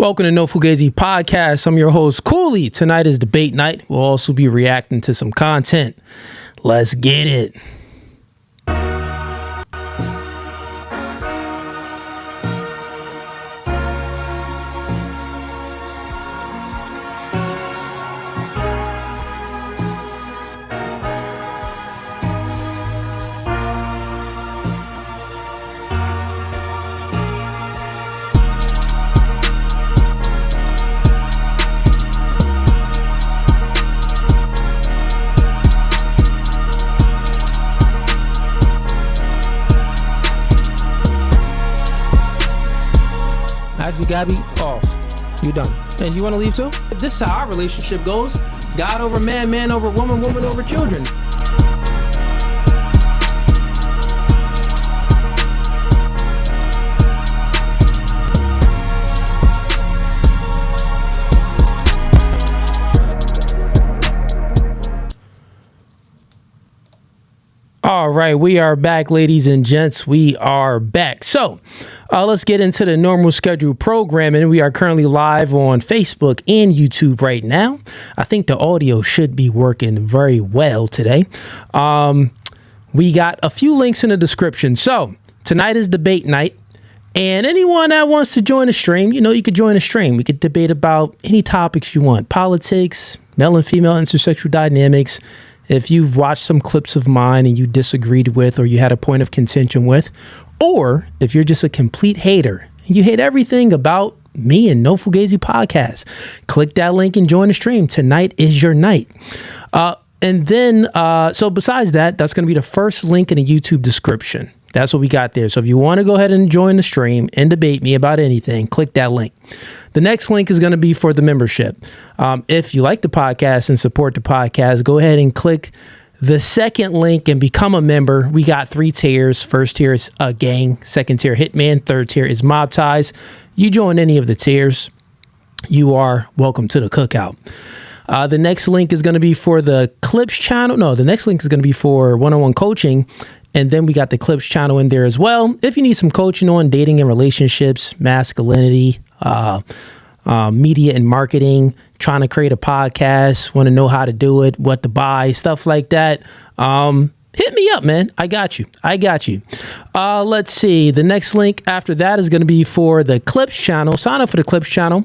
Welcome to No Fugazee Podcast. I'm your host, Cooley. Tonight is debate night. We'll also be reacting to some content. Let's get it. Gabby, off. You done. And you want to leave too? This is how our relationship goes. God over man, man over woman, woman over children. All right, we are back, ladies and gents. We are back. So let's get into the normal scheduled programming. We are currently live on Facebook and YouTube right now. I think the audio should be working very well today. We got a few links in the description. So tonight is debate night. And anyone that wants to join the stream, you could join the stream. We could debate about any topics you want. Politics, male and female intersexual dynamics. If you've watched some clips of mine and you disagreed with or you had a point of contention with, or if you're just a complete hater and you hate everything about me and No Fugazee Podcast, click that link and join the stream. Tonight is your night. And then, so besides that, that's going to be the first link in the YouTube description. That's what we got there. So if you want to go ahead and join the stream and debate me about anything, click that link. The next link is going to be for the membership. If you like the podcast and support the podcast, go ahead and click the second link and become a member. We got 3 tiers. First tier is a gang. Second tier, Hitman. Third tier is Mob Ties. You join any of the tiers, you are welcome to the cookout. The next link is going to be for the Clips channel. No, the next link is going to be for one-on-one coaching. And then we got the Clips channel in there as well. If you need some coaching on dating and relationships, masculinity, media and marketing, trying to create a podcast, want to know how to do it, what to buy, stuff like that, hit me up, man. I got you. Let's see. The next link after that is going to be for the Clips channel. Sign up for the Clips channel.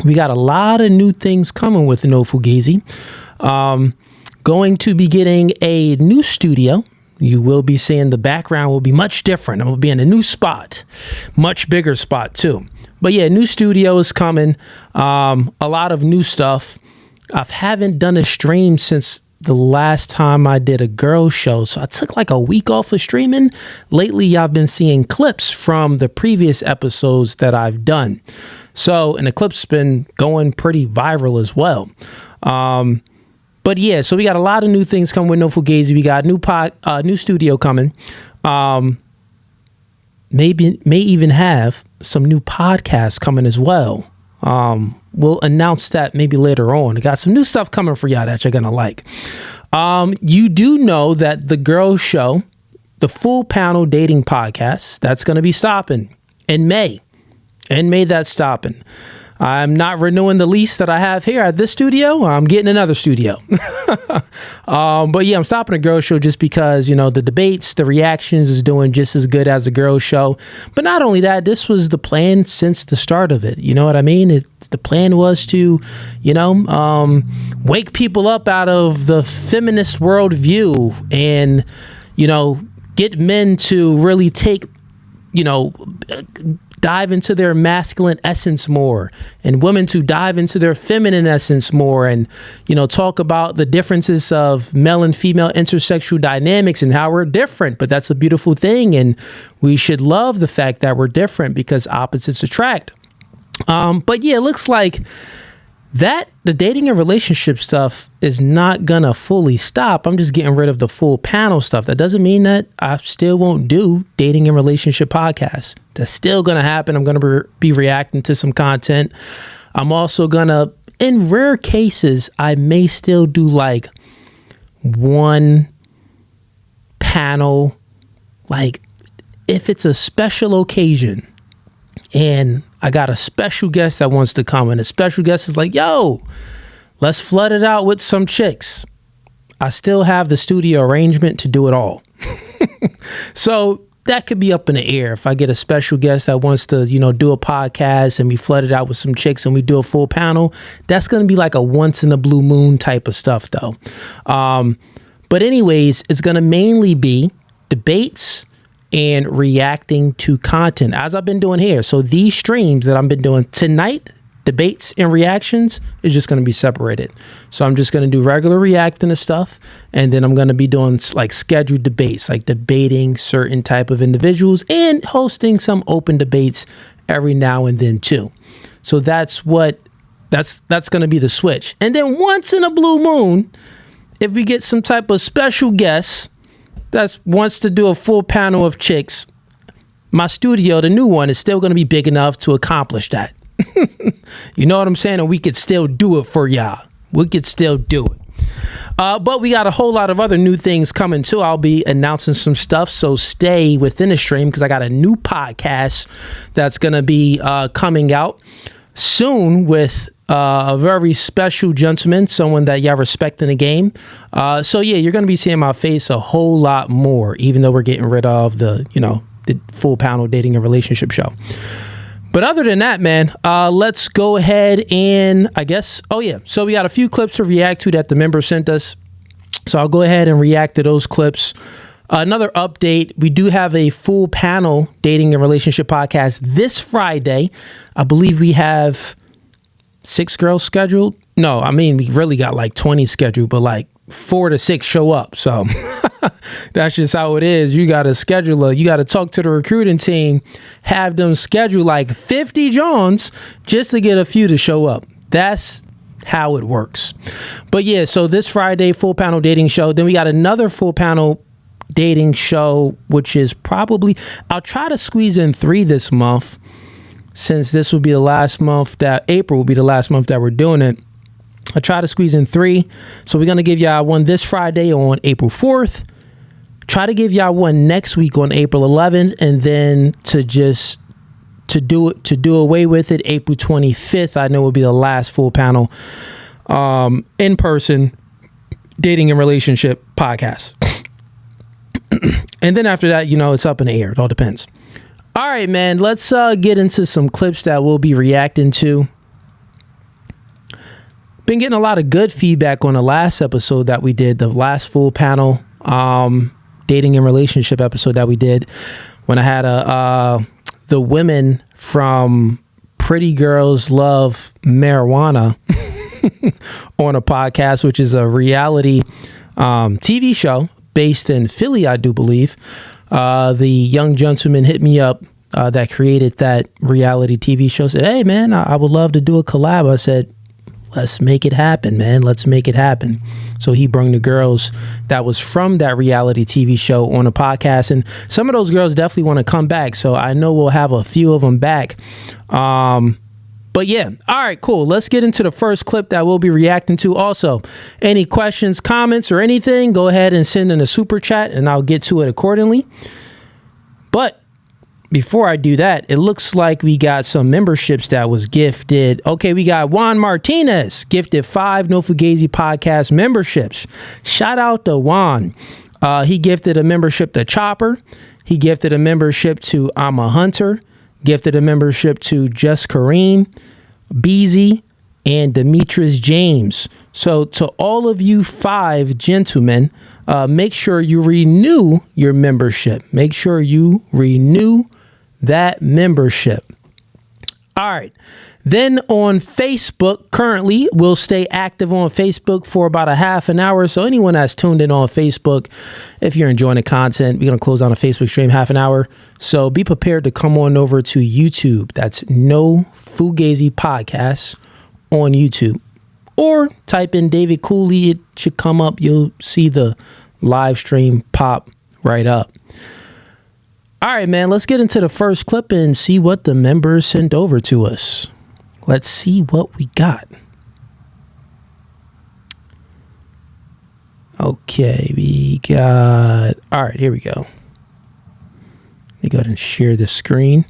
We got a lot of new things coming with No Fugazee. Going to be getting a new studio. You will be seeing the background will be much different. I'm going to be in a new spot, much bigger spot too. But yeah, new studio is coming. A lot of new stuff. I haven't done a stream since the last time I did a girl show. So I took like a week off of streaming. Lately, I've been seeing clips from the previous episodes that I've done. So, and the clips been going pretty viral as well. But yeah, so we got a lot of new things coming with No Fugazee. We got new studio coming. May even have some new podcasts coming as well. We'll announce that maybe later on. I got some new stuff coming for y'all that you're gonna like. You do know that the girls show, the full panel dating podcast, that's gonna be stopping in May. In May, that's stopping. I'm not renewing the lease that I have here at this studio. I'm getting another studio. But yeah, I'm stopping the girls show just because, the debates, the reactions is doing just as good as the girls show. But not only that, this was the plan since the start of it. You know what I mean? The plan was to, wake people up out of the feminist worldview and, get men to really take, dive into their masculine essence more, and women to dive into their feminine essence more, and talk about the differences of male and female intersexual dynamics and how we're different. But that's a beautiful thing, and we should love the fact that we're different because opposites attract. But yeah, it looks like that the dating and relationship stuff is not gonna fully stop. I'm just getting rid of the full panel stuff. That doesn't mean that I still won't do dating and relationship podcasts. That's still gonna happen. I'm gonna be reacting to some content. I'm also gonna, in rare cases, I may still do like one panel, like if it's a special occasion and I got a special guest that wants to come, and the special guest is like, yo, let's flood it out with some chicks. I still have the studio arrangement to do it all. So that could be up in the air. If I get a special guest that wants to, do a podcast and we flood it out with some chicks and we do a full panel, that's going to be like a once in a blue moon type of stuff though. But anyways, it's going to mainly be debates and reacting to content as I've been doing here. So these streams that I've been doing tonight, debates and reactions, is just going to be separated. So I'm just going to do regular reacting to stuff, and then I'm going to be doing like scheduled debates, like debating certain type of individuals and hosting some open debates every now and then too. So that's going to be the switch. And then once in a blue moon, if we get some type of special guest that wants to do a full panel of chicks, my studio, the new one, is still going to be big enough to accomplish that. You know what I'm saying? And we could still do it for y'all. We could still do it. But we got a whole lot of other new things coming too. I'll be announcing some stuff, so stay within the stream because I got a new podcast that's going to be coming out soon with a very special gentleman, someone that y'all respect in the game. So yeah, you're going to be seeing my face a whole lot more, even though we're getting rid of the full panel dating and relationship show. But other than that, man, let's go ahead and so we got a few clips to react to that the members sent us. So I'll go ahead and react to those clips. Another update, we do have a full panel dating and relationship podcast this Friday. I believe we have 6 girls scheduled. No, I mean, we really got like 20 scheduled, but like 4 to 6 show up. So that's just how it is. You got to schedule you got to talk to the recruiting team, have them schedule like 50 Johns just to get a few to show up. That's how it works. But yeah, so this Friday, full panel dating show. Then we got another full panel dating show, which is probably, I'll try to squeeze in 3 this month, since this will be the last month that April will be the last month that we're doing it. I try to squeeze in 3. So we're going to give y'all one this Friday on April 4th. Try to give y'all one next week on April 11th. And then to do away with it, April 25th, I know will be the last full panel in person dating and relationship podcast. And then after that, it's up in the air. It all depends. All right, man, let's get into some clips that we'll be reacting to. Been getting a lot of good feedback on the last episode that we did, the last full panel dating and relationship episode that we did, when I had the women from Pretty Girls Love Marijuana on a podcast, which is a reality TV show based in Philly, I do believe. The young gentleman hit me up that created that reality TV show, said, hey man, I would love to do a collab. I said, let's make it happen, man. Let's make it happen. So he brought the girls that was from that reality TV show on a podcast. And some of those girls definitely want to come back. So I know we'll have a few of them back. But yeah. All right, cool. Let's get into the first clip that we'll be reacting to. Also, any questions, comments, or anything, go ahead and send in a super chat and I'll get to it accordingly. But before I do that, it looks like we got some memberships that was gifted. Okay, we got Juan Martinez gifted 5 No Fugazi podcast memberships. Shout out to Juan. He gifted a membership to Chopper. He gifted a membership to I'm a Hunter. Gifted a membership to Just Kareem, Beezy, and Demetrius James. So to all of you 5 gentlemen, make sure you renew your membership. Make sure you renew that membership. All right. Then on Facebook, currently, we'll stay active on Facebook for about a half an hour. So anyone that's tuned in on Facebook, if you're enjoying the content, we're going to close on a Facebook stream half an hour. So be prepared to come on over to YouTube. That's No Fugazi Podcast on YouTube. Or type in David Cooley. It should come up. You'll see the live stream pop right up. All right, man, let's get into the first clip and see what the members sent over to us. Let's see what we got. Okay, we got... All right, here we go. Let me go ahead and share the screen.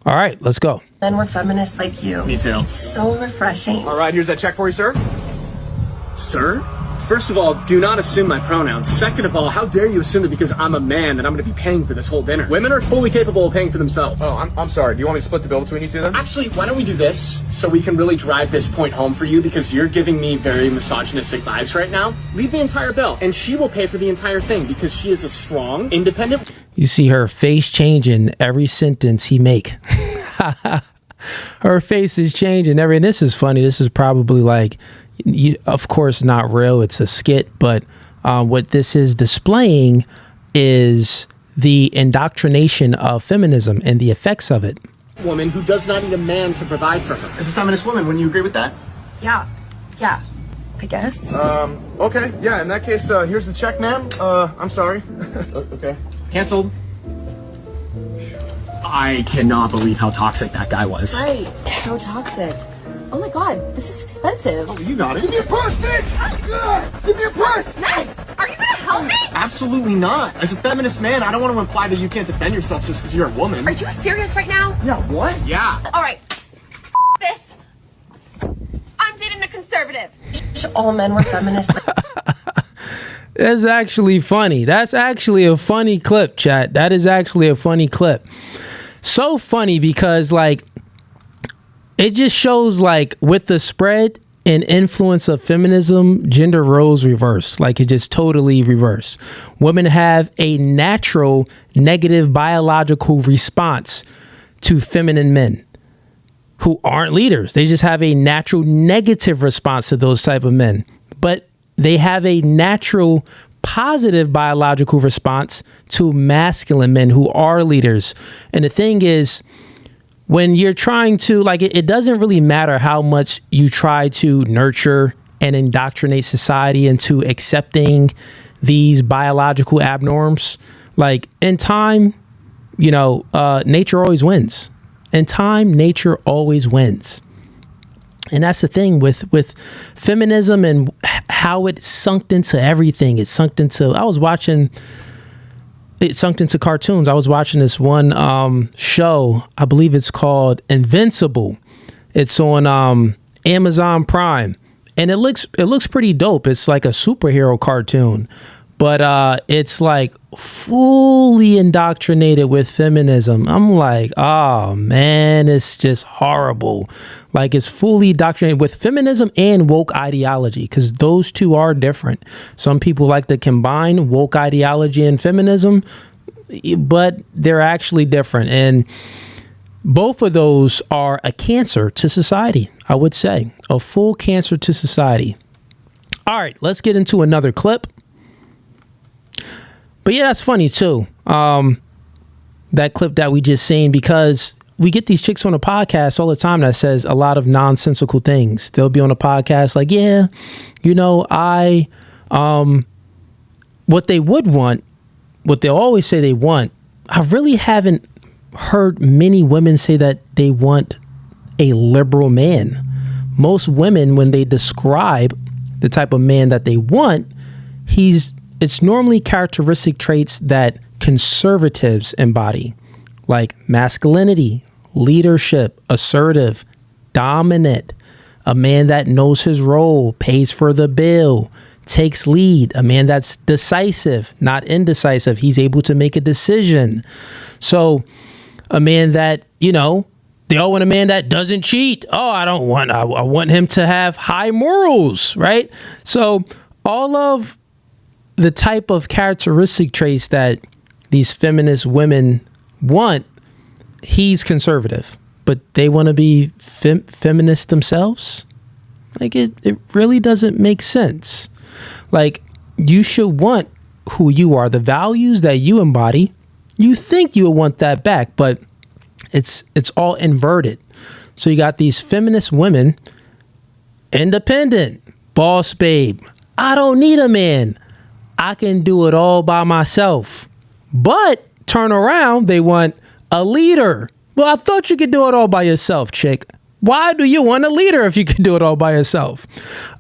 All right, let's go. Men were feminists like you. Me too. It's so refreshing. All right, here's that check for you, sir. Sir? First of all, do not assume my pronouns. Second of all, how dare you assume that because I'm a man that I'm going to be paying for this whole dinner? Women are fully capable of paying for themselves. Oh, I'm sorry. Do you want me to split the bill between you two then? Actually, why don't we do this so we can really drive this point home for you, because you're giving me very misogynistic vibes right now. Leave the entire bill and she will pay for the entire thing because she is a strong, independent... You see her face changing every sentence he make. Her face is changing and this is funny. This is probably like, of course, not real. It's a skit. But what this is displaying is the indoctrination of feminism and the effects of it. Woman who does not need a man to provide for her. As a feminist woman, wouldn't you agree with that? Yeah, I guess. Okay. Yeah, in that case, here's the check, ma'am. I'm sorry. Okay. Canceled. I cannot believe how toxic that guy was. Right, so toxic. Oh my god, this is expensive. Oh, you got it. Give me a purse, bitch! Give me a purse! Meg, are you gonna help me? Absolutely not. As a feminist man, I don't want to imply that you can't defend yourself just because you're a woman. Are you serious right now? Yeah, what? Yeah. Alright, this. I'm dating a conservative. All men were feminists. That's actually funny. That's actually a funny clip, chat. That is actually a funny clip. So funny because like it just shows like with the spread and influence of feminism, gender roles reverse. Like it just totally reversed. Women have a natural negative biological response to feminine men who aren't leaders. They just have a natural negative response to those type of men. But they have a natural positive biological response to masculine men who are leaders. And the thing is, when you're trying to, like, it doesn't really matter how much you try to nurture and indoctrinate society into accepting these biological abnorms. Like, in time, nature always wins. In time, nature always wins. And that's the thing with feminism and how it sunk into everything. It sunk into cartoons. I was watching this one show. I believe it's called Invincible. It's on Amazon Prime, and it looks pretty dope. It's like a superhero cartoon, but it's like fully indoctrinated with feminism. I'm like, oh man, it's just horrible. Like it's fully indoctrinated with feminism and woke ideology, because those two are different. Some people like to combine woke ideology and feminism, but they're actually different. And both of those are a cancer to society, I would say. A full cancer to society. All right, let's get into another clip. But yeah, that's funny too. That clip that we just seen, because we get these chicks on a podcast all the time that says a lot of nonsensical things. They'll be on a podcast like, yeah, what they would want, what they'll always say they want. I really haven't heard many women say that they want a liberal man. Most women, when they describe the type of man that they want, it's normally characteristic traits that conservatives embody, like masculinity, leadership, assertive, dominant, a man that knows his role, pays for the bill, takes lead, a man that's decisive, not indecisive. He's able to make a decision. So a man that, they all want a man that doesn't cheat. Oh, I want him to have high morals, right? So all of the type of characteristic traits that these feminist women want, he's conservative, but they want to be feminist themselves. Like it really doesn't make sense. Like you should want who you are, the values that you embody. You think you would want that back, but it's all inverted. So you got these feminist women, independent, boss babe. I don't need a man. I can do it all by myself. But turn around, they want a leader. Well, I thought you could do it all by yourself, chick. Why do you want a leader if you can do it all by yourself?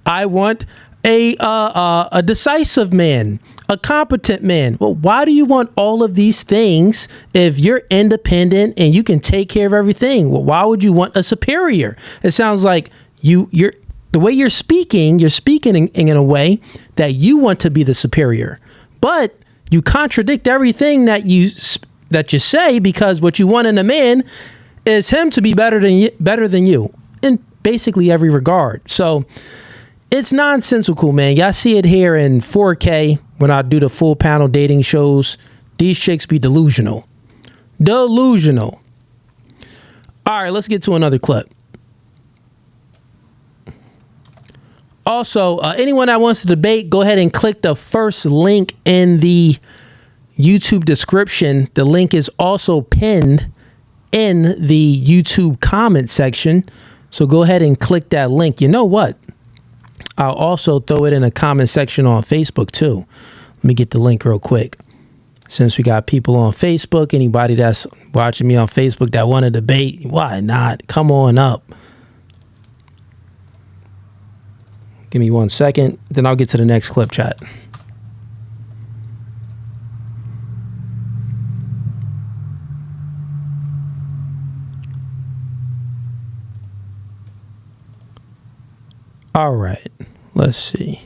I want a decisive man, a competent man. Well, why do you want all of these things if you're independent and you can take care of everything? Well, why would you want a superior? It sounds like you're the way you're speaking in a way that you want to be the superior, but you contradict everything that you say, because what you want in a man is him to be better than you in basically every regard. So it's nonsensical, man. Y'all see it here in 4K when I do the full panel dating shows. These chicks be delusional. All right, let's get to another clip. Also, anyone that wants to debate, go ahead and click the first link in the YouTube description. The link is also pinned in the YouTube comment section. So go ahead and click that link. You know what? I'll also throw it in a comment section on Facebook too. Let me get the link real quick. Since we got people on Facebook, anybody that's watching me on Facebook that want to debate, why not? Come on up. Give me 1 second, then I'll get to the next clip, chat. All right, let's see.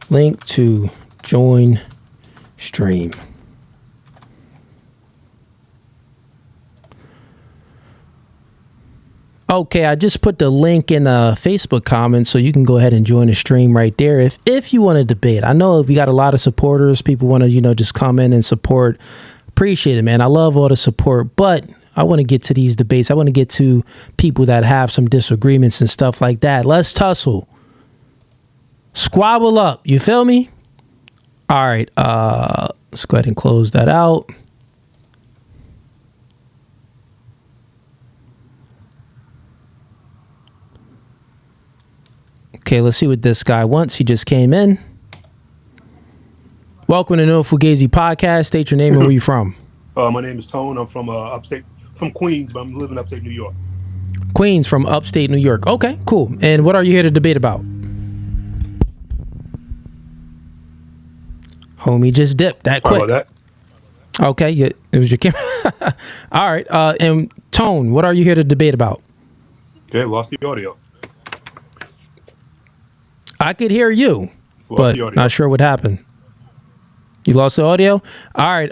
Link to join stream. Okay, I just put the link in the Facebook comments, so you can go ahead and join the stream right there if you want to debate. I know we got a lot of supporters. People want to, just come in and support. Appreciate it, man. I love all the support, but I want to get to these debates. I want to get to people that have some disagreements and stuff like that. Let's tussle. Squabble up. You feel me? All right. Let's go ahead and close that out. Okay, let's see what this guy wants. He just came in. Welcome to No Fugazee Podcast. State your name and where you from. My name is Tone. I'm from from Queens, but I'm living upstate New York. Queens from upstate New York. Okay, cool. And what are you here to debate about? Homie just dipped that quick. Sorry about that. Okay, yeah, it was your camera. All right. And Tone, what are you here to debate about? Okay, lost the audio. I could hear you, but not sure what happened. You lost the audio? All right.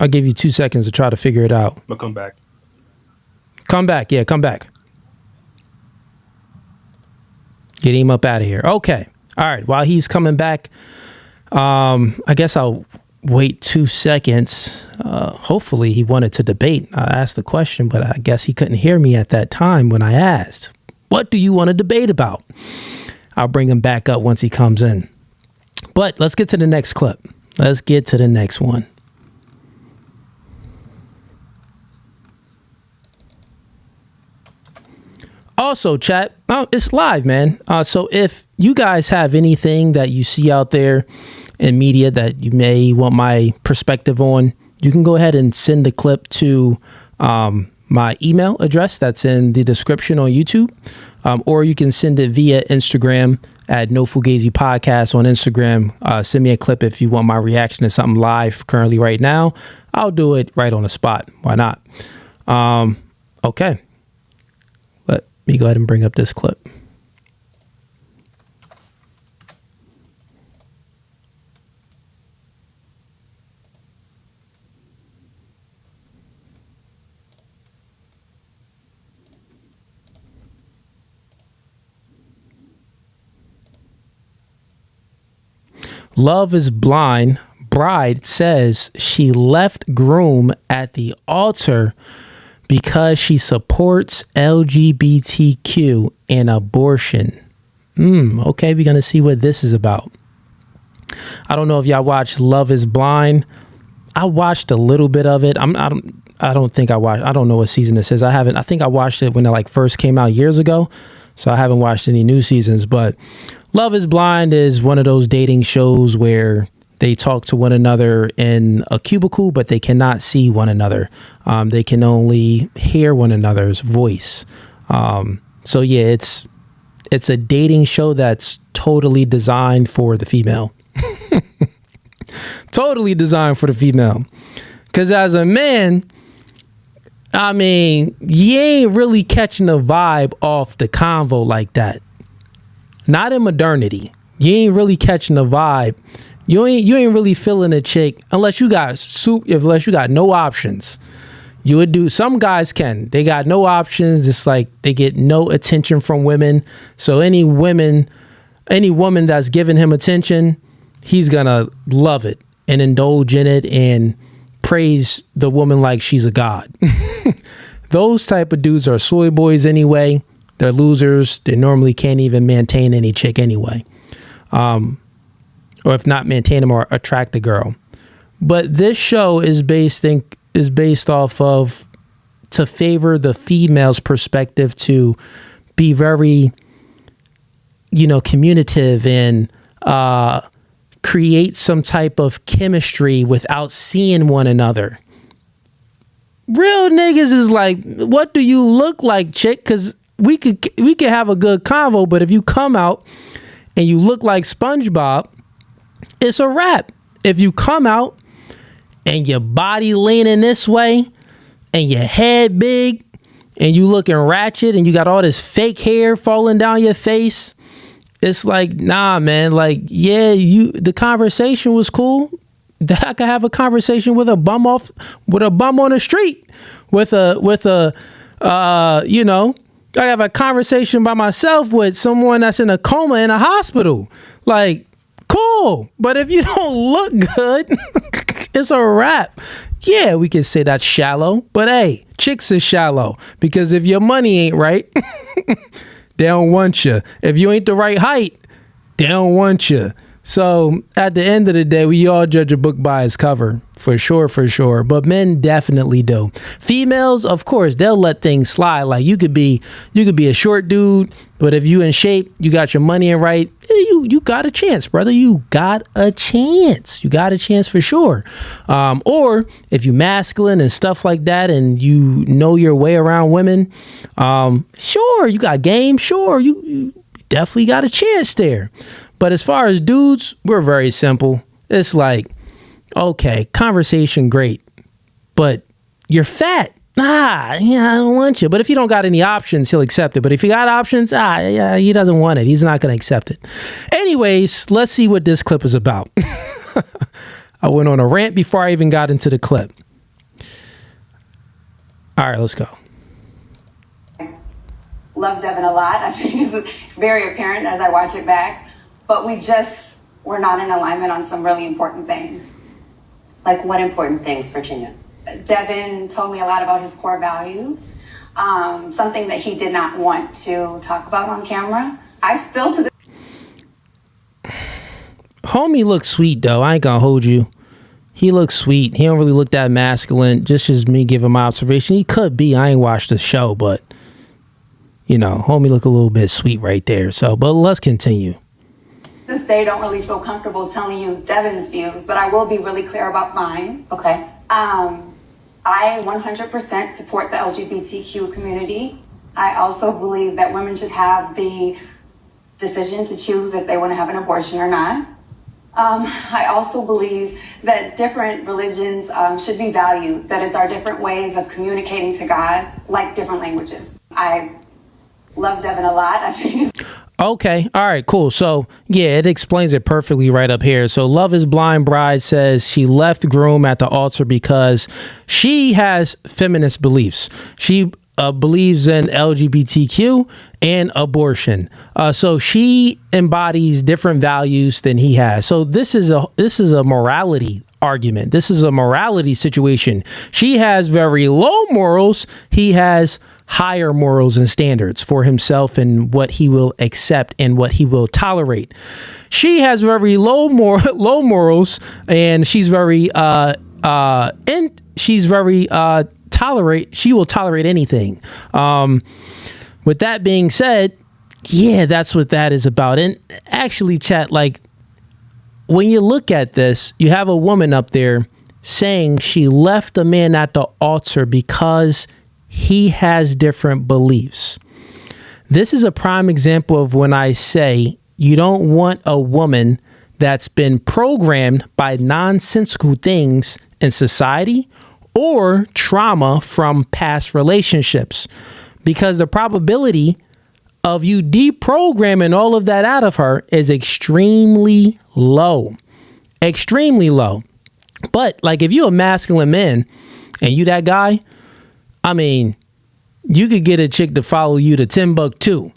I'll give you 2 seconds to try to figure it out. But come back. Come back. Yeah, come back. Get him up out of here. Okay. All right. While he's coming back, I guess I'll wait 2 seconds. Hopefully he wanted to debate. I asked the question, but I guess he couldn't hear me at that time when I asked, what do you want to debate about? I'll bring him back up once he comes in. But let's get to the next clip. Let's get to the next one. Also, chat, it's live, man. So if you guys have anything that you see out there in media that you may want my perspective on, you can go ahead and send the clip to my email address that's in the description on YouTube, or you can send it via Instagram at No Fugazee Podcast on Instagram. Send me a clip if you want my reaction to something live currently right now. I'll do it right on the spot. Why not? Okay. Let me go ahead and bring up this clip. Love is blind. Bride says she left groom at the altar because she supports LGBTQ and abortion. Okay, we're gonna see what this is about. I don't know if y'all watch Love is Blind. I watched a little bit of it. I don't think I watched. I don't know what season this is. I think I watched it when it first came out years ago. So I haven't watched any new seasons, but Love is Blind is one of those dating shows where they talk to one another in a cubicle, but they cannot see one another. They can only hear one another's voice. So yeah, it's a dating show that's totally designed for the female. Totally designed for the female. Because as a man, I mean, you ain't really catching the vibe off the convo like that. Not in modernity. You ain't really catching the vibe. You ain't really feeling a chick unless you got no options. You would do. Some guys can. They got no options. It's like they get no attention from women. So any woman that's giving him attention, he's gonna love it and indulge in it and praise the woman like she's a god. Those type of dudes are soy boys anyway. They're losers. They normally can't even maintain any chick anyway. Or if not maintain them or attract a girl. But this show is based off of to favor the female's perspective, to be very, communicative and create some type of chemistry without seeing one another. Real niggas is like, what do you look like, chick? Because we could have a good convo, but if you come out and you look like SpongeBob, it's a wrap. If you come out and your body leaning this way and your head big and you looking ratchet and you got all this fake hair falling down your face, it's like, nah, man. Like, yeah, the conversation was cool. I could have a conversation with a bum on the street, I have a conversation by myself with someone that's in a coma in a hospital. Like, cool. But if you don't look good, it's a wrap. Yeah, we can say that's shallow, but hey, chicks is shallow because if your money ain't right, they don't want you. If you ain't the right height, they don't want you. So at the end of the day, we all judge a book by its cover, for sure. But men definitely do. Females, of course, they'll let things slide. Like you could be a short dude, but if you in shape, you got your money in right, you got a chance, brother. You got a chance. You got a chance for sure. Or if you masculine and stuff like that, and you know your way around women, sure, you got game. Sure, you definitely got a chance there. But as far as dudes, we're very simple. It's like, okay, conversation, great, but you're fat. I don't want you. But if you don't got any options, he'll accept it. But if you got options, he doesn't want it. He's not going to accept it. Anyways, let's see what this clip is about. I went on a rant before I even got into the clip. All right, let's go. Love Devin a lot. I think it's very apparent as I watch it back. But we're not in alignment on some really important things. Like what important things, Virginia? Devin told me a lot about his core values, something that he did not want to talk about on camera. I still to this... Homie looks sweet, though. I ain't gonna hold you. He looks sweet. He don't really look that masculine. Just as me giving my observation. He could be. I ain't watched the show, but, homie look a little bit sweet right there. So, but let's continue. This day don't really feel comfortable telling you Devin's views, but I will be really clear about mine. Okay. I 100% support the LGBTQ community. I also believe that women should have the decision to choose if they want to have an abortion or not. I also believe that different religions should be valued. That is our different ways of communicating to God, like different languages. I love Devin a lot. I think Okay. All right, cool. So, yeah, it explains it perfectly right up here. So, Love is Blind Bride says she left groom at the altar because she has feminist beliefs. She believes in LGBTQ and abortion. So she embodies different values than he has. So this is a morality argument. This is a morality situation. She has very low morals. He has higher morals and standards for himself and what he will accept and what he will tolerate. She has very low morals, and she's very she will tolerate anything. With that being said, yeah, that's what that is about. And actually, chat, like when you look at this, you have a woman up there saying she left a man at the altar because he has different beliefs. This is a prime example of when I say you don't want a woman that's been programmed by nonsensical things in society or trauma from past relationships, because the probability of you deprogramming all of that out of her is extremely low. Extremely low. But like if you're a masculine man and you that guy, I mean, you could get a chick to follow you to Timbuktu.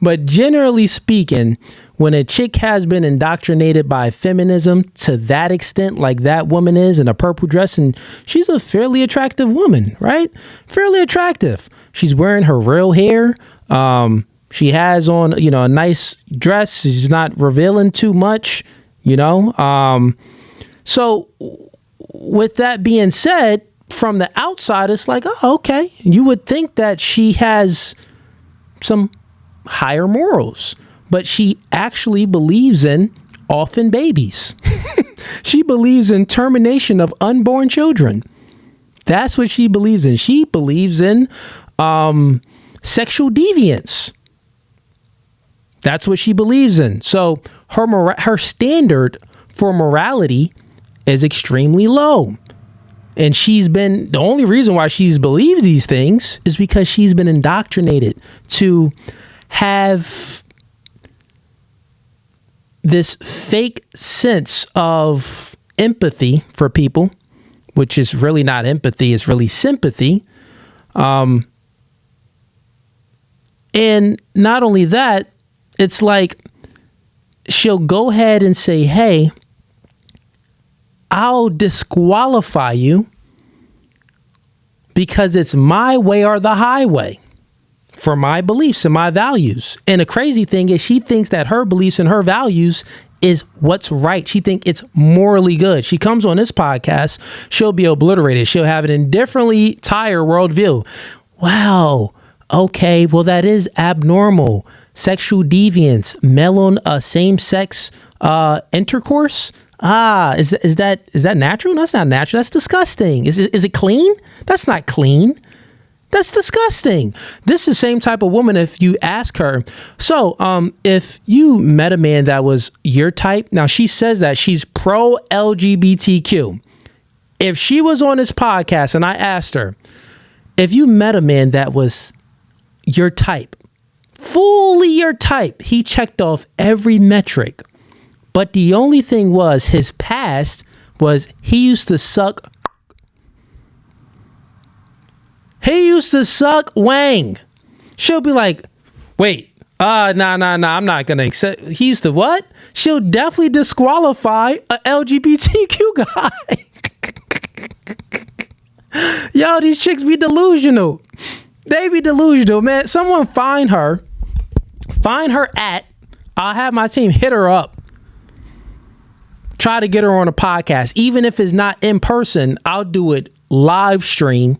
But generally speaking, when a chick has been indoctrinated by feminism to that extent, like that woman is in a purple dress, and she's a fairly attractive woman, right? Fairly attractive. She's wearing her real hair. She has on, a nice dress. She's not revealing too much, So with that being said, from the outside, it's like, oh, okay. You would think that she has some higher morals, but she actually believes in orphan babies. She believes in termination of unborn children. That's what she believes in. She believes in sexual deviance. That's what she believes in. So her standard for morality is extremely low. And the only reason why she's believed these things is because she's been indoctrinated to have this fake sense of empathy for people, which is really not empathy, it's really sympathy. And not only that, it's like she'll go ahead and say, hey, I'll disqualify you because it's my way or the highway for my beliefs and my values. And the crazy thing is she thinks that her beliefs and her values is what's right. She thinks it's morally good. She comes on this podcast, she'll be obliterated. She'll have an indifferently tired worldview. Wow. Okay. Well, that is abnormal. Sexual deviance, male on same-sex intercourse. Is that natural? That's not natural. That's disgusting. Is it clean? That's not clean. That's disgusting. This is the same type of woman if you ask her. So, if you met a man that was your type, now she says that she's pro LGBTQ. If she was on this podcast and I asked her, if you met a man that was your type, fully your type, he checked off every metric. But the only thing was his past was he used to suck. He used to suck wang. She'll be like, wait, nah, I'm not going to accept. He used to what? She'll definitely disqualify a LGBTQ guy. Yo, these chicks be delusional. They be delusional, man. Someone find her at, I'll have my team hit her up. Try to get her on a podcast. Even if it's not in person, I'll do it live stream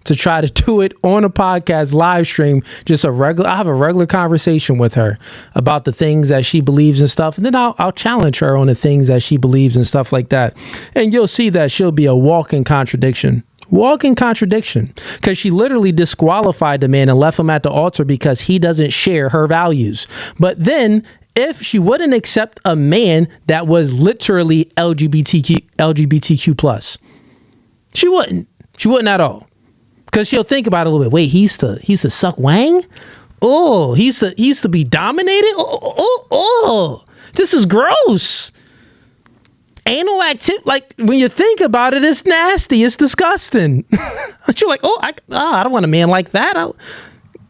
to try to do it on a podcast live stream. I have a regular conversation with her about the things that she believes and stuff. And then I'll challenge her on the things that she believes and stuff like that. And you'll see that she'll be a walking contradiction. Because she literally disqualified the man and left him at the altar because he doesn't share her values. But then if she wouldn't accept a man that was literally LGBTQ plus, she wouldn't at all. Because she'll think about it a little bit. Wait, he used to suck wang? Oh, he used to be dominated? Oh, this is gross. Anal activity, like when you think about it, it's nasty. It's disgusting. You're like, I don't want a man like that.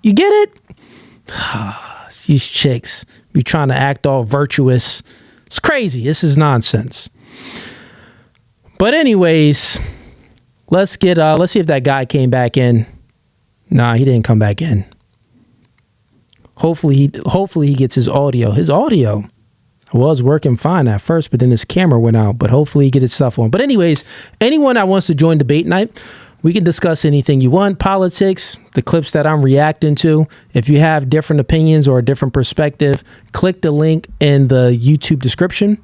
You get it? These chicks be trying to act all virtuous. It's crazy. This is nonsense. But anyways, let's see if that guy came back in. Nah, he didn't come back in. Hopefully he gets his audio. His audio was working fine at first, but then his camera went out. But hopefully he gets his stuff on. But anyways, anyone that wants to join debate night, we can discuss anything you want. Politics, the clips that I'm reacting to. If you have different opinions or a different perspective, click the link in the YouTube description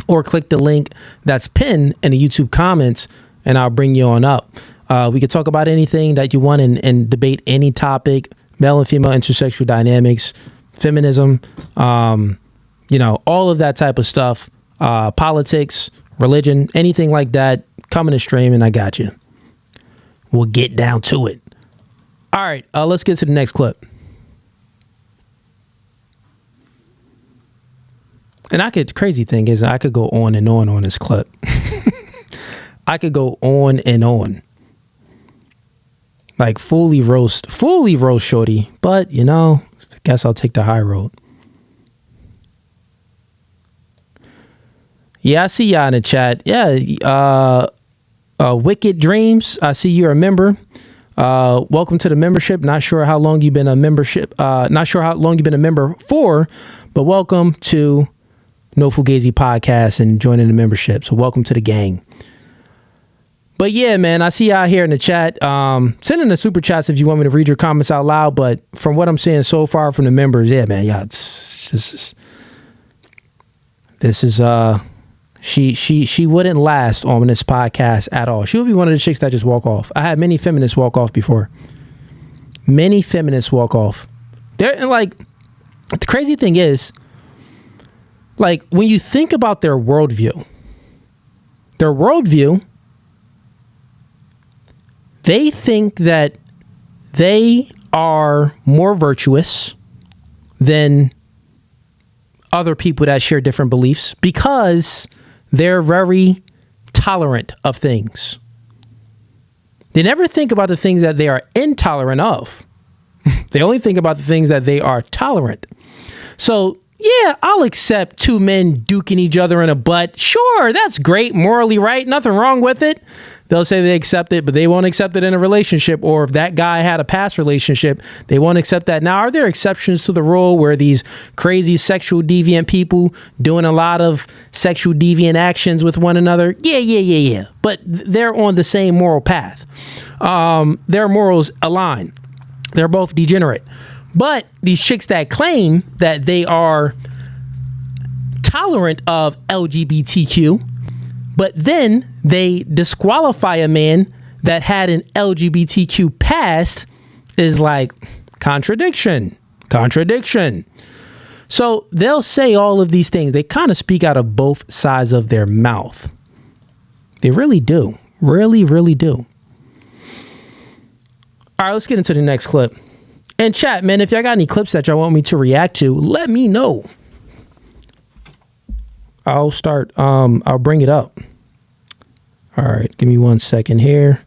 or click the link that's pinned in the YouTube comments and I'll bring you on up. We could talk about anything that you want and debate any topic male and female intersexual dynamics, feminism, all of that type of stuff, politics, religion, anything like that, come in the stream and I got you. We'll get down to it. All right, let's get to the next clip. And the crazy thing is I could go on and on this clip. I could go on and on. Like fully roast Shorty. But, I guess I'll take the high road. Yeah, I see y'all in the chat. Yeah, Wicked Dreams, I see you're a member. Welcome to the membership. Not sure how long you've been a member for, but welcome to No Fugazi Podcast and joining the membership. So welcome to the gang. But yeah, man, I see y'all here in the chat. Send in the super chats if you want me to read your comments out loud. But from what I'm seeing so far from the members, yeah, man, yeah, this is she wouldn't last on this podcast at all. She would be one of the chicks that just walk off. I had many feminists walk off before. Many feminists walk off. And like, the crazy thing is, like, when you think about their worldview, they think that they are more virtuous than other people that share different beliefs because they're very tolerant of things. They never think about the things that they are intolerant of. They only think about the things that they are tolerant. So, yeah, I'll accept two men duking each other in a butt. Sure, that's great, morally right, nothing wrong with it. They'll say they accept it, but they won't accept it in a relationship. Or if that guy had a past relationship, they won't accept that. Now, are there exceptions to the rule where these crazy sexual deviant people doing a lot of sexual deviant actions with one another? Yeah. But they're on the same moral path. Their morals align. They're both degenerate. But these chicks that claim that they are tolerant of LGBTQ, but then they disqualify a man that had an LGBTQ past, is like contradiction. So they'll say all of these things. They kind of speak out of both sides of their mouth. They really do. Really do. All right, let's get into the next clip. And chat, man, if y'all got any clips that y'all want me to react to, let me know. I'll start. I'll bring it up. All right, give me 1 second here.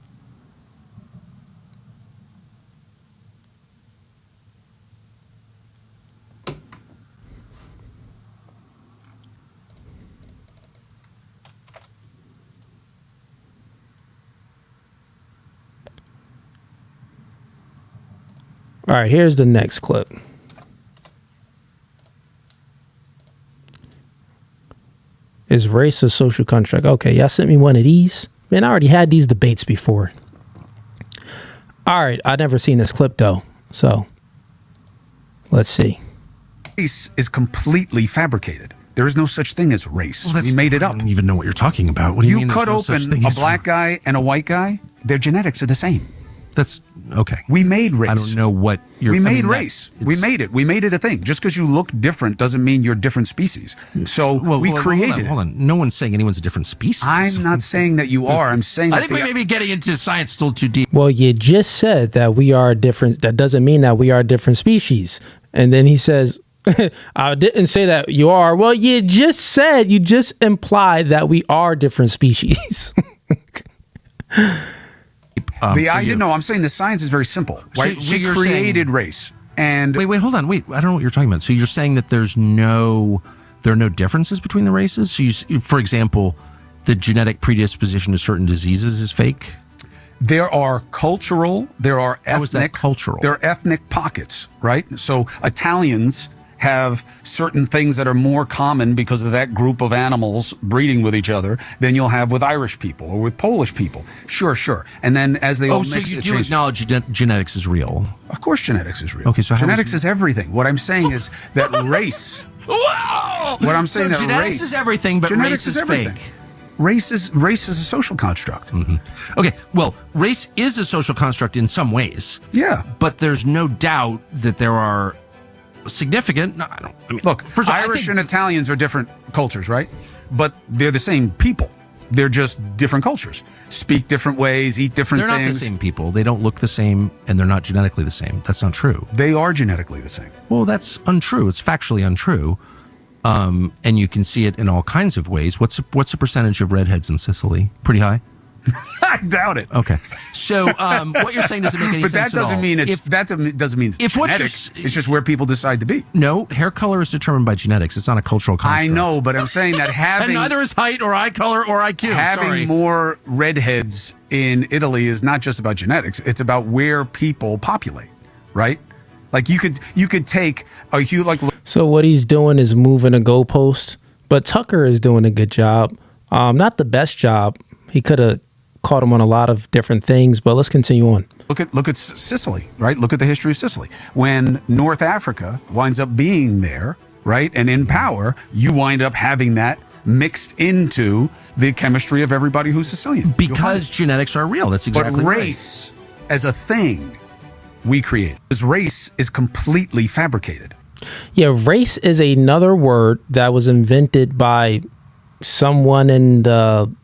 All right, here's the next clip. Is race a social construct? Okay, y'all sent me one of these. Man, I already had these debates before. All right, I've never seen this clip though. So let's see. Race is completely fabricated. There is no such thing as race. Well, we made it up. I don't even know what you're talking about. What do you mean? You cut open a black guy and a white guy, their genetics are the same. That's okay. We made race. I don't know what you're... We made race. We made it. We made it a thing. Just because you look different doesn't mean you're a different species. So we created it. Hold on. No one's saying anyone's a different species. I'm not saying that you are. I'm saying that I think we may be getting into science still too deep. Well, you just said that we are different. That doesn't mean that we are different species. And then he says, I didn't say that you are. Well, you just implied that we are different species. I'm saying the science is very simple. Right? So we created race. And wait, hold on. Wait, I don't know what you're talking about. So you're saying that there are no differences between the races? So for example, the genetic predisposition to certain diseases is fake? There are cultural, there are ethnic. How is that cultural? There are ethnic pockets, right? So Italians have certain things that are more common because of that group of animals breeding with each other than you'll have with Irish people or with Polish people. Sure. And then as they all mix, so you do acknowledge genetics is real? Of course genetics is real. Okay, so genetics is everything. What I'm saying is that race... Whoa! What I'm saying so that genetics race... is everything, but race is fake. Race is a social construct. Okay, well, race is a social construct in some ways. Yeah. But there's no doubt that there are significant. No, I mean, look, first of all, Irish and Italians are different cultures, right? But they're the same people. They're just different cultures. Speak different ways, eat different things. They're not the same people. They don't look the same, and they're not genetically the same. That's not true. They are genetically the same. Well, that's untrue. It's factually untrue. And you can see it in all kinds of ways. What's the percentage of redheads in Sicily? Pretty high? I doubt it. Okay. So what you're saying doesn't make any but sense that doesn't at all. mean it's doesn't mean it's genetic. It's just where people decide to be. No, hair color is determined by genetics. It's not a cultural construct. I know, but I'm saying that having and neither is height or eye color or IQ. Having more redheads in Italy is not just about genetics. It's about where people populate, right? Like you could take a huge like. So what he's doing is moving a goalpost, but Tucker is doing a good job. Not the best job. He could have caught him on a lot of different things, but let's continue on. Look at Sicily, right? Look at the history of Sicily. When North Africa winds up being there, right, and in power, you wind up having that mixed into the chemistry of everybody who's Sicilian. Because genetics are real. That's exactly right. But race as a thing we create. Because race is completely fabricated. Yeah, race is another word that was invented by someone in the,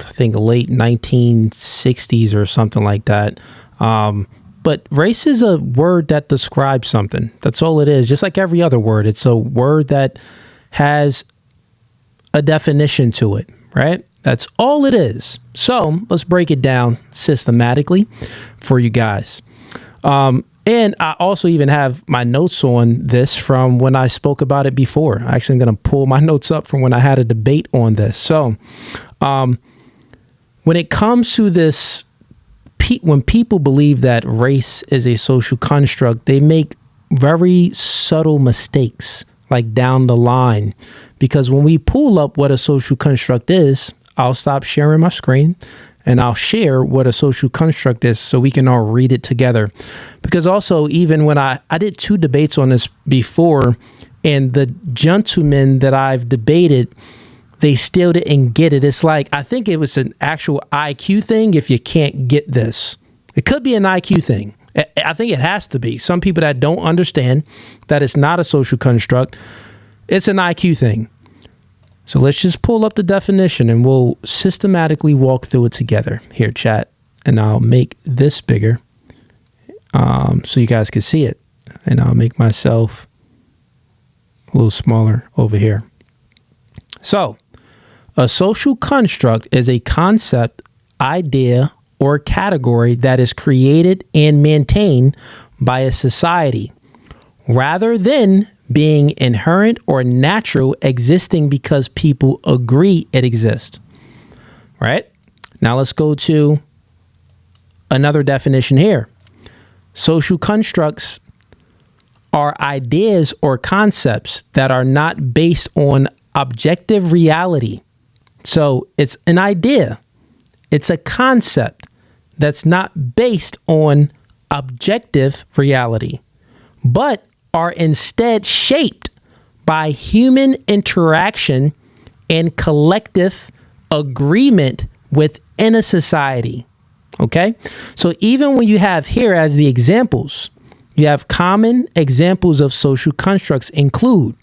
I think, late 1960s or something like that. But race is a word that describes something. That's all it is. Just like every other word. It's a word that has a definition to it, right? That's all it is. So let's break it down systematically for you guys. And I also even have my notes on this from when I spoke about it before. I'm actually going to pull my notes up from when I had a debate on this. So when it comes to this, when people believe that race is a social construct, they make very subtle mistakes, like down the line. Because when we pull up what a social construct is, I'll stop sharing my screen and I'll share what a social construct is so we can all read it together. Because also, even when I did 2 debates on this before, and the gentlemen that I've debated, they still didn't get it. It's like, I think it was an actual IQ thing if you can't get this. It could be an IQ thing. I think it has to be. Some people that don't understand that it's not a social construct, it's an IQ thing. So let's just pull up the definition and we'll systematically walk through it together. Here, chat. And I'll make this bigger so you guys can see it. And I'll make myself a little smaller over here. So a social construct is a concept, idea, or category that is created and maintained by a society rather than being inherent or natural, existing because people agree it exists. Right? Now let's go to another definition here. Social constructs are ideas or concepts that are not based on objective reality. So it's an idea. It's a concept that's not based on objective reality, but are instead shaped by human interaction and collective agreement within a society. Okay? So even when you have here as the examples, you have common examples of social constructs include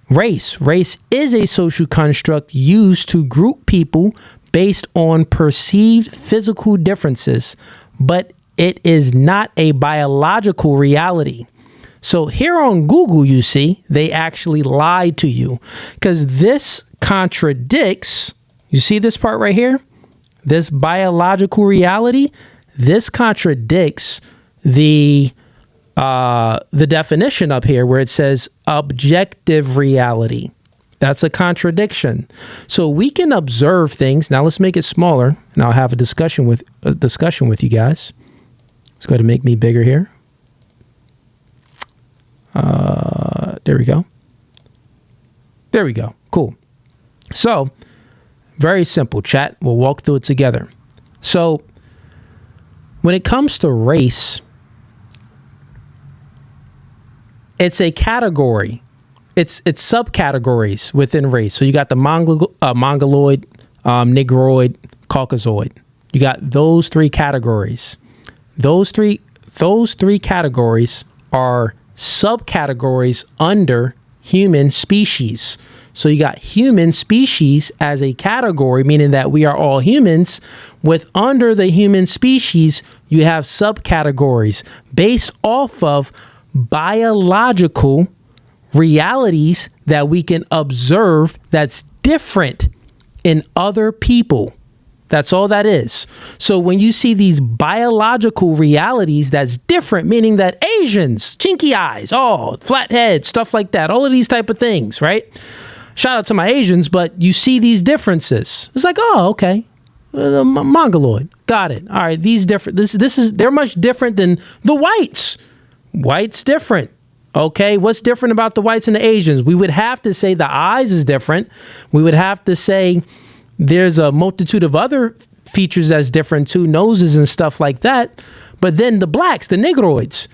race. Race is a social construct used to group people based on perceived physical differences, but it is not a biological reality. So here on Google, you see, they actually lied to you because this contradicts, you see this part right here? This biological reality, this contradicts the definition up here where it says objective reality. That's a contradiction. So we can observe things. Now let's make it smaller and I'll have a discussion with you guys. Let's go ahead and make me bigger here. There we go. There we go. Cool. So very simple, chat. We'll walk through it together. So when it comes to race, it's a category. It's subcategories within race. So you got the Mongoloid, Negroid, Caucasoid. You got those three categories. Those three categories are subcategories under human species. So you got human species as a category, meaning that we are all humans. With under the human species, you have subcategories based off of biological realities that we can observe that's different in other people. That's all that is. So when you see these biological realities that's different, meaning that Asians, chinky eyes, flat heads, stuff like that, all of these type of things, right? Shout out to my Asians, but you see these differences. It's like, oh, okay. Mongoloid. Got it. All right, these different. They're much different than the whites. Whites different. Okay, what's different about the whites and the Asians? We would have to say the eyes is different. We would have to say there's a multitude of other features that's different too, noses and stuff like that. But then the blacks, the negroids,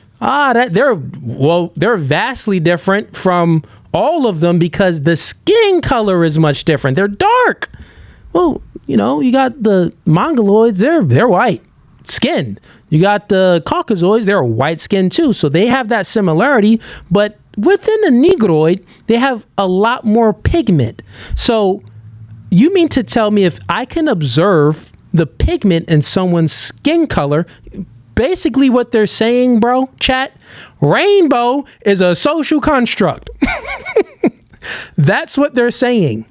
they're vastly different from all of them because the skin color is much different. They're dark. Well, you got the Mongoloids, they're white skinned. You got the Caucasoids, they're white skinned too. So they have that similarity, but within the Negroid, they have a lot more pigment. So you mean to tell me if I can observe the pigment in someone's skin color, basically what they're saying, bro, chat, rainbow is a social construct. That's what they're saying.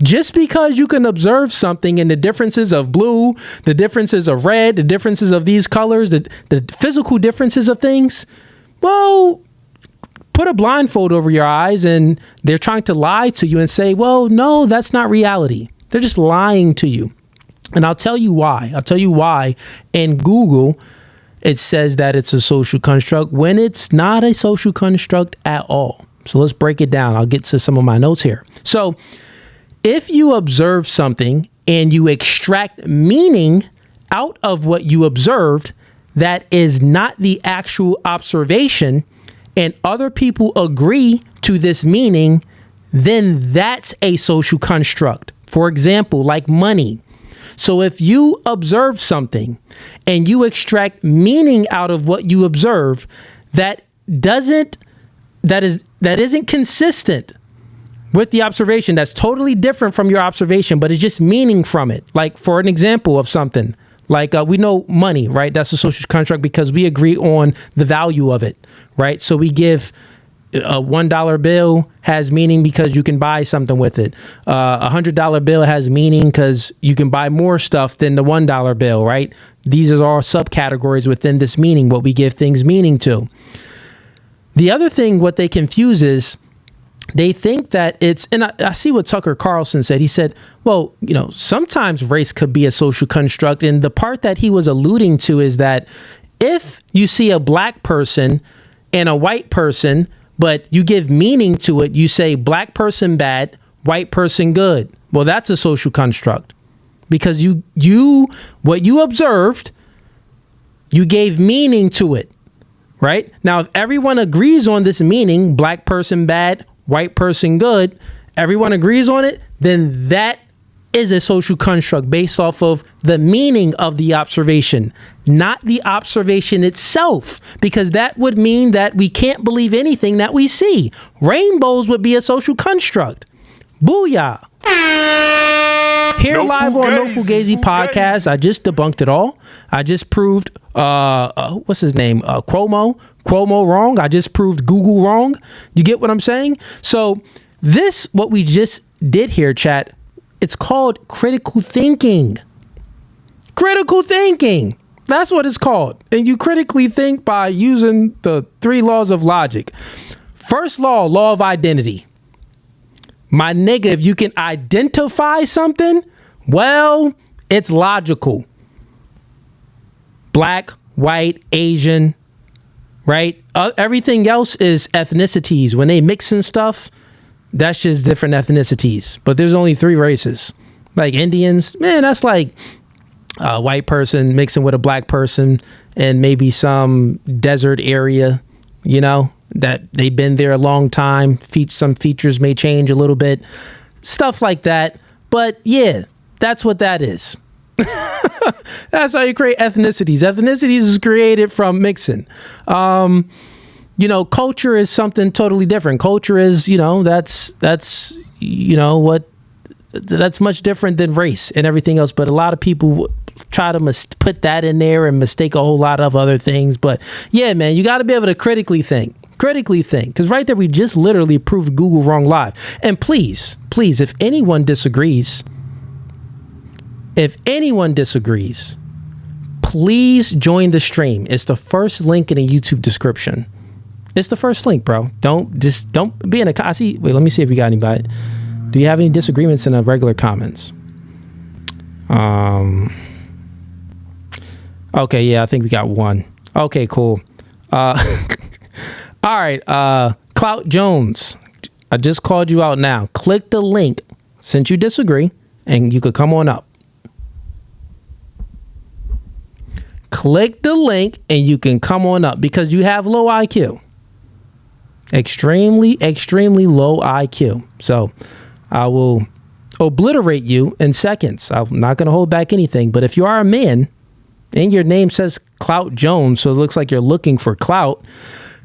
Just because you can observe something in the differences of blue, the differences of red, the differences of these colors, the physical differences of things, well, put a blindfold over your eyes and they're trying to lie to you and say, well, no, that's not reality. They're just lying to you. And I'll tell you why. In Google, it says that it's a social construct when it's not a social construct at all. So let's break it down. I'll get to some of my notes here. So if you observe something and you extract meaning out of what you observed that is not the actual observation, and other people agree to this meaning, then that's a social construct. For example, like money. So if you observe something and you extract meaning out of what you observe that isn't consistent with the observation, that's totally different from your observation, but it's just meaning from it. Like for an example of something, like we know money, right? That's a social construct because we agree on the value of it, right? So we give a $1 bill has meaning because you can buy something with it. $100 bill has meaning because you can buy more stuff than the $1 bill, right? These are all subcategories within this meaning, what we give things meaning to. The other thing, what they confuse is they think that it's, and I see what Tucker Carlson said. He said, well, sometimes race could be a social construct. And the part that he was alluding to is that if you see a black person and a white person, but you give meaning to it, you say black person bad, white person good. Well, that's a social construct because what you observed, you gave meaning to it, right? Now, if everyone agrees on this meaning, black person bad, white person good, everyone agrees on it, then that is a social construct based off of the meaning of the observation, not the observation itself, because that would mean that we can't believe anything that we see. Rainbows would be a social construct. Booyah. Here live on No Fugazi podcast, I just debunked it all. I just proved, what's his name? Cuomo wrong. I just proved Google wrong. You get what I'm saying? So what we just did here, chat, it's called critical thinking. Critical thinking. That's what it's called. And you critically think by using the 3 laws of logic. First law of identity. My nigga, if you can identify something, well, it's logical. Black, white, Asian, right? Everything else is ethnicities. When they mix and stuff, that's just different ethnicities. But there's only 3 races. Like Indians, man, that's like a white person mixing with a black person and maybe some desert area, that they've been there a long time. Some features may change a little bit. Stuff like that. But yeah, That's what that is. That's how you create ethnicities. Ethnicities is created from mixing. Culture is something totally different. Culture is, that's much different than race and everything else. But a lot of people try to put that in there and mistake a whole lot of other things. But yeah, man, you got to be able to critically think. Because right there, we just literally proved Google wrong live. And please, if anyone disagrees, please join the stream. It's the first link in the YouTube description. It's the first link, bro. Don't be in a... I see. Wait, let me see if we got anybody. Do you have any disagreements in the regular comments? Okay, yeah, I think we got one. Okay, cool. All right, Clout Jones. I just called you out now. Click the link since you disagree, and you could come on up. Click the link, and you can come on up because you have low IQ. Extremely, extremely low IQ. So I will obliterate you in seconds. I'm not going to hold back anything. But if you are a man and your name says Clout Jones, so it looks like you're looking for clout,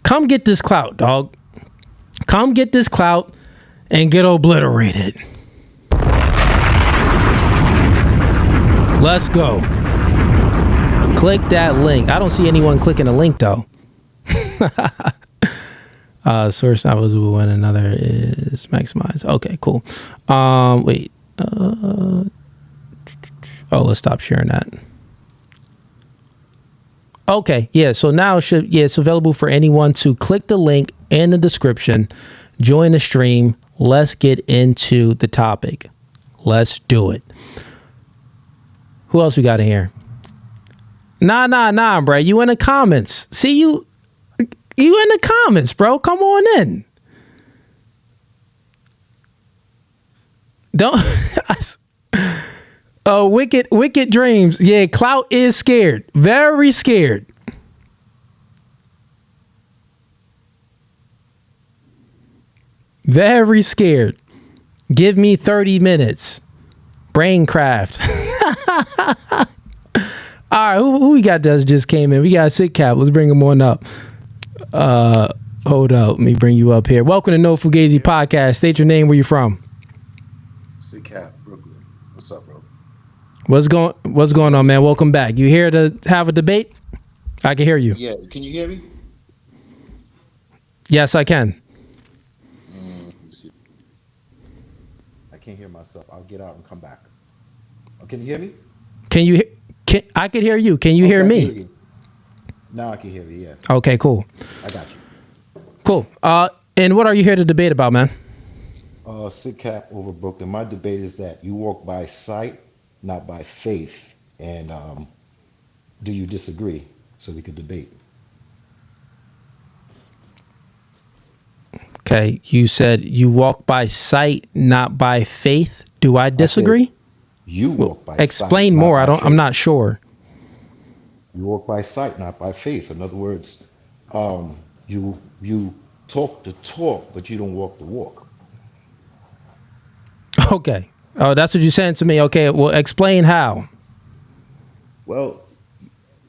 come get this clout, dog. Come get this clout and get obliterated. Let's go. Click that link. I don't see anyone clicking the link, though. Source not visible when another is maximized. Okay, cool. Wait. Let's stop sharing that. Okay, yeah. So now it's available for anyone to click the link in the description, join the stream. Let's get into the topic. Let's do it. Who else we got in here? Nah, bro. You in the comments. See you in the comments, bro. Come on in. Don't. Oh, wicked dreams. Yeah, Clout is scared. Very scared. Very scared. Give me 30 minutes. Braincraft. All right, who we got that just came in? We got Sick Cap. Let's bring him on up. Hold up. Let me bring you up here. Welcome to No Fugazee Podcast. State your name, where you from. Sick Cap, Brooklyn. What's up, bro? What's going on, man? Welcome back. You here to have a debate? I can hear you. Yeah, can you hear me? Yes, I can. Let me see. I can't hear myself. I'll get out and come back. Oh, can you hear me? I can hear you. Can you hear me? Hear you. Now I can hear you, yeah. Okay, cool. I got you. Cool. And what are you here to debate about, man? Sick Cap over Brooklyn. My debate is that you walk by sight, not by faith. And do you disagree? So we could debate. Okay, you said you walk by sight, not by faith. Do I disagree? You walk by Explain sight, more. not by faith. I'm not sure. You walk by sight, not by faith. In other words, you talk the talk, but you don't walk the walk. Okay. Oh, that's what you're saying to me. Okay, well, explain how. Well,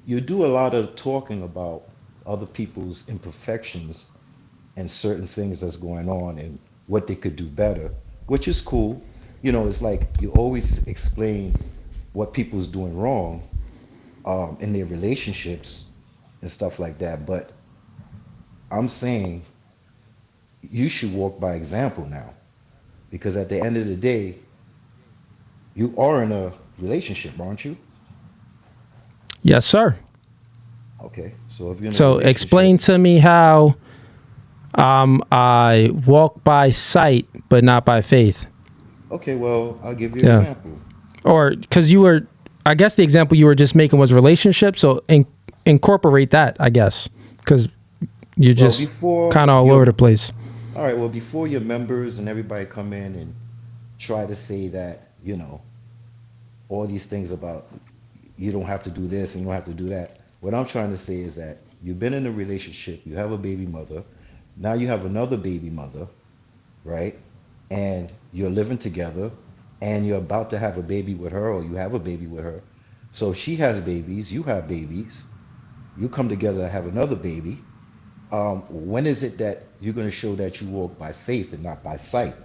you do a lot of talking about other people's imperfections and certain things that's going on and what they could do better, which is cool. You know, it's like you always explain what people's doing wrong in their relationships and stuff like that. But I'm saying you should walk by example now, because at the end of the day, you are in a relationship, aren't you? Yes, sir. Okay, so if you're in a So relationship, explain to me how I walk by sight, but not by faith. Okay, well, I'll give you an example. Or because I guess the example you were just making was relationship. So incorporate that, I guess, because you're just kind of all over the place. All right, well, before your members and everybody come in and try to say that, you know, all these things about you don't have to do this and you don't have to do that, what I'm trying to say is that you've been in a relationship, you have a baby mother, now you have another baby mother, right? And you're living together, and you're about to have a baby with her, or you have a baby with her. So she has babies, you have babies, you come together to have another baby. When is it that you're going to show that you walk by faith and not by sight?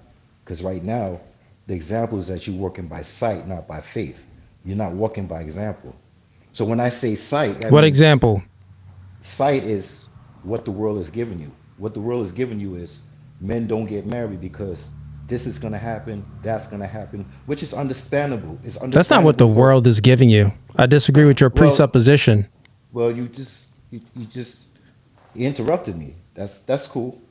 Because right now, the example is that you're walking by sight, not by faith. You're not walking by example. So when I say sight, that What means example? sight is what the world is giving you. What the world is giving you is men don't get married because this is going to happen, that's going to happen, which is understandable. It's understandable. That's not what the world is giving you. I disagree with your presupposition. Well, you just you interrupted me. That's cool.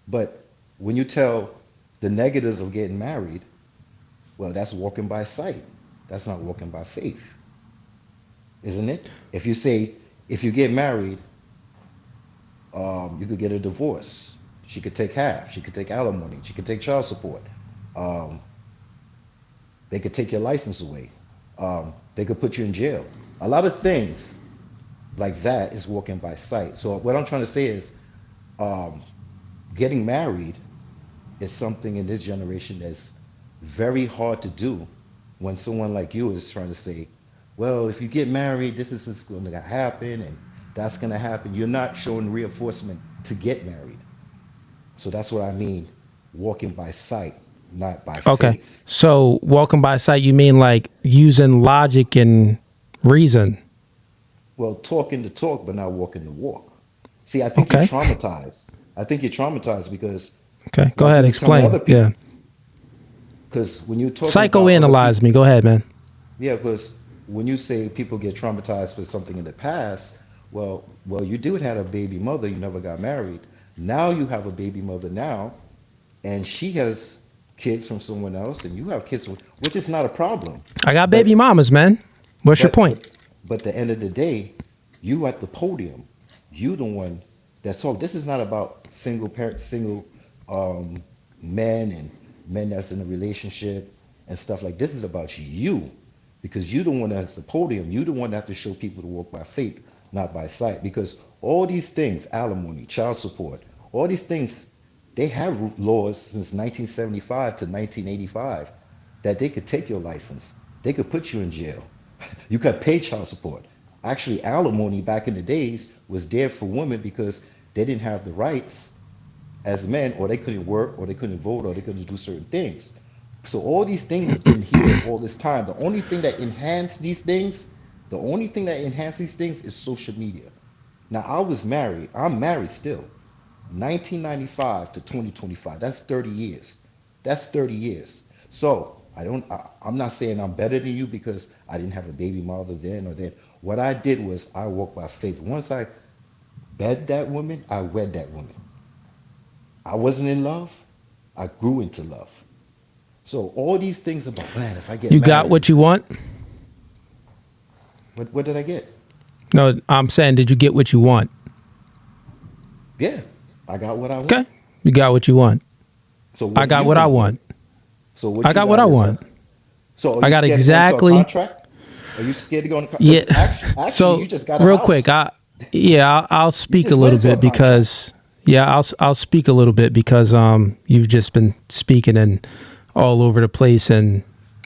But when you tell the negatives of getting married, well, that's walking by sight. That's not walking by faith, isn't it? If you say, if you get married, you could get a divorce. She could take half. She could take alimony. She could take child support. Um, they could take your license away. They could put you in jail. A lot of things like that is walking by sight. So what I'm trying to say is, getting married is something in this generation that's very hard to do when someone like you is trying to say, well, if you get married, this is going to happen and that's going to happen. You're not showing reinforcement to get married. So that's what I mean, walking by sight, not by Okay. faith. So walking by sight, you mean like using logic and reason? Well, talking the talk, but not walking the walk. See, I think you're traumatized. I think you're traumatized because Okay, go ahead, explain. Yeah. Because when you talk Psychoanalyze me. Go ahead, man. Yeah, because when you say people get traumatized for something in the past, well, you did have a baby mother, you never got married. Now you have a baby mother now, and she has kids from someone else, and you have kids, which is not a problem. I got baby mamas, man. What's your point? But at the end of the day, you at the podium, you the one that's talking. This is not about single parent, single men and men that's in a relationship and stuff like this. Is about you, because you the one that's the podium. You the one that have to show people to walk by faith, not by sight. Because all these things, alimony, child support, all these things, they have laws since 1975 to 1985 that they could take your license. They could put you in jail. You could pay child support. Actually, alimony back in the days was there for women because they didn't have the rights as men, or they couldn't work, or they couldn't vote, or they couldn't do certain things. So all these things have been here all this time. The only thing that enhanced these things, is social media. Now, I was married. I'm married still. 1995 to 2025. That's 30 years. That's 30 years. So I'm not saying I'm better than you because I didn't have a baby mother then or then. What I did was I walked by faith. Once I bed that woman, I wed that woman. I wasn't in love. I grew into love. So all these things about, man, if I get You married, got what you want? What did I get? No, I'm saying, did you get what you want? Yeah, I got what I want. Okay. You got what you want. So I got what I want. So what I you got what I is, want. So are I you got scared to go into a exactly. contract? Are you scared to go on a contract? Yeah. Actually, So you just got a real house. quick, I'll speak a just little went into a bit because I'll speak a little bit because you've just been speaking and all over the place, and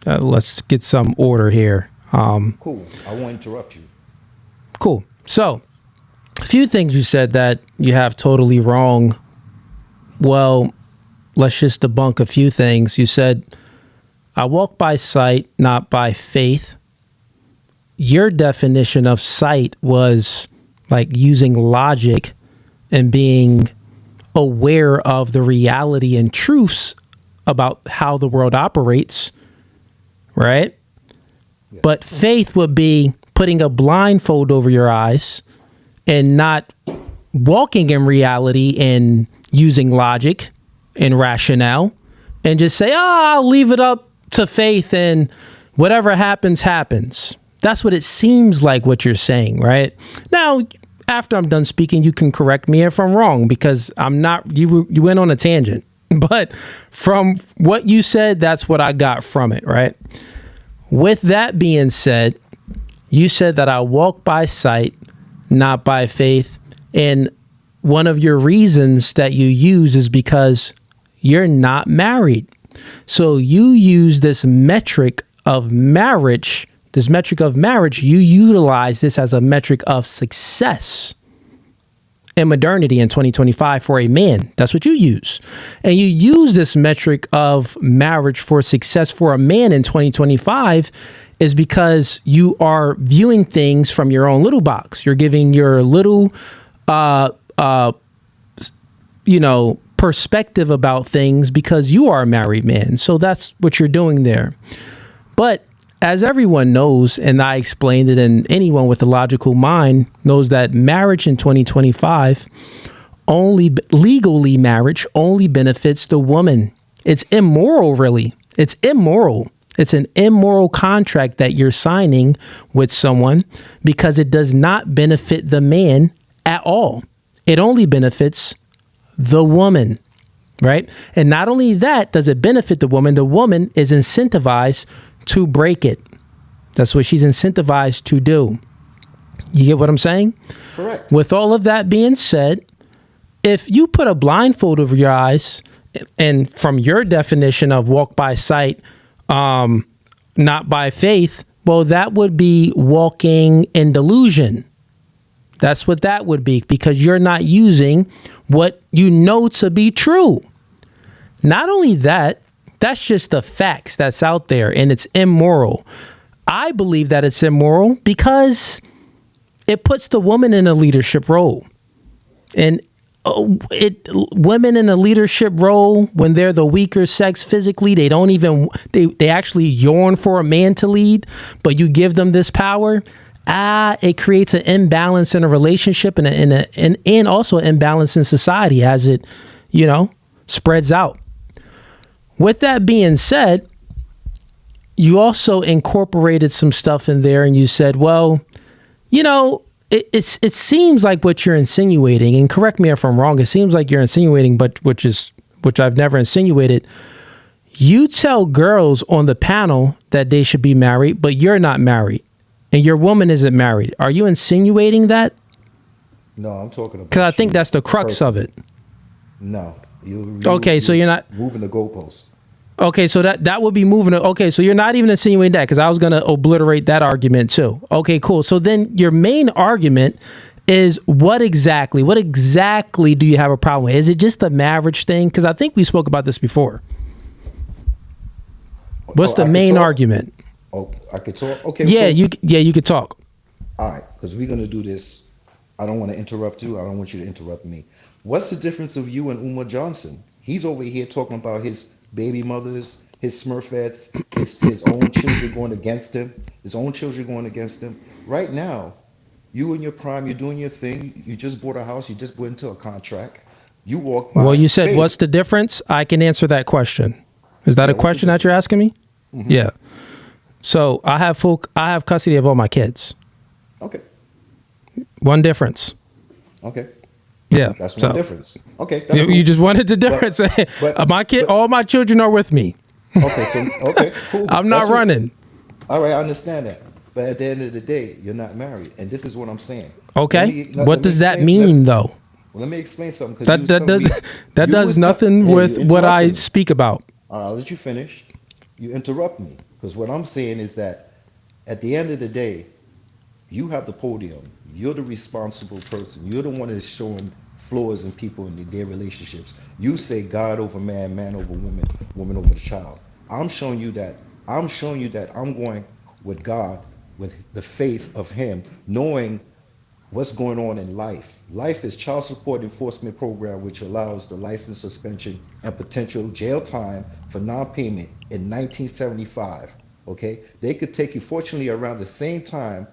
let's get some order here. Cool. I won't interrupt you. Cool. So, a few things you said that you have totally wrong. Well, let's just debunk a few things. You said, I walk by sight, not by faith. Your definition of sight was like using logic and being aware of the reality and truths about how the world operates, right? Yeah. But faith would be putting a blindfold over your eyes and not walking in reality and using logic and rationale and just say, I'll leave it up to faith and whatever happens, happens. That's what it seems like what you're saying, right? Now, after I'm done speaking, you can correct me if I'm wrong because I'm not, you went on a tangent. But from what you said, that's what I got from it, right? With that being said, you said that I walk by sight, not by faith. And one of your reasons that you use is because you're not married. So you use this metric of marriage, you utilize this as a metric of success in modernity in 2025 for a man. That's what you use. And you use this metric of marriage for success for a man in 2025 is because you are viewing things from your own little box. You're giving your little, perspective about things because you are a married man. So that's what you're doing there. But as everyone knows, and I explained it, and anyone with a logical mind knows that marriage in 2025, legally marriage only benefits the woman. It's immoral, really. It's immoral. It's an immoral contract that you're signing with someone because it does not benefit the man at all. It only benefits the woman, right? And not only that does it benefit the woman is incentivized to break it. That's what she's incentivized to do. You get what I'm saying? Correct. With all of that being said, if you put a blindfold over your eyes, and from your definition of walk by sight, not by faith, well, that would be walking in delusion. That's what that would be, because you're not using what you know to be true. Not only that, that's just the facts that's out there, and it's immoral. I believe that it's immoral because it puts the woman in a leadership role. And women in a leadership role, when they're the weaker sex physically, they actually yearn for a man to lead, but you give them this power. It creates an imbalance in a relationship and also an imbalance in society as it, spreads out. With that being said, you also incorporated some stuff in there and you said, well, it seems like what you're insinuating, and correct me if I'm wrong, it seems like you're insinuating, but which I've never insinuated. You tell girls on the panel that they should be married, but you're not married and your woman isn't married. Are you insinuating that? No, I'm talking about. Because I think that's the crux of it. No. So you're not moving the goalposts. Okay, so that would be moving. Okay, so you're not even insinuating that, because I was going to obliterate that argument too. Okay, cool. So then your main argument is what exactly do you have a problem with? Is it just the marriage thing? Because I think we spoke about this before. What's the main argument? Oh, I could talk? Okay. Yeah, you could talk. All right, because we're going to do this. I don't want to interrupt you. I don't want you to interrupt me. What's the difference of you and Umar Johnson? He's over here talking about his baby mothers, his Smurfettes, his own children going against him. Right now, you in your prime, you're doing your thing. You just bought a house. You just went into a contract. You walk by. Well, you said, what's the difference? I can answer that question. Is that a question that you're asking me? Mm-hmm. Yeah. So I have custody of all my kids. Okay. One difference. Okay. Yeah, that's one difference. Okay, that's you cool. just wanted the difference. But all my children are with me. Okay, cool. I'm not running. All right, I understand that. But at the end of the day, you're not married, and this is what I'm saying. Okay, what does that mean, though? Well, let me explain something. That does nothing with what I speak about. All right, I'll let you finish. You interrupt me, because what I'm saying is that at the end of the day, you have the podium. You're the responsible person. You're the one that's showing flaws in people in their relationships. You say God over man, man over woman, woman over the child. I'm showing you that I'm going with God, with the faith of him, knowing what's going on in life. Life is child support enforcement program, which allows the license suspension and potential jail time for non-payment in 1975. Okay, they could take you. Fortunately, around the same time,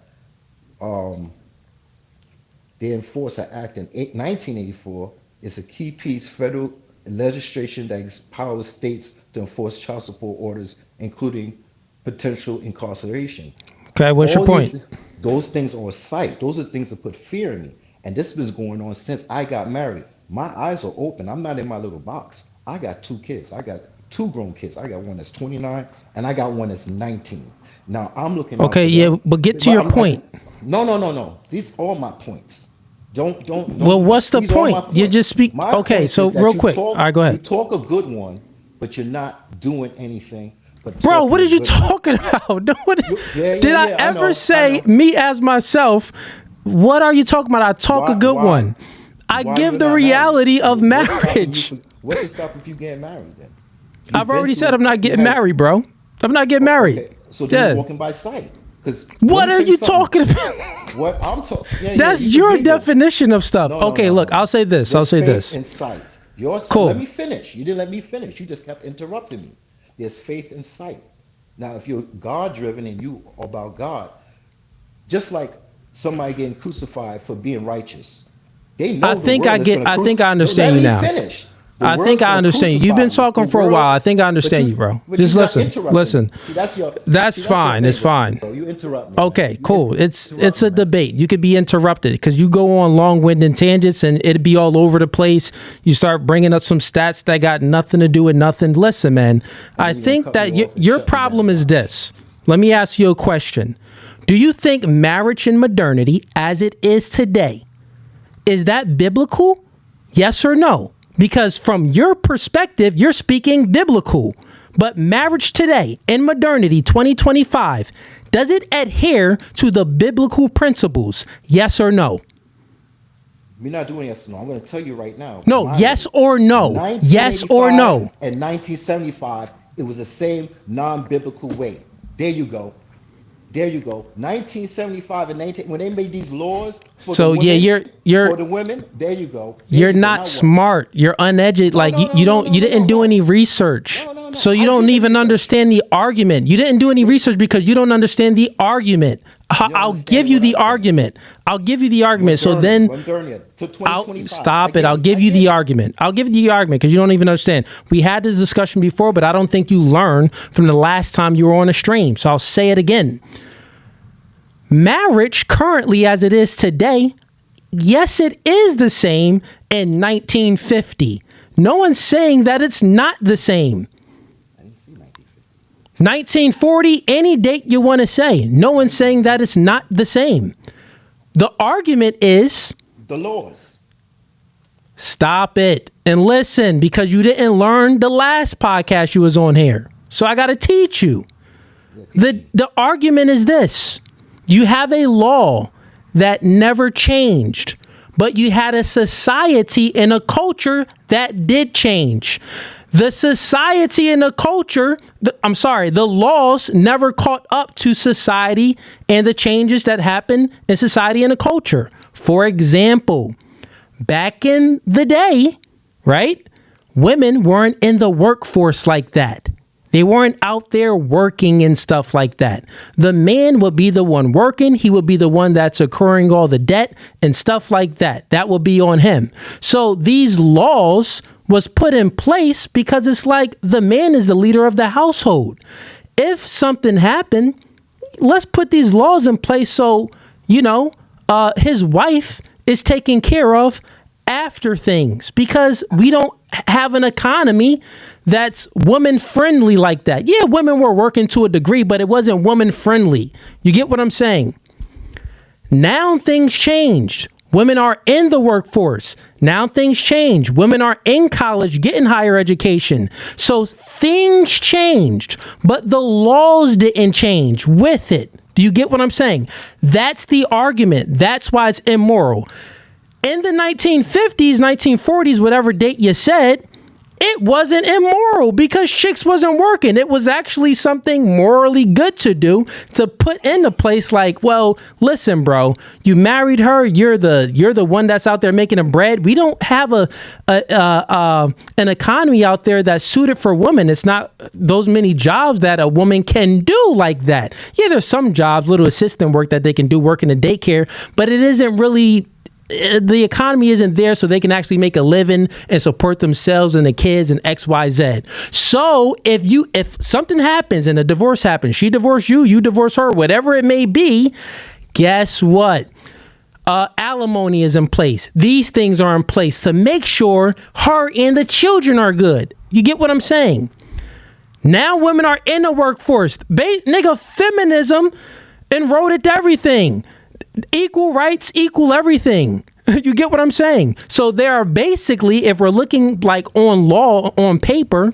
they enforced an act in 1984. It's a key piece federal legislation that empowers states to enforce child support orders, including potential incarceration. Okay, what's your point? Those things are on site. Those are things that put fear in me. And this has been going on since I got married. My eyes are open. I'm not in my little box. I got 2 kids. I got 2 grown kids. I got one that's 29 and I got one that's 19. Now I'm looking. Okay, yeah, but get to your point. No. These are my points. Don't. Well, what's the point? You just speak. Okay, so real quick. All right, go ahead. You talk a good one, but you're not doing anything. But Bro, what are you good. talking about? Yeah, Did I ever say, me as myself, what are you talking about? I talk a good one. I give the reality of marriage. What's stopping you getting married then? I've already said I'm not getting married, bro. I'm not getting married. Okay. So then you're walking by sight. What are you talking about? What I'm talking. That's your definition of stuff. Okay, look, I'll say this. I'll say this. In sight. Cool. Let me finish. You didn't let me finish. You just kept interrupting me. There's faith in sight. Now, if you're God-driven and you are about God, just like somebody getting crucified for being righteous, they know. I think I understand you now. Finish. I think I understand you. You've been talking for a while. I think I understand you, bro. Just listen. See, that's fine. It's fine. You interrupt me. Okay, cool. It's a debate. You could be interrupted because you go on long-winded tangents and it'd be all over the place. You start bringing up some stats that got nothing to do with nothing. Listen, man, I think that your problem is this. Let me ask you a question. Do you think marriage and modernity, as it is today, is that biblical? Yes or no? Because from your perspective, you're speaking biblical. But marriage today, in modernity, 2025, does it adhere to the biblical principles? Yes or no? We're not doing yes or no. I'm going to tell you right now. No, yes or no. Yes or no. In 1975, it was the same non-biblical way. There you go. There you go. 1975 and when they made these laws for the women, for the women, there you go. You're not smart. You're uneducated. You didn't do any research. So you don't even understand the argument. You didn't do any research because you don't understand the argument. I'll give you the argument. I'll give you the argument. So then stop it. I'll give you the argument. I'll give you the argument because you don't even understand. We had this discussion before, but I don't think you learned from the last time you were on a stream. So I'll say it again. Marriage currently as it is today, yes, it is the same in 1950. No one's saying that it's not the same. 1940, any date you want to say. No one's saying that it's not the same. The argument is the laws. Stop it and listen, because you didn't learn the last podcast you was on here. So I got to teach you. The argument is this. You have a law that never changed, but you had a society and a culture that did change. The society and the culture, the laws never caught up to society and the changes that happen in society and the culture. For example, back in the day, right, women weren't in the workforce like that. They weren't out there working and stuff like that. The man would be the one working. He would be the one that's accruing all the debt and stuff like that. That would be on him. So these laws was put in place because it's like the man is the leader of the household. If something happened, let's put these laws in place so, his wife is taken care of after things, because we don't have an economy that's woman friendly like that. Yeah, women were working to a degree, but it wasn't woman friendly. You get what I'm saying? Now things changed. Women are in the workforce. Now things change. Women are in college getting higher education. So things changed, but the laws didn't change with it. Do you get what I'm saying? That's the argument. That's why it's immoral. In the 1950s, 1940s, whatever date you said, it wasn't immoral because chicks wasn't working. It was actually something morally good to do, to put into place like, well, listen, bro, you married her. You're the one that's out there making the bread. We don't have an economy out there that's suited for women. It's not those many jobs that a woman can do like that. Yeah, there's some jobs, little assistant work that they can do, work in a daycare, but it isn't really. The economy isn't there so they can actually make a living and support themselves and the kids and XYZ. So if something happens and a divorce happens, she divorced you, you divorce her, whatever it may be, guess what? Alimony is in place. These things are in place to make sure her and the children are good. You get what I'm saying? Now women are in the workforce. Nigga, feminism enrolled everything. Equal rights, equal everything. You get what I'm saying? So there are basically, if we're looking like on law, on paper,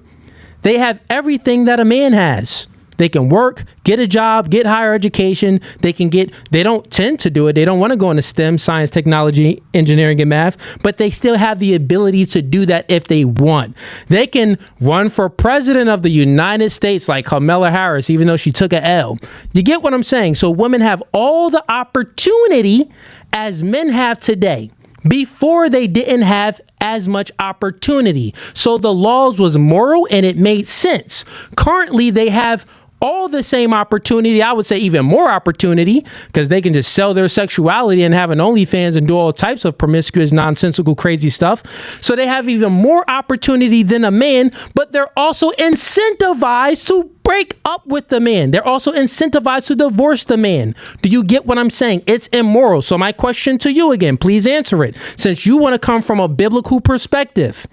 They have everything that a man has. They can work, get a job, get higher education. They don't tend to do it. They don't want to go into STEM, science, technology, engineering, and math, but they still have the ability to do that if they want. They can run for president of the United States like Kamala Harris, even though she took a L. You get what I'm saying? So women have all the opportunity as men have today. Before, they didn't have as much opportunity. So the laws was moral and it made sense. Currently, they have all the same opportunity. I would say even more opportunity, because they can just sell their sexuality and have an OnlyFans and do all types of promiscuous, nonsensical, crazy stuff. So they have even more opportunity than a man, but they're also incentivized to break up with the man. They're also incentivized to divorce the man. Do you get what I'm saying? It's immoral. So my question to you again, please answer it. Since you want to come from a biblical perspective,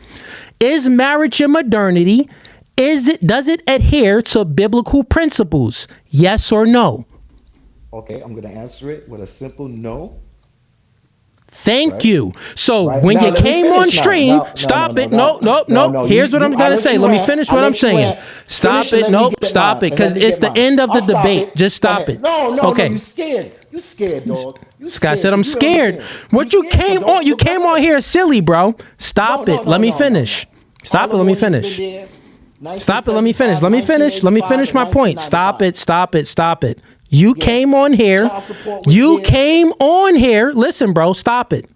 is marriage a modernity? Does it adhere to biblical principles? Yes or no? Okay, I'm going to answer it with a simple no. Thank you. So when you came on stream, stop it. No. Here's what I'm going to say. Let me finish what I'm saying. Stop it. Nope. Stop it. Because it's the end of the debate. Just stop it. No, okay. You scared. You scared, dog. Scott said I'm scared. What you came on? You came on here silly, bro. Stop it. Let me finish. Stop it. Let me finish. Stop it. Let me finish. Let me finish my point. Stop it. You came on here. Listen, bro, stop it.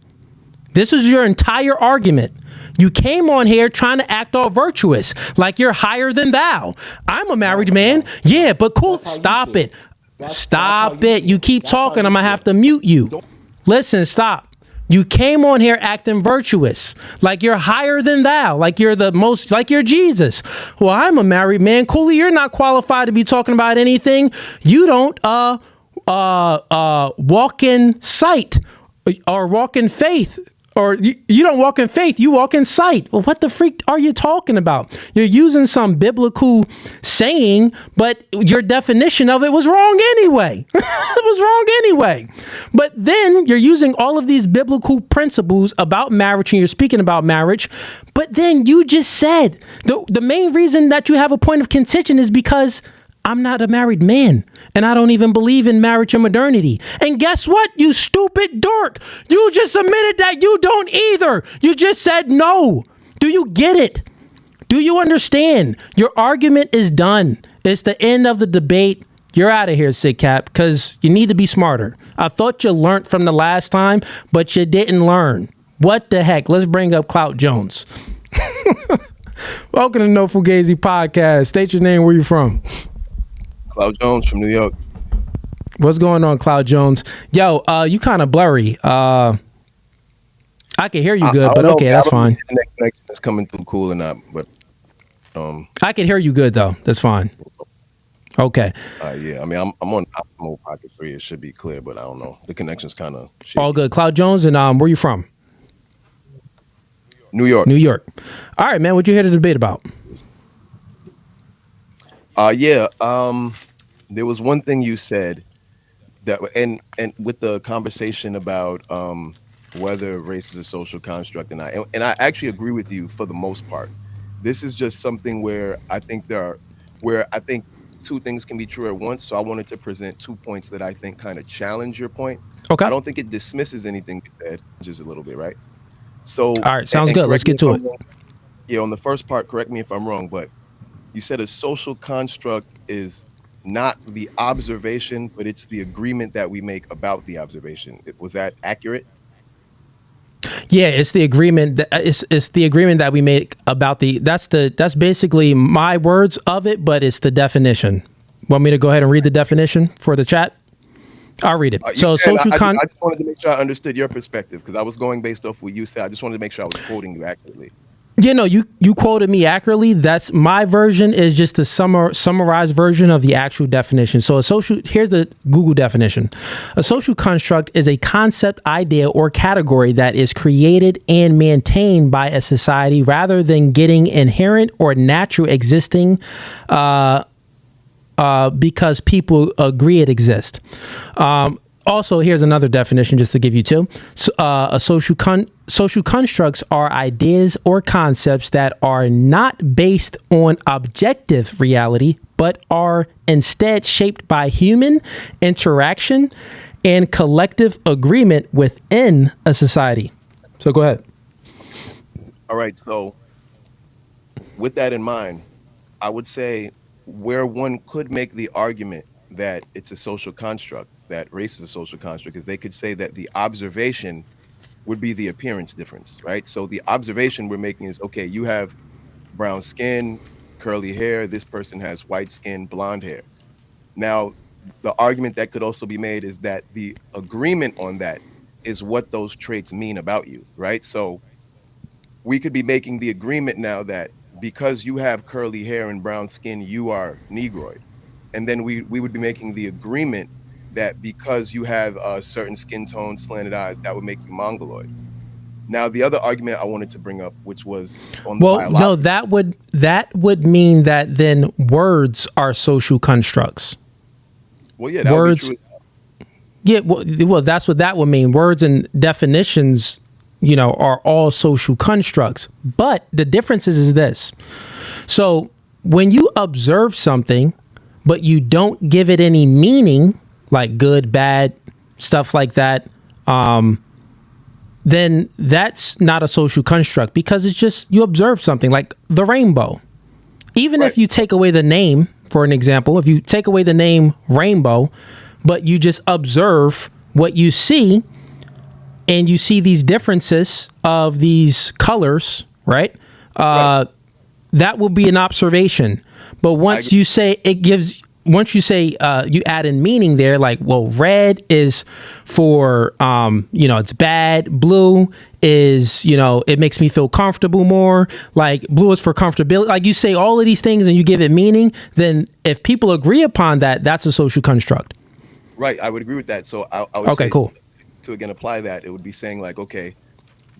This is your entire argument. You came on here trying to act all virtuous, like you're higher than thou. I'm a married man. Yeah, but cool. Stop it. Stop it. You keep talking. I'm going to have to mute you. Listen, stop. You came on here acting virtuous, like you're higher than thou, like you're the most, like you're Jesus. Well, I'm a married man. Cooley, you're not qualified to be talking about anything. You don't walk in sight or walk in faith. Or you don't walk in faith, you walk in sight. Well, what the freak are you talking about? You're using some biblical saying, but your definition of it was wrong anyway. It was wrong anyway. But then you're using all of these biblical principles about marriage and you're speaking about marriage. But then you just said the main reason that you have a point of contention is because I'm not a married man, and I don't even believe in marriage and modernity. And guess what, you stupid dork? You just admitted that you don't either. You just said no. Do you get it? Do you understand? Your argument is done. It's the end of the debate. You're out of here, Sick Cap, because you need to be smarter. I thought you learned from the last time, but you didn't learn. What the heck? Let's bring up Clout Jones. Welcome to No Fugazi Podcast. State your name. Where you from? Cloud Jones from New York. What's going on, Cloud Jones? Yo, you kind of blurry. I can hear you good, but okay, that's fine. The connection is coming through cool or not, but I can hear you good though. That's fine. Okay. Yeah, I mean, I'm on optimal pocket 3. It should be clear, but I don't know. The connection's kind of all good. Cloud Jones, and where you from? New York. New York. All right, man. What you here to debate about? There was one thing you said that, and with the conversation about whether race is a social construct, and I actually agree with you for the most part. This is just something where I think two things can be true at once. So I wanted to present 2 points that I think kind of challenge your point. Okay. I don't think it dismisses anything you said, just a little bit, right? So all right, sounds good. Let's get to it. Yeah, on the first part, correct me if I'm wrong, but you said a social construct is not the observation, but it's the agreement that we make about the observation. Was that accurate? Yeah, it's the agreement. It's the agreement that we make about that's basically my words of it, but it's the definition. Want me to go ahead and read the definition for the chat? I'll read it. I just wanted to make sure I understood your perspective because I was going based off what you said. I just wanted to make sure I was quoting you accurately. You know, you quoted me accurately. That's my version is just the summarized version of the actual definition. So here's the Google definition. A social construct is a concept, idea, or category that is created and maintained by a society rather than getting inherent or natural existing because people agree it exists. Also, here's another definition just to give you two. Social constructs are ideas or concepts that are not based on objective reality, but are instead shaped by human interaction and collective agreement within a society. So go ahead. All right. So with that in mind, I would say where one could make the argument that it's a social construct, that race is a social construct, is they could say that the observation would be the appearance difference, right? So the observation we're making is, okay, you have brown skin, curly hair, this person has white skin, blonde hair. Now, the argument that could also be made is that the agreement on that is what those traits mean about you, right? So we could be making the agreement now that because you have curly hair and brown skin, you are Negroid. And then we would be making the agreement that because you have a certain skin tone, slanted eyes, that would make you Mongoloid. Now, the other argument I wanted to bring up, which was on the no, that would mean that then words are social constructs. Well, yeah, that words. Would be true. Yeah, well, that's what that would mean. Words and definitions, are all social constructs. But the difference is this. So when you observe something, but you don't give it any meaning, like good, bad, stuff like that, then that's not a social construct, because it's just you observe something like the rainbow. Even if you take away the name, for an example, if you take away the name rainbow, but you just observe what you see, and you see these differences of these colors, right? That will be an observation. But once you say you add in meaning there, like, well, red is for, it's bad. Blue is, it makes me feel comfortable more. Like blue is for comfortability. Like you say all of these things and you give it meaning, then if people agree upon that, that's a social construct. Right. I would agree with that. So I would say, cool. To again apply that, it would be saying like, okay,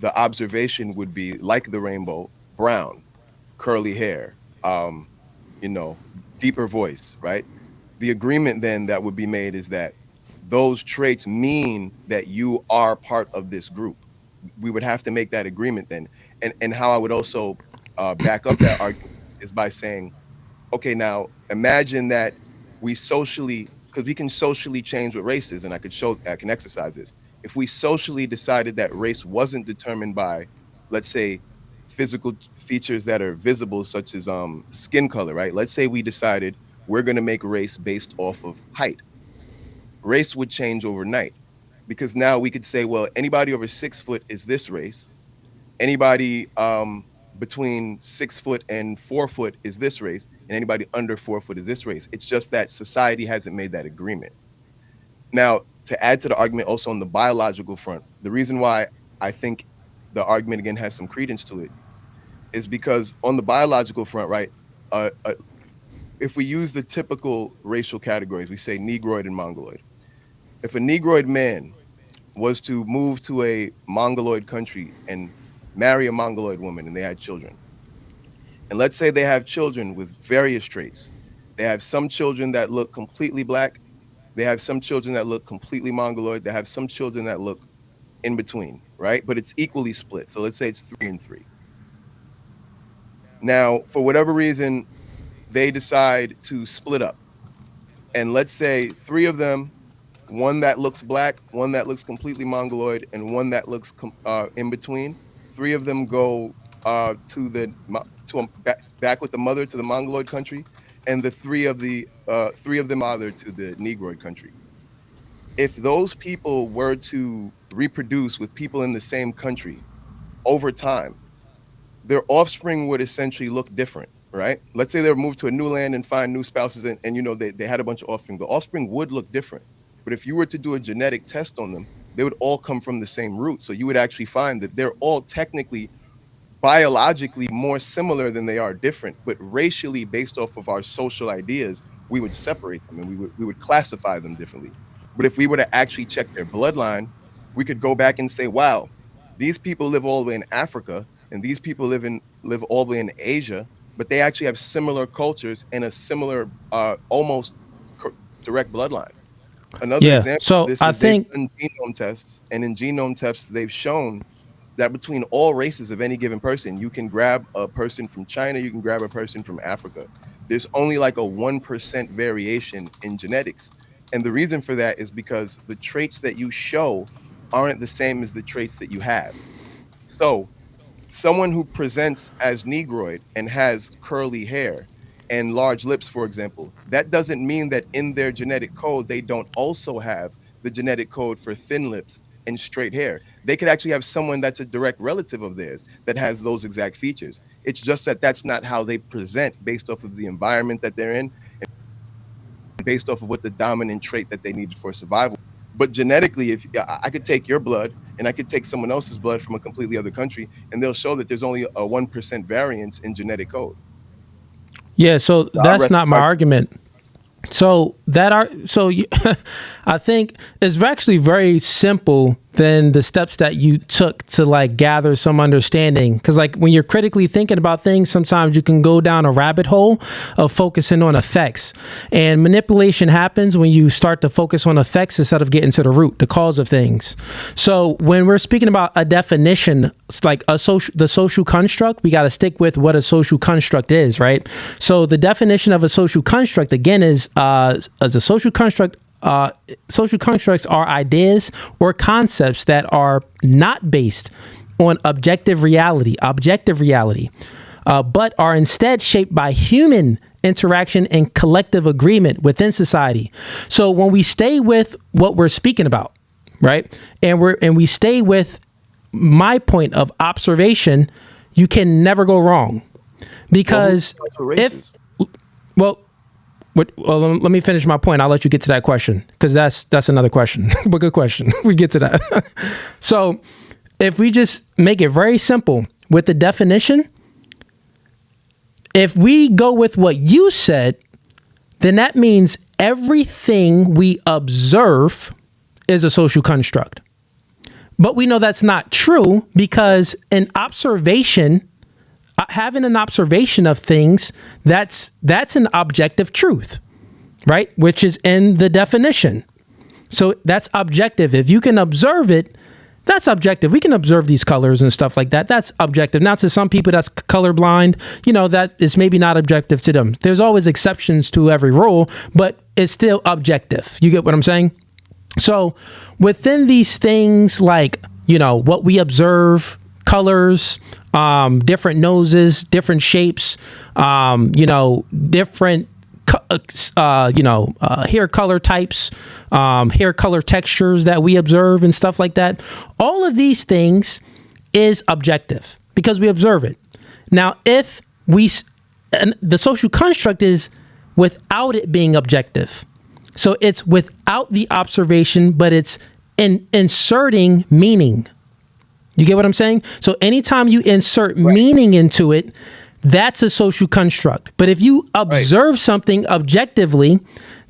the observation would be like the rainbow, brown, curly hair, deeper voice, right? The agreement then that would be made is that those traits mean that you are part of this group. We would have to make that agreement then. And how I would also back up that argument is by saying, okay, now imagine that because we can socially change what race is, and I can exercise this. If we socially decided that race wasn't determined by, let's say, physical features that are visible, such as skin color, right? Let's say we decided we're going to make race based off of height. Race would change overnight, because now we could say, well, anybody over 6 foot is this race. Anybody between 6 foot and 4 foot is this race, and anybody under 4 foot is this race. It's just that society hasn't made that agreement. Now, to add to the argument also on the biological front, the reason why I think the argument again has some credence to it is because on the biological front, right, if we use the typical racial categories, we say Negroid and Mongoloid. If a Negroid man was to move to a Mongoloid country and marry a Mongoloid woman and they had children, and let's say they have children with various traits. They have some children that look completely black. They have some children that look completely Mongoloid. They have some children that look in between, right? But it's equally split. So let's say it's 3 and 3. Now, for whatever reason, they decide to split up. And let's say 3 of them, one that looks black, one that looks completely Mongoloid, and one that looks in between. 3 of them go back with the mother to the Mongoloid country, and the 3 of them father to the Negroid country. If those people were to reproduce with people in the same country over time, their offspring would essentially look different, right? Let's say they were moved to a new land and find new spouses, and they had a bunch of offspring. The offspring would look different. But if you were to do a genetic test on them, they would all come from the same root. So you would actually find that they're all technically biologically more similar than they are different, but racially, based off of our social ideas, we would separate them and we would classify them differently. But if we were to actually check their bloodline, we could go back and say, wow, these people live all the way in Africa and these people live all the way in Asia, but they actually have similar cultures and a similar almost direct bloodline. Another Yeah. example So of this I is think they've done genome tests, and in genome tests, they've shown that between all races of any given person, you can grab a person from China, you can grab a person from Africa. There's only like a 1% variation in genetics. And the reason for that is because the traits that you show aren't the same as the traits that you have. So someone who presents as Negroid and has curly hair and large lips, for example, that doesn't mean that in their genetic code, they don't also have the genetic code for thin lips and straight hair. They could actually have someone that's a direct relative of theirs that has those exact features. It's just that that's not how they present based off of the environment that they're in and based off of what the dominant trait that they needed for survival. But genetically, if I could take your blood and I could take someone else's blood from a completely other country, and they'll show that there's only a 1% variance in genetic code. Yeah, so that's not my argument. So I think it's actually very simple than the steps that you took to like gather some understanding. Because like when you're critically thinking about things, sometimes you can go down a rabbit hole of focusing on effects. And manipulation happens when you start to focus on effects instead of getting to the root, the cause of things. So when we're speaking about a definition, it's like the social construct, we got to stick with what a social construct is, right? So the definition of a social construct, again, is as a social construct. Social constructs are ideas or concepts that are not based on objective reality, but are instead shaped by human interaction and collective agreement within society. So when we stay with what we're speaking about, right, and we stay with my point of observation, you can never go wrong, because let me finish my point. I'll let you get to that question, because that's another question. But good question. We get to that. So if we just make it very simple with the definition, if we go with what you said, then that means everything we observe is a social construct. But we know that's not true, because an observation, having an observation of things, that's an objective truth, right? Which is in the definition. So that's objective. If you can observe it, that's objective. We can observe these colors and stuff like that. That's objective. Now, to some people that's colorblind, that is maybe not objective to them. There's always exceptions to every rule, but it's still objective. You get what I'm saying? So within these things, like, what we observe, colors, different noses, different shapes, different, hair color types, hair color textures that we observe and stuff like that. All of these things is objective because we observe it. Now, and the social construct is without it being objective. So it's without the observation, but it's inserting meaning. You get what I'm saying? So anytime you insert meaning into it, that's a social construct. But if you observe something objectively,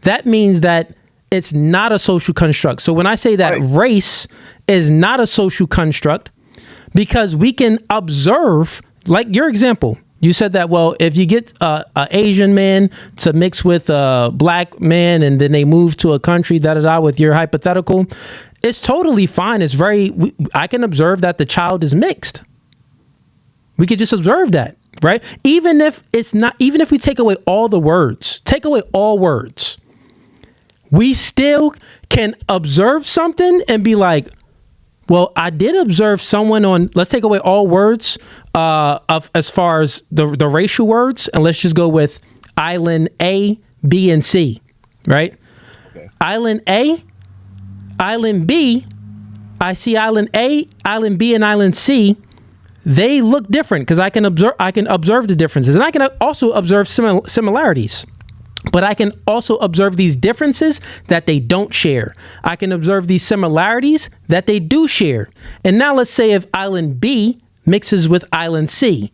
that means that it's not a social construct. So when I say that race is not a social construct, because we can observe, like your example, you said that, well, if you get an Asian man to mix with a black man and then they move to a country, with your hypothetical, it's totally fine. I can observe that the child is mixed. We could just observe that, right? Even if we take away all words, we still can observe something and be like, well, I did observe someone let's take away all words as far as the racial words, and let's just go with island A, B, and C, right? Okay. Island A, island B, I see island A, island B, and island C. They look different because I can observe the differences, and I can also observe similarities. But I can also observe these differences that they don't share. I can observe these similarities that they do share. And now let's say if island B mixes with island C,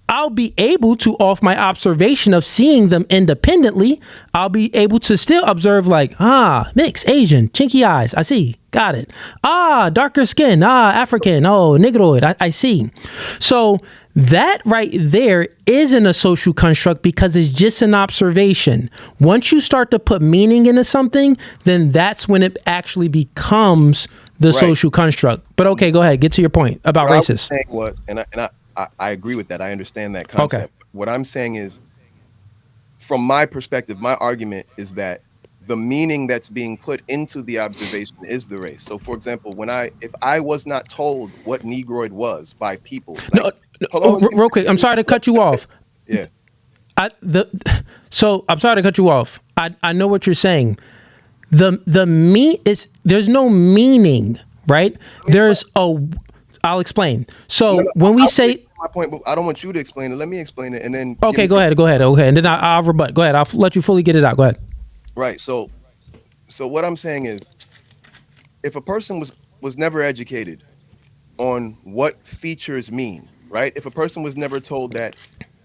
I'll be able to, off my observation of seeing them independently, I'll be able to still observe mix, Asian, chinky eyes, I see, got it. Darker skin, African, Negroid, I see. So That right there isn't a social construct because it's just an observation. Once you start to put meaning into something, then that's when it actually becomes the social construct. But okay, go ahead. Get to your point about racist. I agree with that. I understand that concept. Okay. What I'm saying is, from my perspective, my argument is that the meaning that's being put into the observation is the race. So, for example, if I was not told what Negroid was by people, real quick, I'm sorry to cut you off. Yeah. So I'm sorry to cut you off. I know what you're saying. There's no meaning, right? I'll explain. So when we say my point, but I don't want you to explain it. Let me explain it, and then okay, go ahead, and then I'll rebut. Go ahead, I'll let you fully get it out. Go ahead. Right. So what I'm saying is, if a person was never educated on what features mean, right? If a person was never told that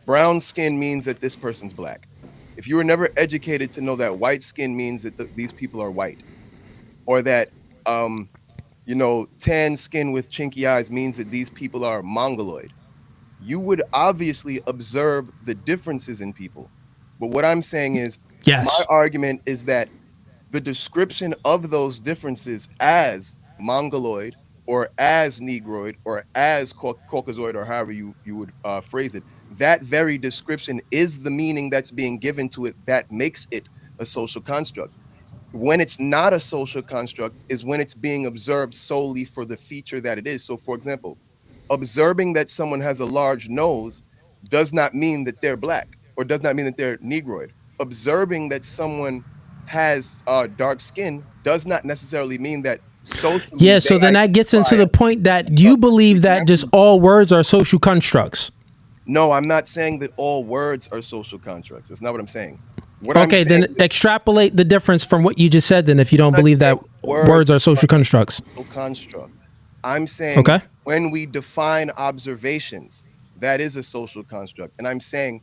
brown skin means that this person's black, if you were never educated to know that white skin means that these people are white, or that tan skin with chinky eyes means that these people are mongoloid, you would obviously observe the differences in people. But what I'm saying is, my argument is that the description of those differences as mongoloid or as negroid or as caucasoid, or however you would phrase it, that very description is the meaning that's being given to it that makes it a social construct. When it's not a social construct is when it's being observed solely for the feature that it is. So, for example, observing that someone has a large nose does not mean that they're black, or does not mean that they're negroid. Observing that someone has dark skin does not necessarily mean that socially. Yeah, so then that gets into the point that you believe that just all words are social constructs. No, I'm not saying that all words are social constructs. That's not what I'm saying. Okay, then extrapolate the difference from what you just said, then, if you don't believe that words are social constructs. I'm saying when we define observations, that is a social construct. And I'm saying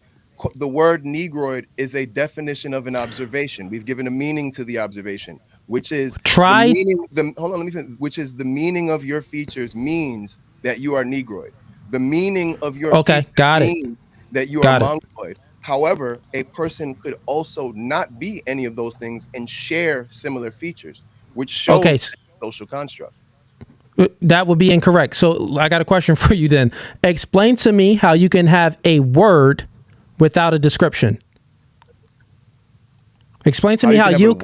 the word negroid is a definition of an observation. We've given a meaning to the observation, which is which is the meaning of your features means that you are negroid. The meaning of your features means that you are mongoloid. However, a person could also not be any of those things and share similar features, which shows social construct. That would be incorrect. So I got a question for you then. Explain to me how you can have a word without a description. Explain to me how you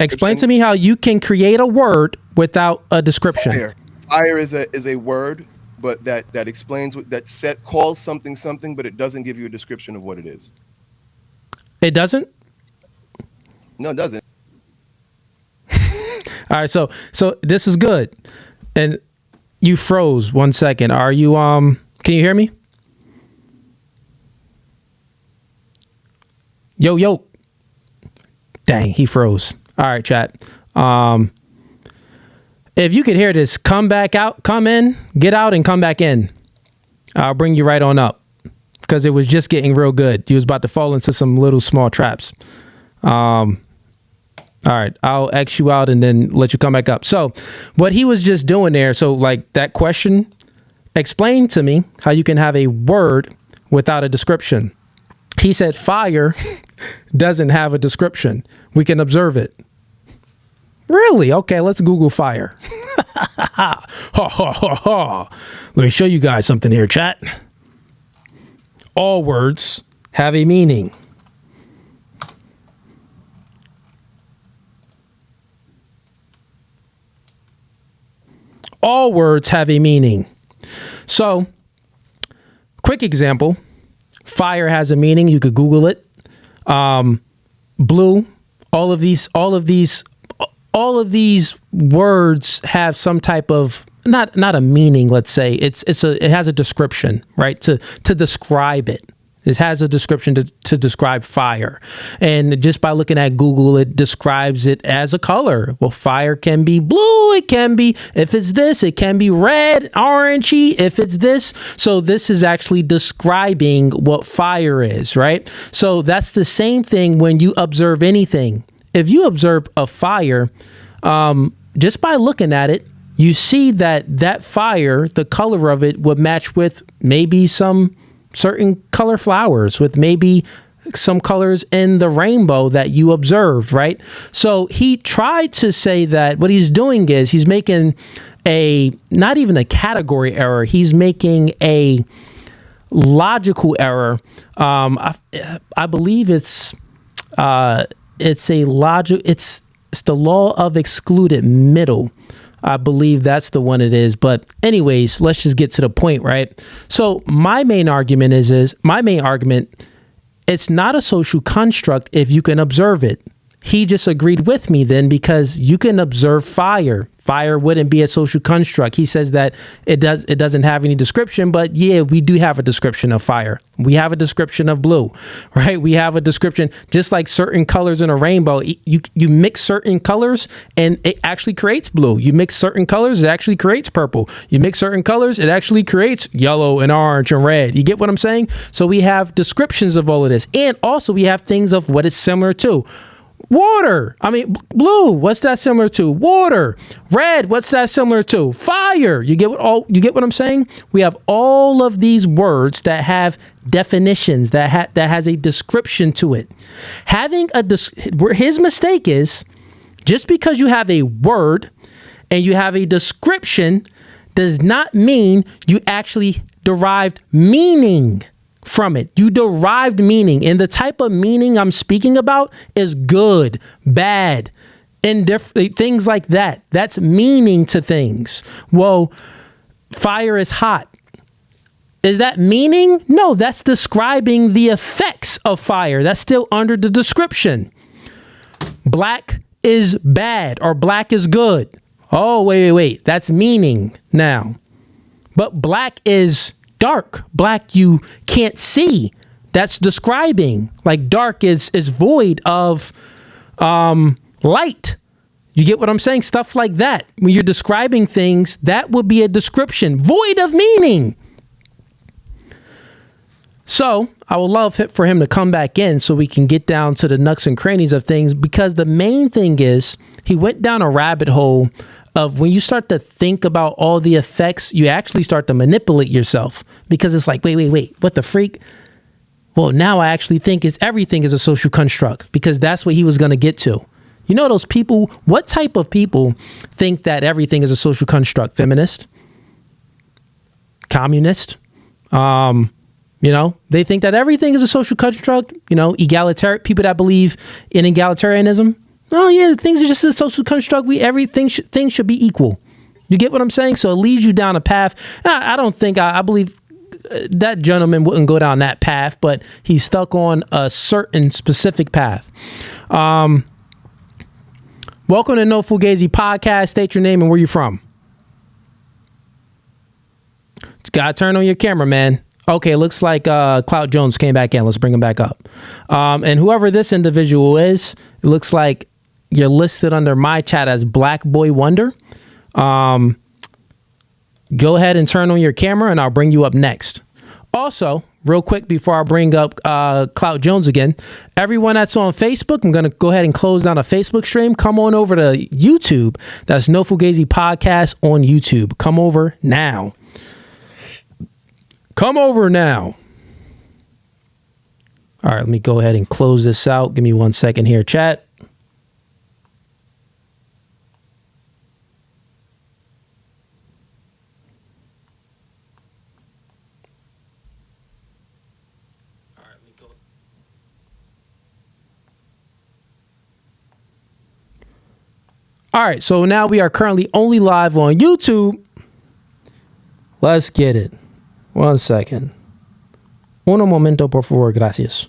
explain to me how you can create a word without a description. Fire is a word, but that explains calls something, but it doesn't give you a description of what it is. It doesn't? No, it doesn't. All right, so this is good. And you froze 1 second. Are you can you hear me? Yo. Dang, he froze. All right, chat. If you could hear this, come back out, come in, get out and come back in. I'll bring you right on up because it was just getting real good. You was about to fall into some little small traps. All right, I'll X you out and then let you come back up. So what he was just doing there, so like that question, explain to me how you can have a word without a description. He said fire doesn't have a description. We can observe it. Really? Okay, let's Google fire. Ha, ha, ha, ha. Let me show you guys something here, chat. All words have a meaning. All words have a meaning. So, quick example. Fire has a meaning. You could Google it. Blue. All of these words have some type of not a meaning. Let's say it has a description, right? To describe it. It has a description to describe fire. And just by looking at Google, it describes it as a color. Well, fire can be blue. It can be, if it's this, it can be red, orangey, if it's this. So this is actually describing what fire is, right? So that's the same thing when you observe anything. If you observe a fire, just by looking at it, you see that fire, the color of it would match with maybe some certain color flowers, with maybe some colors in the rainbow that you observed, right? So he tried to say that what he's doing is he's making not even a category error, he's making a logical error. I believe it's the law of excluded middle. I believe that's the one it is. But anyways, let's just get to the point, right? So my main argument is it's not a social construct if you can observe it. He just agreed with me then, because you can observe fire. Fire wouldn't be a social construct. He says that it doesn't have any description, but yeah, we do have a description of fire. We have a description of blue, right? We have a description, just like certain colors in a rainbow. You mix certain colors and it actually creates blue. You mix certain colors, it actually creates purple. You mix certain colors, it actually creates yellow and orange and red. You get what I'm saying? So we have descriptions of all of this. And also we have things of what it's similar to. Water. I mean, blue. What's that similar to? Water. Red. What's that similar to? Fire. You get what I'm saying? We have all of these words that have definitions, that has a description to it. His mistake is, just because you have a word and you have a description does not mean you actually derived meaning from it. You derived meaning, and the type of meaning I'm speaking about is good, bad, indifferent, things like that. That's meaning to things. Well, fire is hot. Is that meaning? No, that's describing the effects of fire. That's still under the description. Black is bad or black is good. Oh, wait. That's meaning now. But black is dark. Black you can't see. That's describing. Like dark is void of light. You get what I'm saying? Stuff like that. When you're describing things, that would be a description void of meaning. So I would love for him to come back in so we can get down to the nooks and crannies of things, because the main thing is he went down a rabbit hole of when you start to think about all the effects, you actually start to manipulate yourself, because it's like, wait, what the freak? Well, now I actually think everything is a social construct, because that's what he was going to get to. You know, those people, what type of people think that everything is a social construct? Feminist? Communist? They think that everything is a social construct, egalitarian, people that believe in egalitarianism. Oh yeah, things are just a social construct. Things should be equal. You get what I'm saying? So it leads you down a path. I believe that gentleman wouldn't go down that path, but he's stuck on a certain specific path. Welcome to No Fugazee podcast. State your name and where you're from. Just gotta turn on your camera, man. Okay, looks like Clout Jones came back in. Let's bring him back up. And whoever this individual is, it looks like you're listed under my chat as Black Boy Wonder. Go ahead and turn on your camera and I'll bring you up next. Also, real quick before I bring up Clout Jones again, everyone that's on Facebook, I'm going to go ahead and close down a Facebook stream. Come on over to YouTube. That's No Fugazee Podcast on YouTube. Come over now. Come over now. All right, let me go ahead and close this out. Give me 1 second here, chat. All right, let me go. All right, so now we are currently only live on YouTube. Let's get it. 1 second. Uno momento, por favor. Gracias.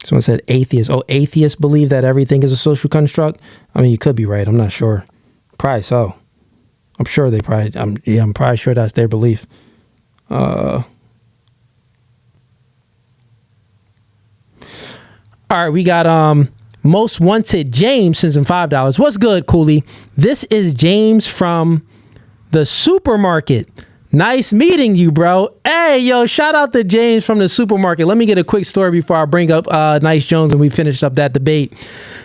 Someone said atheists. Oh, atheists believe that everything is a social construct? I mean, you could be right. I'm not sure. Probably so. I'm sure they probably... I'm probably sure that's their belief. All right, we got Most Wanted James sends him $5. What's good, Cooley? This is James from the supermarket. Nice meeting you, bro. Hey, yo, shout out to James from the supermarket. Let me get a quick story before I bring up Nice Jones and we finish up that debate.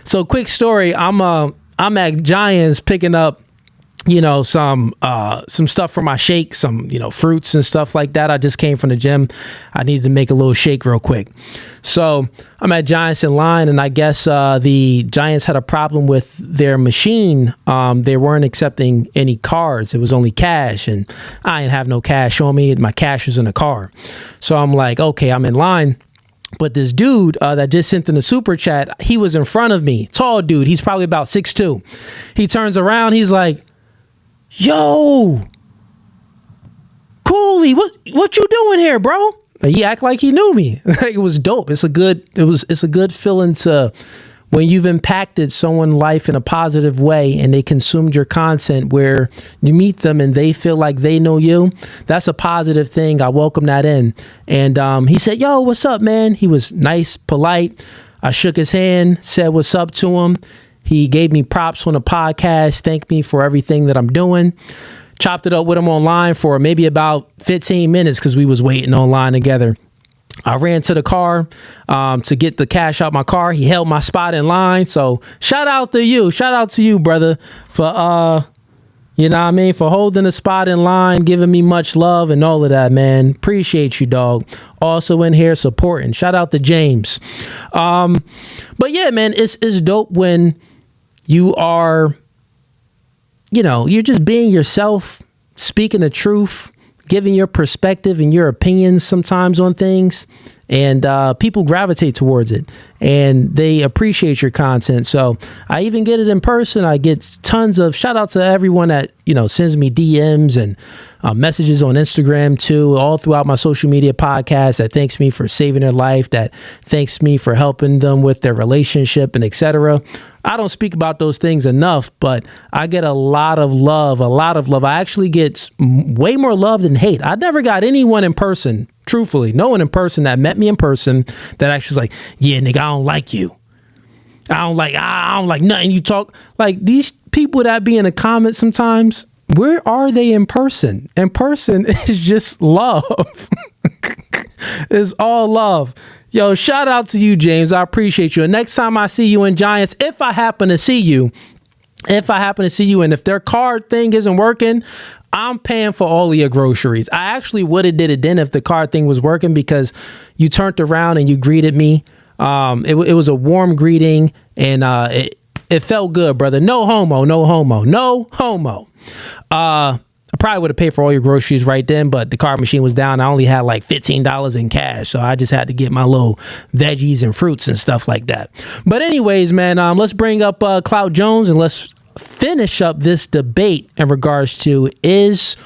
So, quick story. I'm at Giants picking up, some stuff for my shake, some, fruits and stuff like that. I just came from the gym. I needed to make a little shake real quick. So I'm at Giants in line, and I guess the Giants had a problem with their machine. They weren't accepting any cards. It was only cash, and I didn't have no cash on me. My cash was in the car. So I'm like, okay, I'm in line. But this dude that just sent in the super chat, he was in front of me. Tall dude. He's probably about 6'2". He turns around. He's like, yo, Cooley, what you doing here, bro? He act like he knew me. It was dope. It's a good feeling to when you've impacted someone's life in a positive way and they consumed your content where you meet them and they feel like they know you. That's a positive thing. I welcome that in. And he said, yo, what's up, man? He was nice, polite. I shook his hand, said what's up to him. He gave me props on the podcast, thanked me for everything that I'm doing. Chopped it up with him online for maybe about 15 minutes because we was waiting online together. I ran to the car to get the cash out my car. He held my spot in line. So shout out to you, brother, for for holding the spot in line, giving me much love and all of that, man. Appreciate you, dog. Also in here supporting. Shout out to James. But yeah, man, it's dope when you are, you're just being yourself, speaking the truth, giving your perspective and your opinions sometimes on things, and people gravitate towards it and they appreciate your content. So I even get it in person. I get tons of shout out to everyone that, sends me DMs and messages on Instagram too, all throughout my social media podcast that thanks me for saving their life, that thanks me for helping them with their relationship and etc. I don't speak about those things enough, but I get a lot of love. I actually get way more love than hate. I never got anyone in person, truthfully, no one in person that met me in person that actually was like, yeah, nigga, I don't like you. I don't like nothing you talk. Like these people that be in the comments sometimes, where are they in person? In person is just love. It's all love. Yo, shout out to you, James. I appreciate you. And next time I see you in Giants, if I happen to see you, and if their card thing isn't working, I'm paying for all of your groceries. I actually would have did it then if the card thing was working because you turned around and you greeted me. It was a warm greeting and it felt good, brother. No homo. I probably would have paid for all your groceries right then, but the card machine was down. I only had like $15 in cash, so I just had to get my little veggies and fruits and stuff like that. But anyways, man, let's bring up Clout Jones and let's finish up this debate in regards to is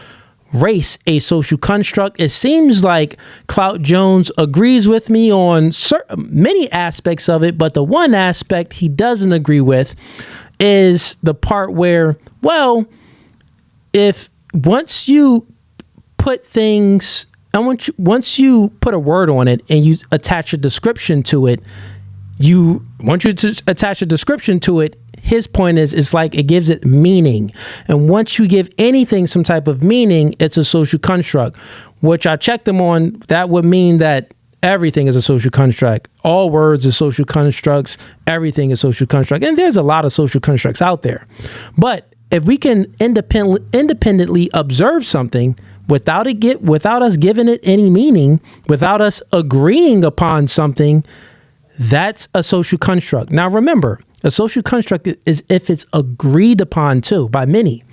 race a social construct. It seems like Clout Jones agrees with me on many aspects of it, but the one aspect he doesn't agree with is the part where, well, if once you put things, and once you put a word on it and you attach a description to it, his point is it's like it gives it meaning. And once you give anything some type of meaning, it's a social construct, which I checked them on. That would mean that everything is a social construct. All words are social constructs. Everything is social construct. And there's a lot of social constructs out there. But if we can independently observe something without us giving it any meaning, without us agreeing upon something, that's a social construct. Now, remember, a social construct is if it's agreed upon too by many.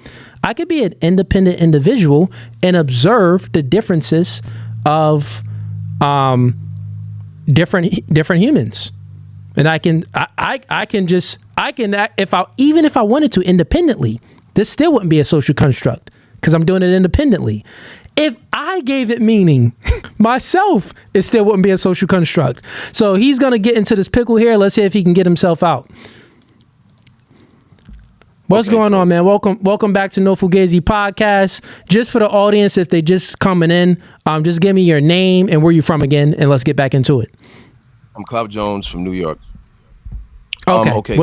I could be an independent individual and observe the differences of different humans. And even if I wanted to independently, this still wouldn't be a social construct because I'm doing it independently. If I gave it meaning myself, it still wouldn't be a social construct. So he's going to get into this pickle here. Let's see if he can get himself out. What's going on, man? Welcome back to No Fugazee podcast. Just for the audience, if they just coming in, just give me your name and where you're from again, and let's get back into it. I'm Clout Jones from New York. Okay.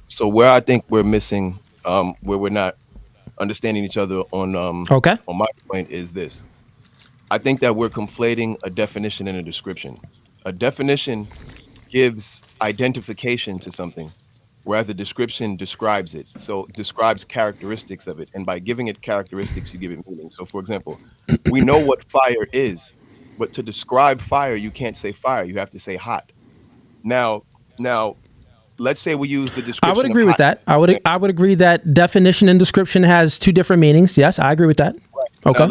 So where I think we're missing, where we're not understanding each other on Okay. on my point is this. I think that we're conflating a definition and a description. A definition gives identification to something, whereas a description describes it. So describes characteristics of it. And by giving it characteristics, you give it meaning. So for example, we know what fire is, but to describe fire, you can't say fire. You have to say hot. Now, let's say we use the description. I would agree with that. I would agree that definition and description has two different meanings. Yes, I agree with that. Right. Okay. Now,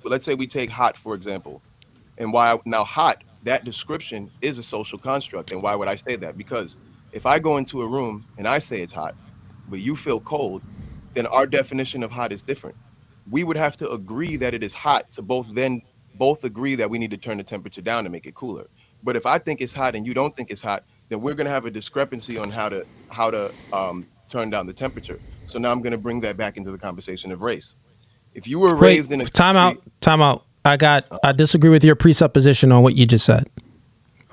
let's say we take hot, for example. And hot, that description is a social construct. And why would I say that? Because if I go into a room and I say it's hot, but you feel cold, then our definition of hot is different. We would have to agree that it is hot to both agree that we need to turn the temperature down to make it cooler. But if I think it's hot and you don't think it's hot, then we're going to have a discrepancy on how to turn down the temperature. So now I'm going to bring that back into the conversation of race. If you were raised in a time out. I disagree with your presupposition on what you just said.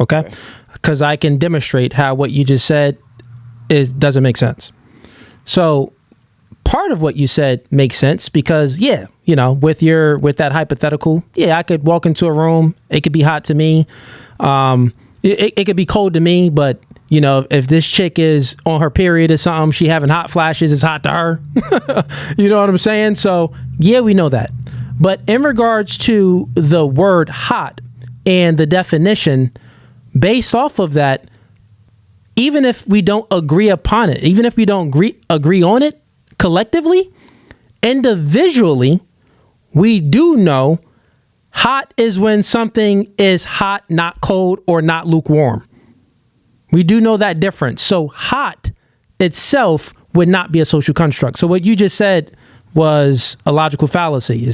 Okay? Because I can demonstrate how what you just said doesn't make sense. So part of what you said makes sense because with that hypothetical, I could walk into a room, it could be hot to me. It could be cold to me, but if this chick is on her period or something, she having hot flashes, it's hot to her. You know what I'm saying? So we know that. But in regards to the word hot and the definition, based off of that, even if we don't agree upon it, even if we don't agree on it collectively, individually, we do know hot is when something is hot, not cold, or not lukewarm. We do know that difference. So hot itself would not be a social construct. So what you just said was a logical fallacy.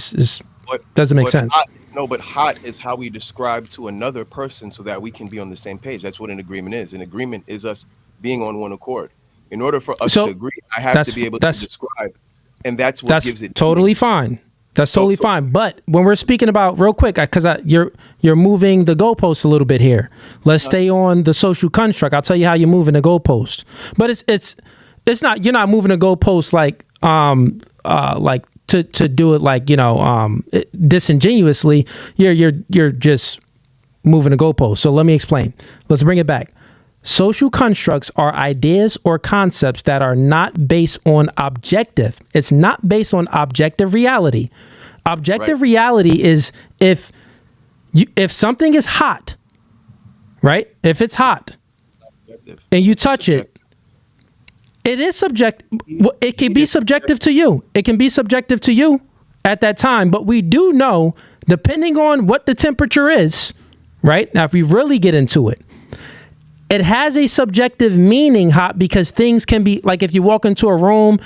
Doesn't make sense. But hot is how we describe to another person so that we can be on the same page. That's what an agreement is. An agreement is us being on one accord. In order for us to agree, I have to be able to describe, and that's what gives it. Totally fine. That's totally fine. But when we're speaking about real quick, because you're moving the goalpost a little bit here. Let's stay on the social construct. I'll tell you how you're moving the goalpost. But it's not. You're not moving the goalpost like to do it like disingenuously. You're just moving the goalpost. So let me explain. Let's bring it back. Social constructs are ideas or concepts that are not based on objective. It's not based on objective reality. Objective reality is if something is hot, right? If it's hot and you touch it, it is subjective. It can be subjective to you. It can be subjective to you at that time. But we do know, depending on what the temperature is, right? Now, if we really get into it, it has a subjective meaning hot because things can be like if you walk into a room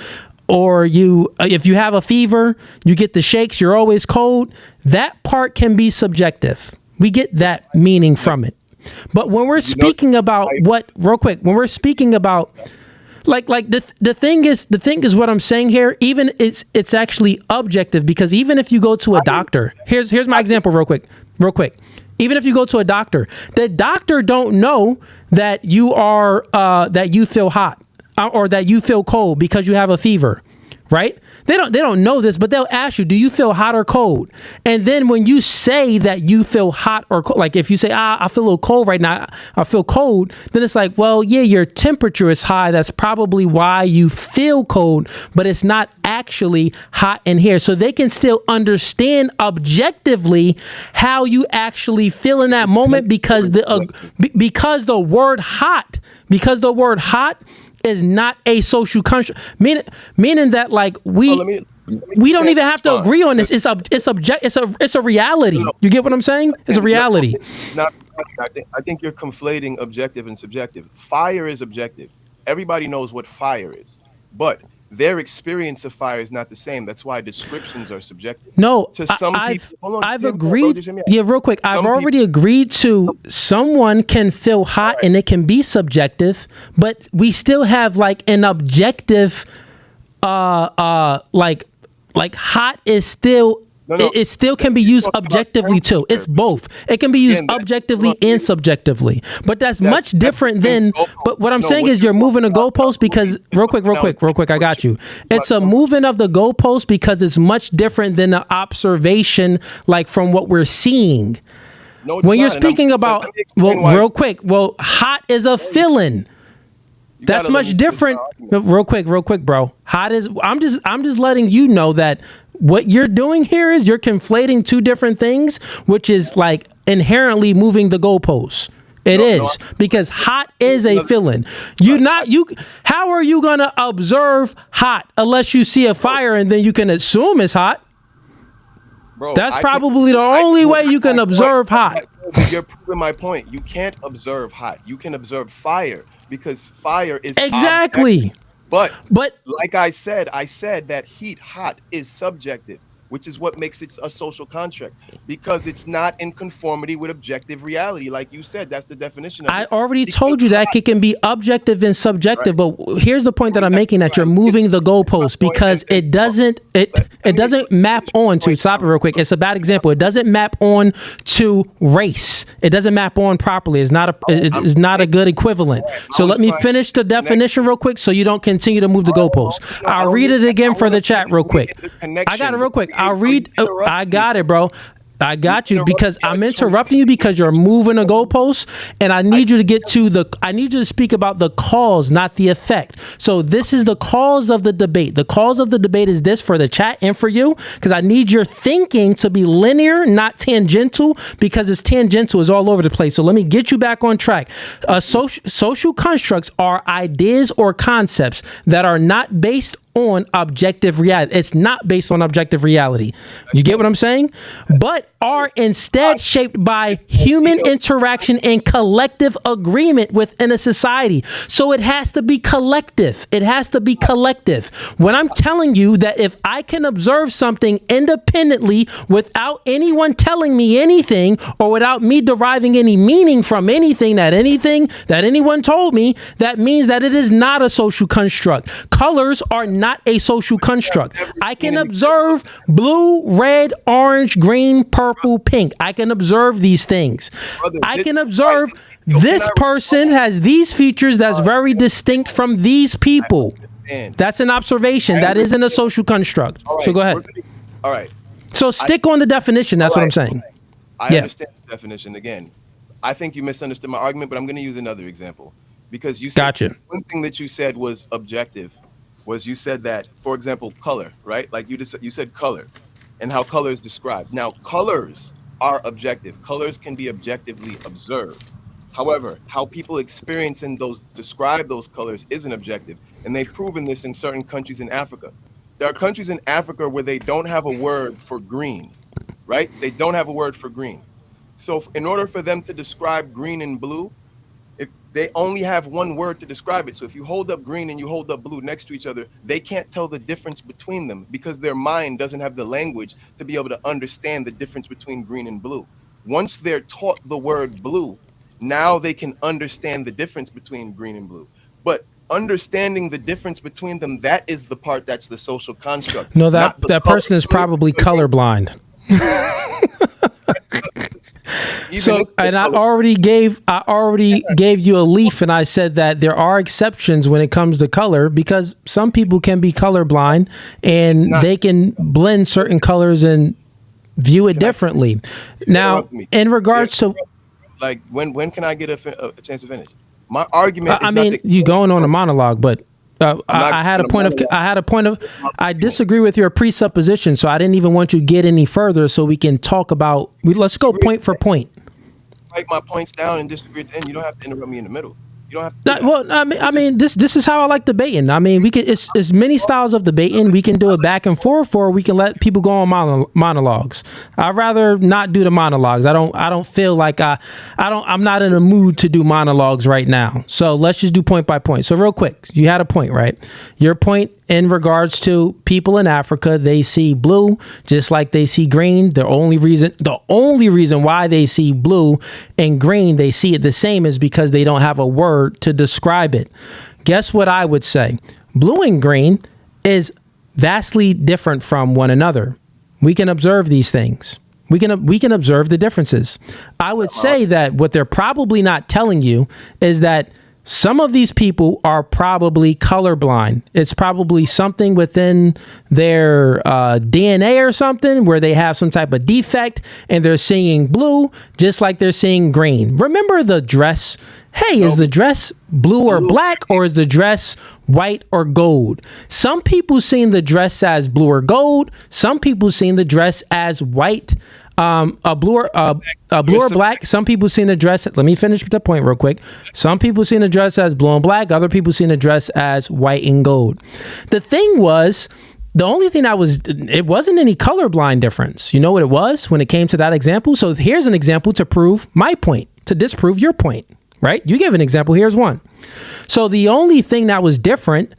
or if you have a fever, you get the shakes, you're always cold. That part can be subjective. We get that meaning from it. But when we're speaking about when we're speaking about like the thing is what I'm saying here, even it's actually objective because even if you go to a doctor, here's my example real quick. Even if you go to a doctor, the doctor don't know that you feel hot or that you feel cold because you have a fever, right? They don't know this, but they'll ask you, do you feel hot or cold? And then when you say that you feel hot or cold, like if you say, I feel a little cold right now, I feel cold, then it's like, well, yeah, your temperature is high. That's probably why you feel cold, but it's not actually hot in here. So they can still understand objectively how you actually feel in that moment because the word hot is not a social construct, meaning that like we don't even have to agree on this. It's a reality. You get what I'm saying? It's a reality. I think you're conflating objective and subjective. Fire is objective. Everybody knows what fire is, but their experience of fire is not the same. That's why descriptions are subjective. No, to some people, I've agreed. Yeah, real quick. I've already agreed to someone can feel hot and it can be subjective, but we still have like an objective, like hot is still It still can be used objectively too. It's both. It can be used objectively and subjectively. But that's much different than. But what I'm saying is you're moving a goalpost because real quick. I got you. It's a moving of the goalpost because it's much different than the observation, like from what we're seeing. No, it's when you're not, speaking about, real quick. Hot is a feeling. That's much different. Real quick, bro. Hot is. I'm just letting you know that what you're doing here is you're conflating two different things, which is like inherently moving the goalposts. It is because hot is a feeling. How are you gonna observe hot unless you see a fire and then you can assume it's hot? Bro, that's probably the only way you can observe hot. You're proving my point. You can't observe hot. You can observe fire because fire is exactly. But like I said that hot is subjective, which is what makes it a social construct because it's not in conformity with objective reality. Like you said, that's the definition of it. I already told you that it can be objective and subjective, right. But here's the point that I'm making, that you're moving the goalpost because it doesn't map on to, stop it real quick. It's a bad example. It doesn't map on to race. It doesn't map on properly. It's not a good equivalent. So let me finish the definition real quick so you don't continue to move the goalpost. I'll read it again for the chat real quick. I got it real quick. I'll read. I got it, bro. I got you because I'm interrupting you because you're moving a goalpost, and I need you to get to I need you to speak about the cause, not the effect. So this is the cause of the debate. The cause of the debate is this for the chat and for you, because I need your thinking to be linear, not tangential, because it's tangential, it's all over the place. So let me get you back on track. Social constructs are ideas or concepts that are not based on objective reality. It's not based on objective reality. You get what I'm saying? But are instead shaped by human interaction and collective agreement within a society. So it has to be collective. It has to be collective. When I'm telling you that if I can observe something independently without anyone telling me anything or without me deriving any meaning from anything that anyone told me, that means that it is not a social construct. Colors are not a social construct. I can observe blue, red, orange, green, purple, pink. I can observe these things. I can observe this person has these features that's very distinct from these people. That's an observation. That isn't a social construct. So go ahead. All right. So stick on the definition. That's what I'm saying. I understand the definition. Again, I think you misunderstood my argument, but I'm going to use another example because you said one thing that you said was objective. You said that, for example, color, right? Like you said color and how color is described. Now, colors are objective. Colors can be objectively observed. However, how people experience and describe those colors isn't objective. And they've proven this in certain countries in Africa. There are countries in Africa where they don't have a word for green, right? They don't have a word for green. So in order for them to describe green and blue, if they only have one word to describe it. So if you hold up green and you hold up blue next to each other, they can't tell the difference between them because their mind doesn't have the language to be able to understand the difference between green and blue. Once they're taught the word blue, now they can understand the difference between green and blue. But understanding the difference between them, that is the part that's the social construct. No, that person is probably colorblind. So, and I already gave you a leaf, and I said that there are exceptions when it comes to color because some people can be colorblind and they can blend certain colors and view it differently. Now, in regards to, like, when can I get a chance to finish? My argument. I mean, you going on a monologue, but. I had a point of I disagree with your presupposition, so I didn't even want you to get any further so we can talk about let's go point for point. Write my points down and disagree at the end. You don't have to interrupt me in the middle. You don't have to. Well, I mean, this is how I like debating. I mean, it's many styles of debating. We can do it back and forth, or we can let people go on monologues. I'd rather not do the monologues. I don't feel like I'm not in a mood to do monologues right now. So let's just do point by point. So real quick, you had a point, right? Your point in regards to people in Africa, they see blue just like they see green. The only reason why they see blue and green, they see it the same, is because they don't have a word to describe it. Guess what I would say? Blue and green is vastly different from one another. We can observe these things. We can observe the differences. I would say that what they're probably not telling you is that some of these people are probably colorblind. It's probably something within their DNA or something where they have some type of defect and they're seeing blue just like they're seeing green. Remember the dress? Hey, is the dress blue or black, or is the dress white or gold? Some people seen the dress as blue or gold. Some people seen the dress as white, blue or black. Some people seen the dress. Let me finish the point real quick. Some people seen the dress as blue and black. Other people seen the dress as white and gold. The thing was, the only thing it wasn't any colorblind difference. You know what it was when it came to that example? So here's an example to prove my point, to disprove your point. Right? You gave an example. Here's one. So the only thing that was different,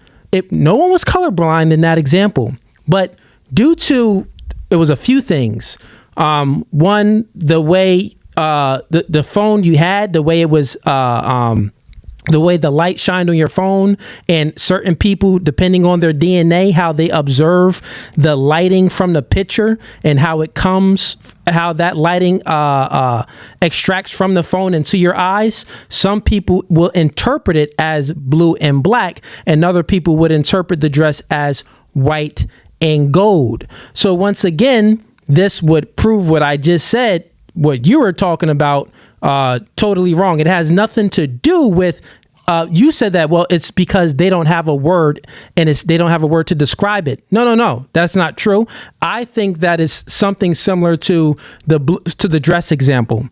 no one was colorblind in that example, but due to, it was a few things. One, the way the phone you had, the way it was, the way the light shined on your phone, and certain people, depending on their DNA, how they observe the lighting from the picture and how it comes, how that lighting extracts from the phone into your eyes. Some people will interpret it as blue and black, and other people would interpret the dress as white and gold. So once again, this would prove what I just said, what you were talking about, totally wrong. It has nothing to do with, you said that, well, it's because they don't have a word and they don't have a word to describe it. No, that's not true. I think that is something similar to the dress example.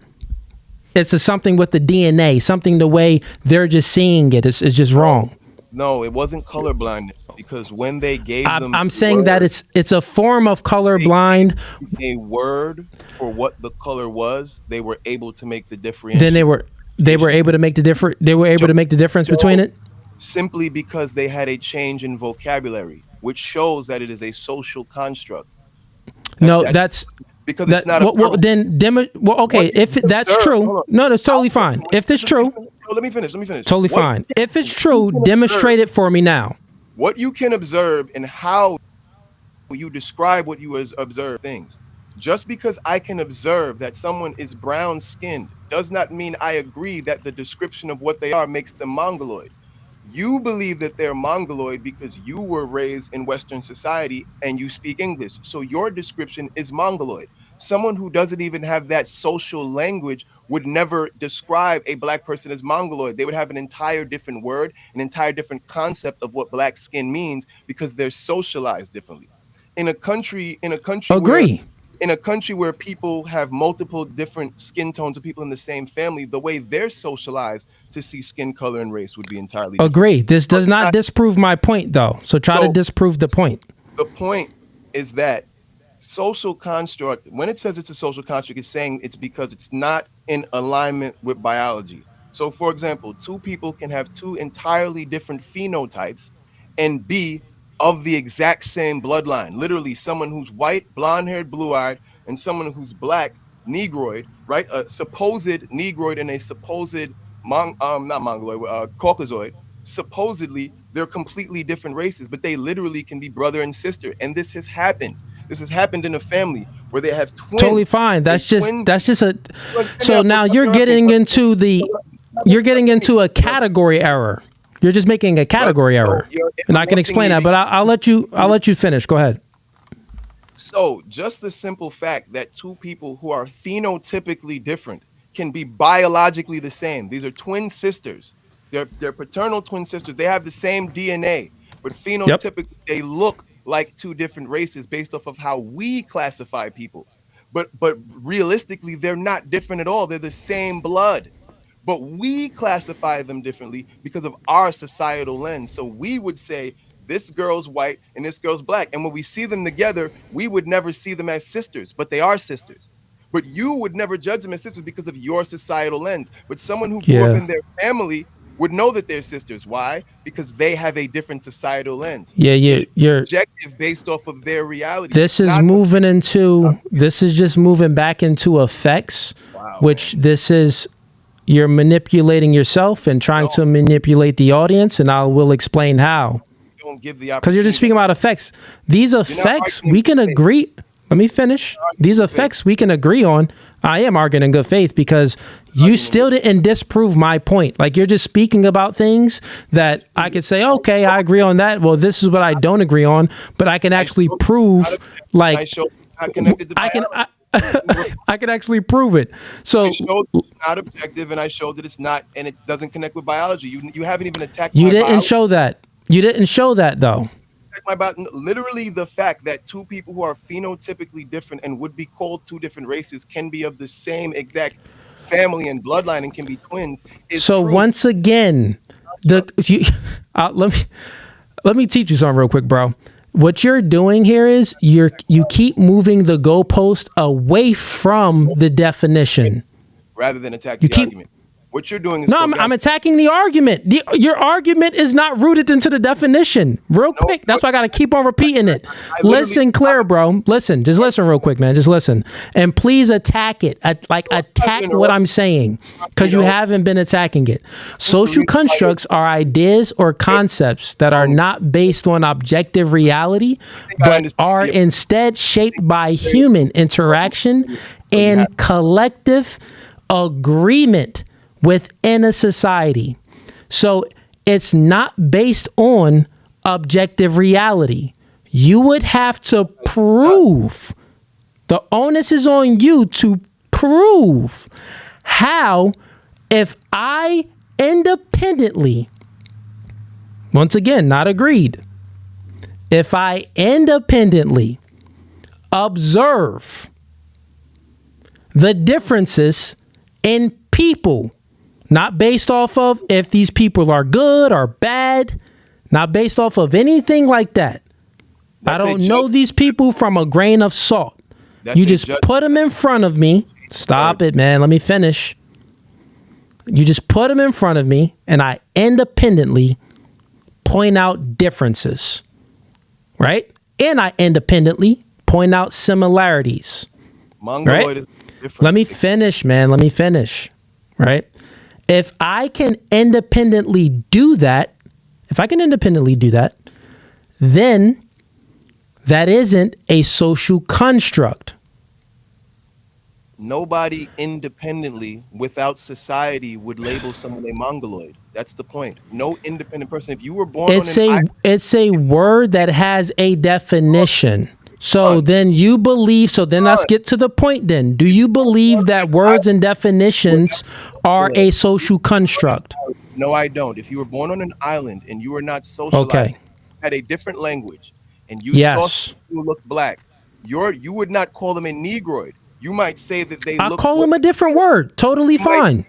It's something with the DNA, something the way they're just seeing it is just wrong. No, it wasn't colorblindness, because when they gave them, I'm saying that it's a form of colorblind. A word for what the color was, they were able to make the difference. Then they were able to make the difference. They were able to make the difference between it. Simply because they had a change in vocabulary, which shows that it is a social construct. That's because it's not. Okay, if that's true, no, that's totally fine. If it's true, let me finish. Totally fine. If it's true, demonstrate it for me now. What you can observe and how you describe what you observe things. Just because I can observe that someone is brown skinned does not mean I agree that the description of what they are makes them mongoloid. You believe that they're mongoloid because you were raised in Western society and you speak English. So your description is mongoloid. Someone who doesn't even have that social language would never describe a black person as mongoloid. They would have an entire different word, an entire different concept of what black skin means, because they're socialized differently. In a country agree. In a country where people have multiple different skin tones of people in the same family, the way they're socialized to see skin color and race would be entirely different. Agree. This does not disprove my point, though. So try to disprove the point. The point is that social construct, when it says it's a social construct, it's saying it's because it's not in alignment with biology. So, for example, two people can have two entirely different phenotypes and be of the exact same bloodline. Literally, someone who's white, blonde-haired, blue-eyed, and someone who's black, negroid, right? A supposed negroid and a supposed Caucasoid. Supposedly, they're completely different races, but they literally can be brother and sister. And this has happened. This has happened in a family where they have twins. Totally fine. That's just a. So now you're getting into a category error. You're just making a category error, and I can explain that. But I'll let you finish. Go ahead. So just the simple fact that two people who are phenotypically different can be biologically the same. These are twin sisters. They're paternal twin sisters. They have the same DNA, but phenotypically they look like two different races based off of how we classify people. But realistically, they're not different at all. They're the same blood. But we classify them differently because of our societal lens. So we would say this girl's white and this girl's black. And when we see them together, we would never see them as sisters, but they are sisters. But you would never judge them as sisters because of your societal lens. But someone who grew up in their family would know that they're sisters. Why? Because they have a different societal lens. You're objective based off of their reality. This is just moving back into effects, which this is. You're manipulating yourself and trying to manipulate the audience, and I will explain how. Don't give the opportunity. Because you're just speaking about effects. These effects, we can agree. Let me finish. These effects we can agree on. I am arguing in good faith because you still didn't disprove my point. Like, you're just speaking about things that I could say, okay, I agree on that. Well, this is what I don't agree on, but I can actually prove, like, I can actually prove it. So I showed it's not objective, and I showed that it's not, and it doesn't connect with biology. You haven't even attacked. You didn't show that. You didn't show that though. Literally, the fact that two people who are phenotypically different and would be called two different races can be of the same exact family and bloodline and can be twins. So proof. Once again, let me teach you something real quick, bro. What you're doing here is you keep moving the goalpost away from the definition rather than attack the argument. What you're doing is I'm attacking the argument. Your argument is not rooted into the definition. Real quick. That's why I got to keep on repeating it. Listen, Claire, bro. Listen. Just listen real quick, man. Just listen. And please attack it. Attack what I'm saying, because you haven't been attacking it. Social constructs are ideas or concepts that are not based on objective reality, but are instead shaped by human interaction and collective agreement within a society. So it's not based on objective reality. You would have to prove, the onus is on you to prove how, if I independently, once again, not agreed, if I independently observe the differences in people, not based off of if these people are good or bad, not based off of anything like that. I don't know these people from a grain of salt. You just put them in front of me. Stop it, man. Let me finish. You just put them in front of me, and I independently point out differences, right? And I independently point out similarities. Mongoloid is different. Let me finish, man. Let me finish, right? If I can independently do that, then that isn't a social construct. Nobody independently without society would label someone a mongoloid. That's the point. No independent person. If you were born it's a word that has a definition. So then you believe, so then let's get to the point then. Do you believe that words and definitions are a social construct? No, I don't. If you were born on an island and you were not socialized, had a different language, and you saw someone who looked black, you would not call them a negroid. You might say that they look. I call them a different word. Totally fine.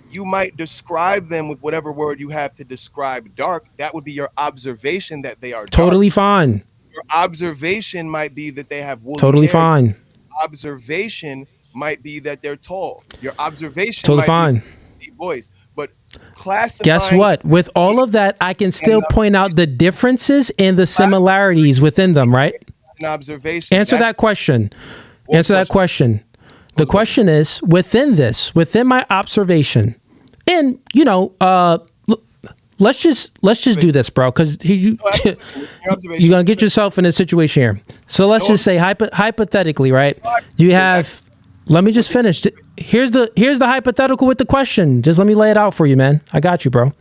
You might describe them with whatever word you have to describe dark. That would be your observation that they are dark. Totally fine. Your observation might be that they have woolly totally hair. Fine. Observation might be that they're tall. Your observation totally might fine. Be voice. But classifying. Guess what? With all of that, I can still point out the differences and the similarities within them, right? An observation. Answer that question. Answer that question. The question is within my observation, and let's just do this, bro, because you're gonna get yourself in a situation here. So let's just say hypothetically, right? You have. Let me just finish. Here's the hypothetical with the question. Just let me lay it out for you, man. I got you, bro.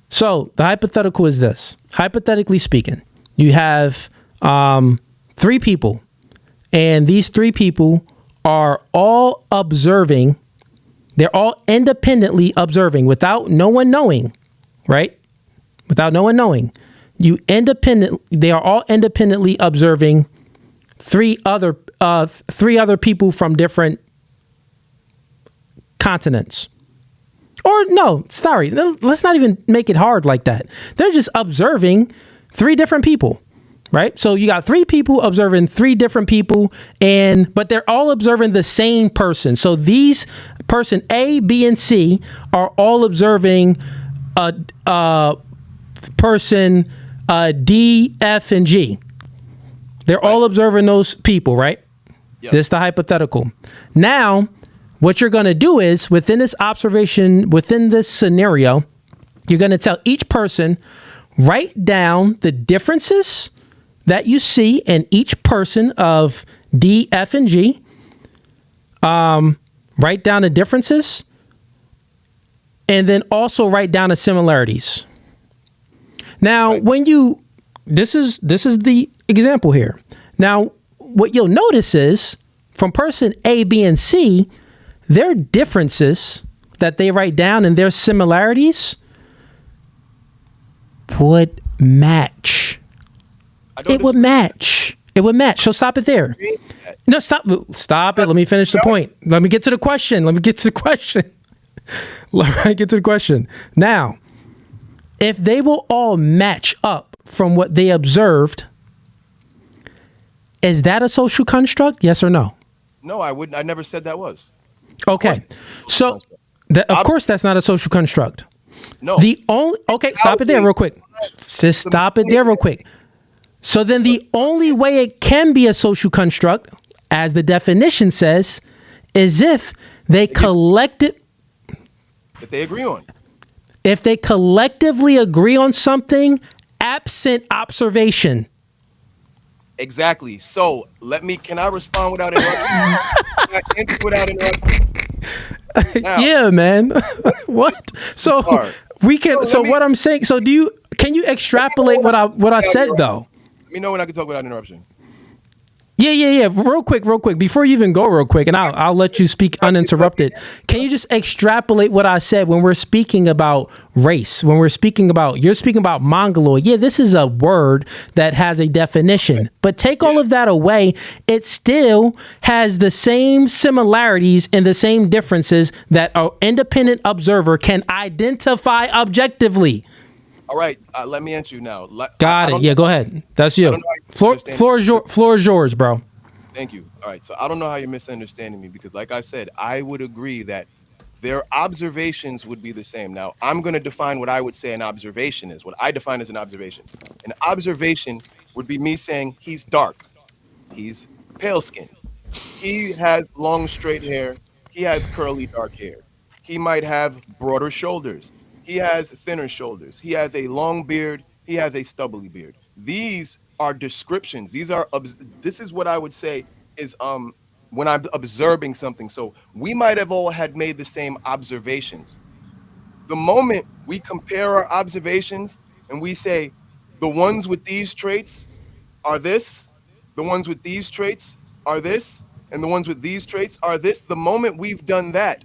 So the hypothetical is this. Hypothetically speaking, you have 3 people, and these 3 people are all observing. They're all independently observing without no one knowing, right? Without no one knowing. They are all independently observing 3 other people from different continents. Or no, sorry, let's not even make it hard like that. They're just observing 3 different people, right? So you got 3 people observing 3 different people, but they're all observing the same person. So these person A, B, and C are all observing person D, F, and G. They're all observing those people, right? Yep. This is the hypothetical. Now, what you're going to do is, within this observation, within this scenario, you're going to tell each person, write down the differences that you see in each person of D, F, and G. Write down the differences, and then also write down the similarities. Now, when you, this is the example here. Now, what you'll notice is from person A, B, and C, their differences that they write down and their similarities would match. It would match. It would match. So stop it there. No, stop it. Let me finish the point. Let me get to the question. Let me get to the question. Now, if they will all match up from what they observed, is that a social construct? Yes or no? No, I wouldn't. I never said that was. Okay. So, of course, that's not a social construct. No. Stop it there real quick. Just stop it there real quick. So then the only way it can be a social construct, as the definition says, is if they if they agree on. If they collectively agree on something absent observation. Exactly. So can I respond without interrupting? Can I answer without interrupting? Now, yeah, man. What? So we can. What I'm saying. So can you extrapolate what I said though? Let me know when I can talk without interruption. Yeah. Real quick. Before you even go real quick, and I'll let you speak uninterrupted. Can you just extrapolate what I said when we're speaking about race? When you're speaking about mongoloid. Yeah, this is a word that has a definition. But take all of that away, it still has the same similarities and the same differences that an independent observer can identify objectively. All right, let me answer you now. Got it. Yeah, go ahead. That's you. Floor is yours, bro. Thank you. All right, so I don't know how you're misunderstanding me because, like I said, I would agree that their observations would be the same. Now, I'm going to define what I would say an observation is, what I define as an observation. An observation would be me saying he's dark, he's pale-skinned, he has long, straight hair, he has curly, dark hair, he might have broader shoulders. He has thinner shoulders. He has a long beard. He has a stubbly beard. These are descriptions. This is what I would say is when I'm observing something. So we might have all had made the same observations. The moment we compare our observations and we say the ones with these traits are this, the ones with these traits are this, and the ones with these traits are this, the moment we've done that,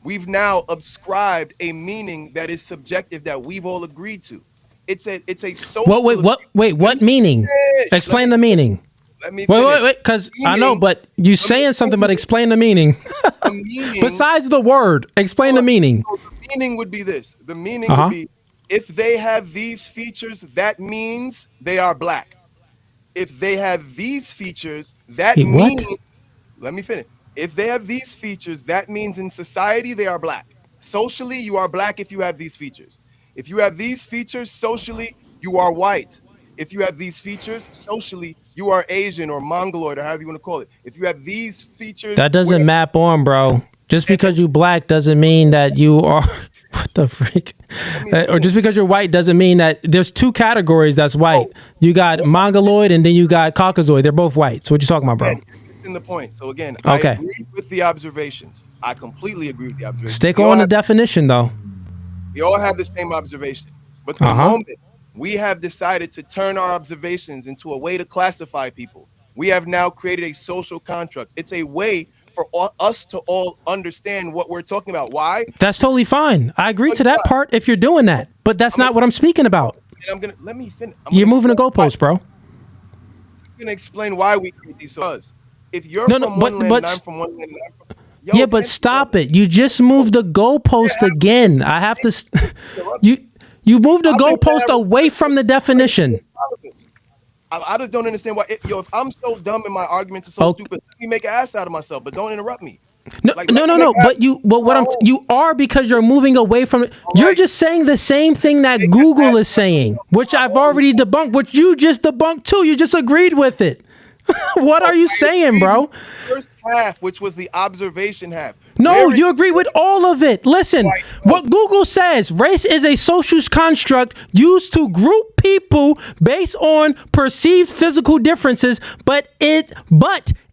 we've now ascribed a meaning that is subjective that we've all agreed to. It's a social. What meaning? Explain the meaning. Let me wait, because I know, but you saying something, but explain the meaning. The meaning besides the word, explain the meaning. So the meaning would be this. The meaning would be if they have these features, that means they are black. If they have these features, that means. Let me finish. If they have these features, that means in society, they are black. Socially, you are black if you have these features. If you have these features, socially, you are white. If you have these features, socially, you are Asian or Mongoloid or however you want to call it. If you have these features. That doesn't map on, bro. Just because you black doesn't mean that you are. What the freak? Or just because you're white doesn't mean that there's two categories that's white. You got Mongoloid and then you got Caucasoid. They're both white. So what you talking about, bro? In the point. So again, I agree with the observations. I completely agree with the observations. Stick on the definition though. We all have the same observation. But the moment we have decided to turn our observations into a way to classify people, we have now created a social construct. It's a way for us to all understand what we're talking about. Why? That's totally fine. I agree to that part if you're doing that. But that's not what I'm speaking about. Let me finish. You're moving the goalpost, bro. I'm gonna explain why we create these laws. If you're from one land and I'm from one land, but stop it. You just moved the goalpost again. I have to. You moved the goalpost away from the definition. I just don't understand why. If I'm so dumb and my arguments are so stupid, let me make an ass out of myself. But don't interrupt me. No. But you are because you're moving away from it. You're just saying the same thing that Google is saying, which I've already debunked. Which you just debunked too. You just agreed with it. What are you saying, bro? First half, which was the observation half. No, you agree with all of it. Listen, what Google says, race is a social construct used to group people based on perceived physical differences, but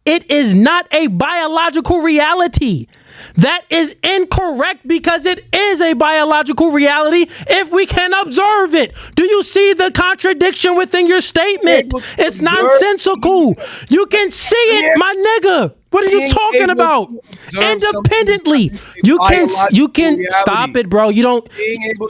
it is not a biological reality. That is incorrect because it is a biological reality if we can observe it. Do you see the contradiction within your statement? It's nonsensical. You can see it, my nigga. What are you talking about? Independently. You can stop it, bro. You don't.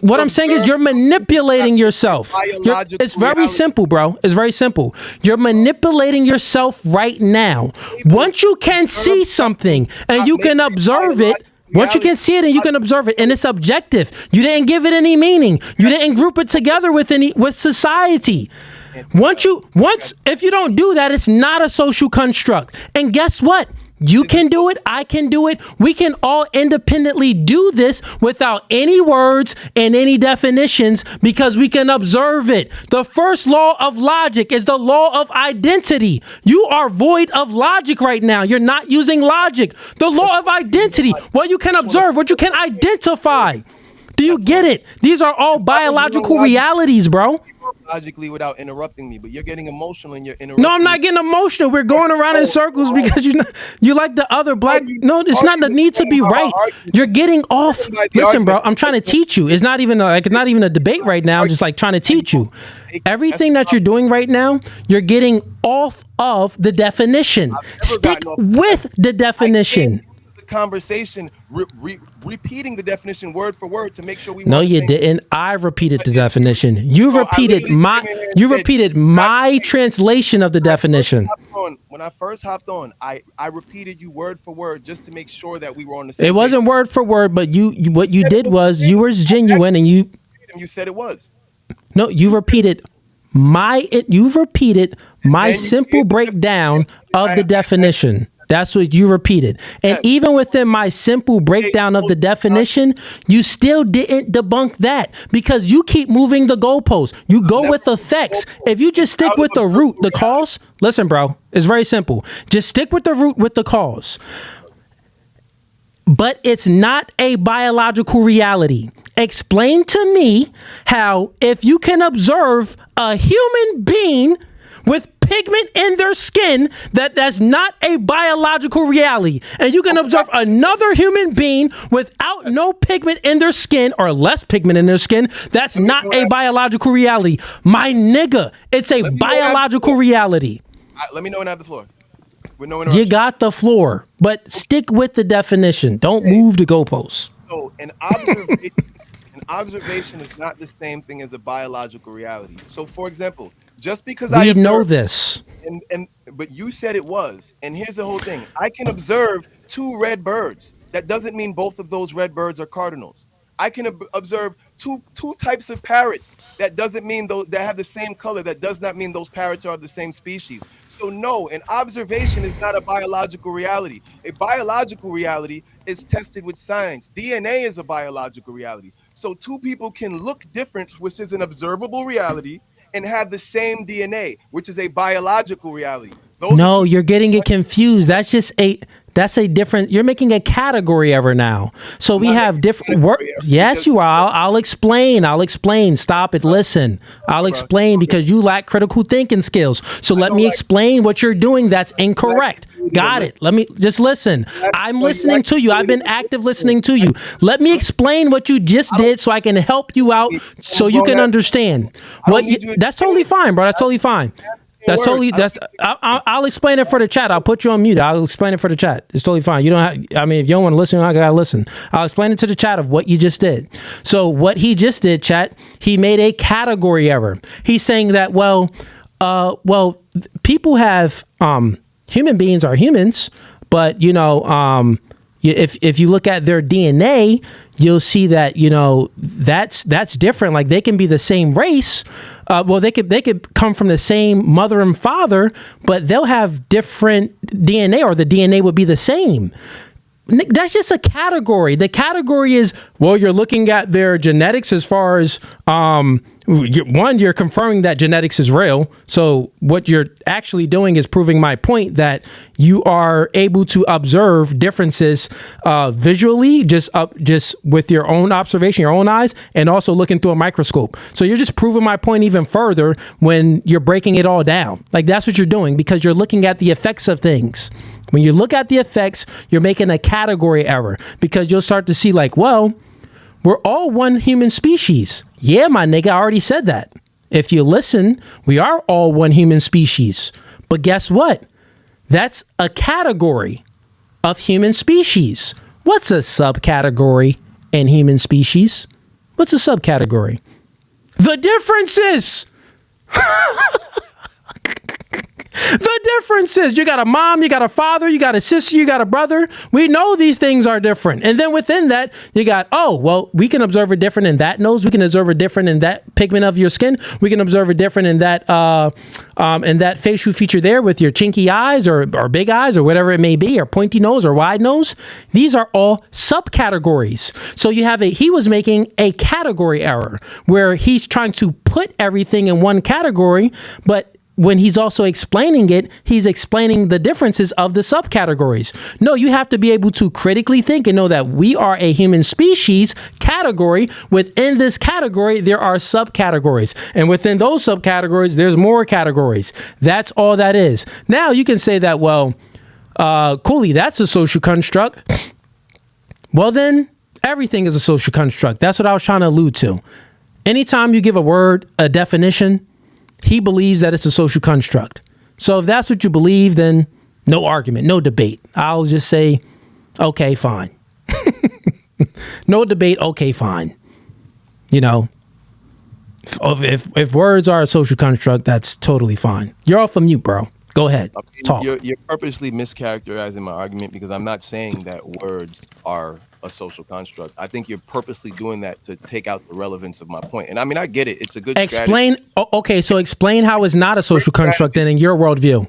What I'm saying is you're manipulating yourself. It's very simple, bro. It's very simple. You're manipulating yourself right now. Once you can see something and you can observe it, once you can see it and you can observe it, and it's objective, you didn't give it any meaning. You didn't group it together with society. If you don't do that, it's not a social construct. And guess what? You can do it. I can do it. We can all independently do this without any words and any definitions because we can observe it. The first law of logic is the law of identity. You are void of logic right now. You're not using logic. The law of identity, what you can observe, what you can identify. Do you get it? These are all biological realities, bro. Logically without interrupting me, but you're getting emotional and you're interrupting. No, I'm not getting emotional. We're going around in circles because you like the other black. No, it's not the need to be right. You're getting off. Listen, bro, I'm trying to teach you. It's not even a debate right now. I'm just like trying to teach you. Everything that you're doing right now, you're getting off of the definition. Stick with the definition. Conversation repeating the definition word for word to make sure we. No, you didn't. I repeated the definition. You repeated my translation of the definition. When I first hopped on, I repeated you word for word just to make sure that we were on the same. It wasn't word for word, but what you did was you were genuine and you said it was. No, you repeated my simple breakdown of the definition. That's what you repeated. And even within my simple breakdown of the definition, you still didn't debunk that because you keep moving the goalposts. You go with effects. If you just stick with the root, the cause, listen, bro, it's very simple. Just stick with the root with the cause. But it's not a biological reality. Explain to me how if you can observe a human being with pigment in their skin, that's not a biological reality. And you can observe another human being without no pigment in their skin or less pigment in their skin. That's not a biological reality. My nigga, it's a biological reality. Let me know when I have the floor. You got the floor, but stick with the definition. Don't move the goalposts. So an observation is not the same thing as a biological reality. So for example, just because we know this, but you said it was, and here's the whole thing: I can observe two red birds. That doesn't mean both of those red birds are cardinals. I can observe two types of parrots. That doesn't mean that have the same color. That does not mean those parrots are of the same species. So no, an observation is not a biological reality. A biological reality is tested with science. DNA is a biological reality. So two people can look different, which is an observable reality, and have the same DNA, which is a biological reality. No, you're getting it confused. That's a different, you're making a category of her now. So we have different work. Yes, you are. I'll explain. Stop it. Listen, I'll explain because you lack critical thinking skills. So let me explain what you're doing that's incorrect. Got it. Let me just listen. I'm listening to you. I've been active listening to you. Let me explain what you just did so I can help you out so you can understand. That's totally fine, bro. That's totally fine. I'll explain it for the chat. I'll put you on mute. I'll explain it for the chat. It's totally fine. You don't have, if you don't want to listen, I gotta listen. I'll explain it to the chat of what you just did. So what he just did, chat, he made a category error. He's saying that, people have, human beings are humans, but if you look at their DNA, you'll see that that's different. Like they can be the same race. They could come from the same mother and father, but they'll have different DNA, or the DNA would be the same. That's just a category. The category is, you're looking at their genetics as far as One, you're confirming that genetics is real. So what you're actually doing is proving my point that you are able to observe differences visually, just with your own observation, your own eyes, and also looking through a microscope. So you're just proving my point even further when you're breaking it all down. Like, that's what you're doing, because you're looking at the effects of things. When you look at the effects, you're making a category error, because you'll start to see like, well, we're all one human species. Yeah, my nigga, I already said that. If you listen, we are all one human species. But guess what? That's a category of human species. What's a subcategory in human species? What's a subcategory? The differences. The differences. You got a mom, you got a father, you got a sister, you got a brother. We know these things are different. And then within that, you got, oh, well, we can observe it different in that nose. We can observe it different in that pigment of your skin. We can observe it different in that facial feature there with your chinky eyes or big eyes or whatever it may be, or pointy nose or wide nose. These are all subcategories. So you have he was making a category error where he's trying to put everything in one category, but when he's also explaining it, he's explaining the differences of the subcategories. No, you have to be able to critically think and know that we are a human species category. Within this category, there are subcategories. And within those subcategories, there's more categories. That's all that is. Now, you can say that, well, Cooley, that's a social construct. Well, then, everything is a social construct. That's what I was trying to allude to. Anytime you give a word a definition, he believes that it's a social construct. So if that's what you believe, then no argument, no debate. I'll just say, okay, fine. No debate, okay, fine. You know, if words are a social construct, that's totally fine. You're off of mute, bro. Go ahead. Talk. You're purposely mischaracterizing my argument, because I'm not saying that words are a social construct. I think you're purposely doing that to take out the relevance of my point. And I mean, I get it. It's a good explain. Okay, so explain how it's not a social construct then in your worldview.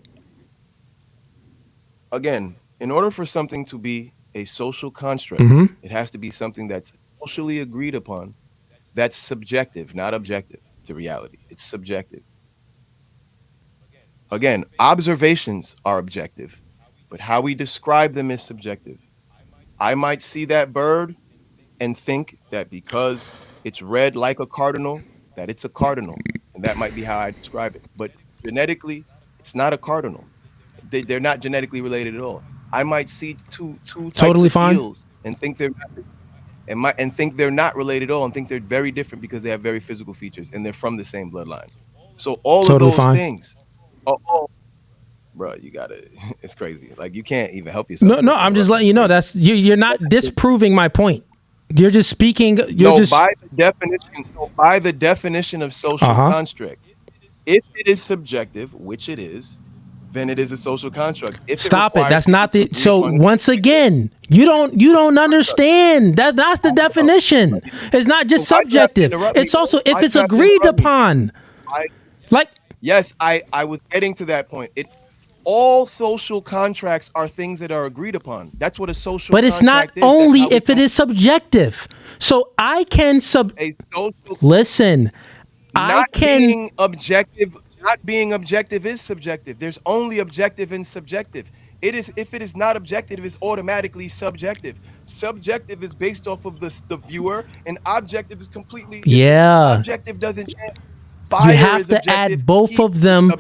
Again, in order for something to be a social construct, it has to be something that's socially agreed upon, that's subjective, not objective to reality. It's subjective. Again, observations are objective, but how we describe them is subjective. I might see that bird and think that because it's red like a cardinal, that it's a cardinal. And that might be how I describe it. But genetically, it's not a cardinal. They're not genetically related at all. I might see two types of eels and think they're not related at all, and think they're very different because they have very physical features and they're from the same bloodline. So all of those things. Oh, bro, you gotta. It's crazy. Like, you can't even help yourself. No, I'm just letting you know that's you're not disproving my point. You're just speaking. By the definition of social construct, if it is subjective, which it is, then it is a social construct. Stop it. That's not the. So once again, you don't understand. That's the definition. It's not just subjective. It's also if it's agreed upon. Yes, I was getting to that point. All social contracts are things that are agreed upon. That's what a social contract is. But it's not only if it is subjective. So I can listen. Not being objective is subjective. There's only objective and subjective. If it is not objective, it's automatically subjective. Subjective is based off of the viewer, and objective is completely objective doesn't change. You have to add both of them.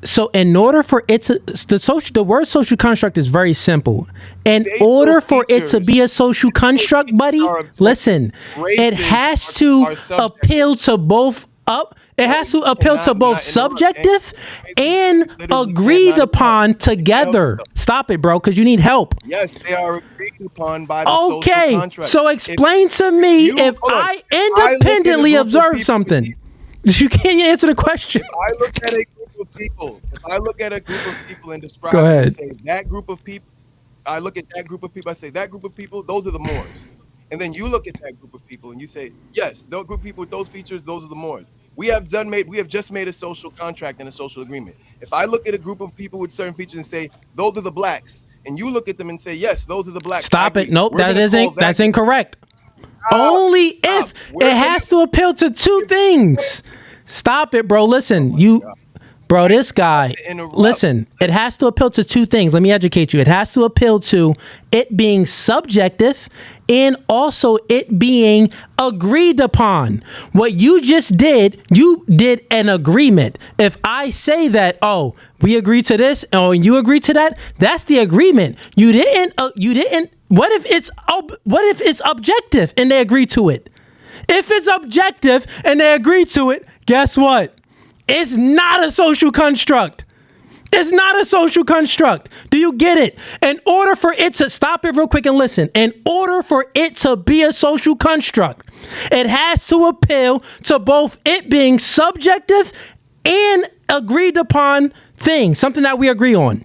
So in order for it to the word social construct is very simple. In order for it to be a social construct, buddy, listen, it has to appeal to both it has to appeal to both subjective and agreed upon together. Stop it, bro, because you need help. Yes, they are agreed upon by the social contract. Okay, so explain to me if I independently observe something. You can't answer the question. If I look at a group of people and describe and say that group of people, I look at that group of people, I say that group of people, those are the Moors. And then you look at that group of people and you say, yes, those group of people with those features, those are the Moors. We have just made a social contract and a social agreement. If I look at a group of people with certain features and say, those are the blacks, and you look at them and say, yes, those are the blacks. Stop it. Nope, that's incorrect. Only if it has to appeal to two things. Stop it, bro. Listen, bro, this guy, listen, it has to appeal to two things. Let me educate you. It has to appeal to it being subjective and also it being agreed upon. What you just did, you did an agreement. If I say that, oh, we agree to this, oh, and you agree to that, that's the agreement. You didn't, what if it's objective and they agree to it? If it's objective and they agree to it, guess what? It's not a social construct. It's not a social construct. Do you get it? In order for it to, stop it real quick and listen. In order for it to be a social construct, it has to appeal to both it being subjective and agreed upon things, something that we agree on.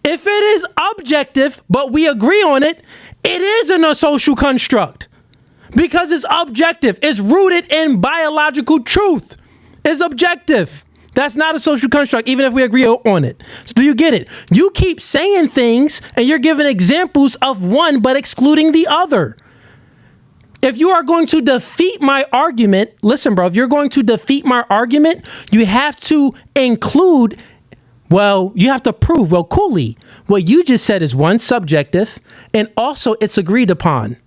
If it is objective, but we agree on it, it isn't a social construct. Because it's objective. It's rooted in biological truth. It's objective. That's not a social construct, even if we agree on it. So do you get it? You keep saying things and you're giving examples of one but excluding the other. If you are going to defeat my argument, listen, bro, if you're going to defeat my argument, you have to include, well, you have to prove, well, coolly, what you just said is one, subjective, and also it's agreed upon.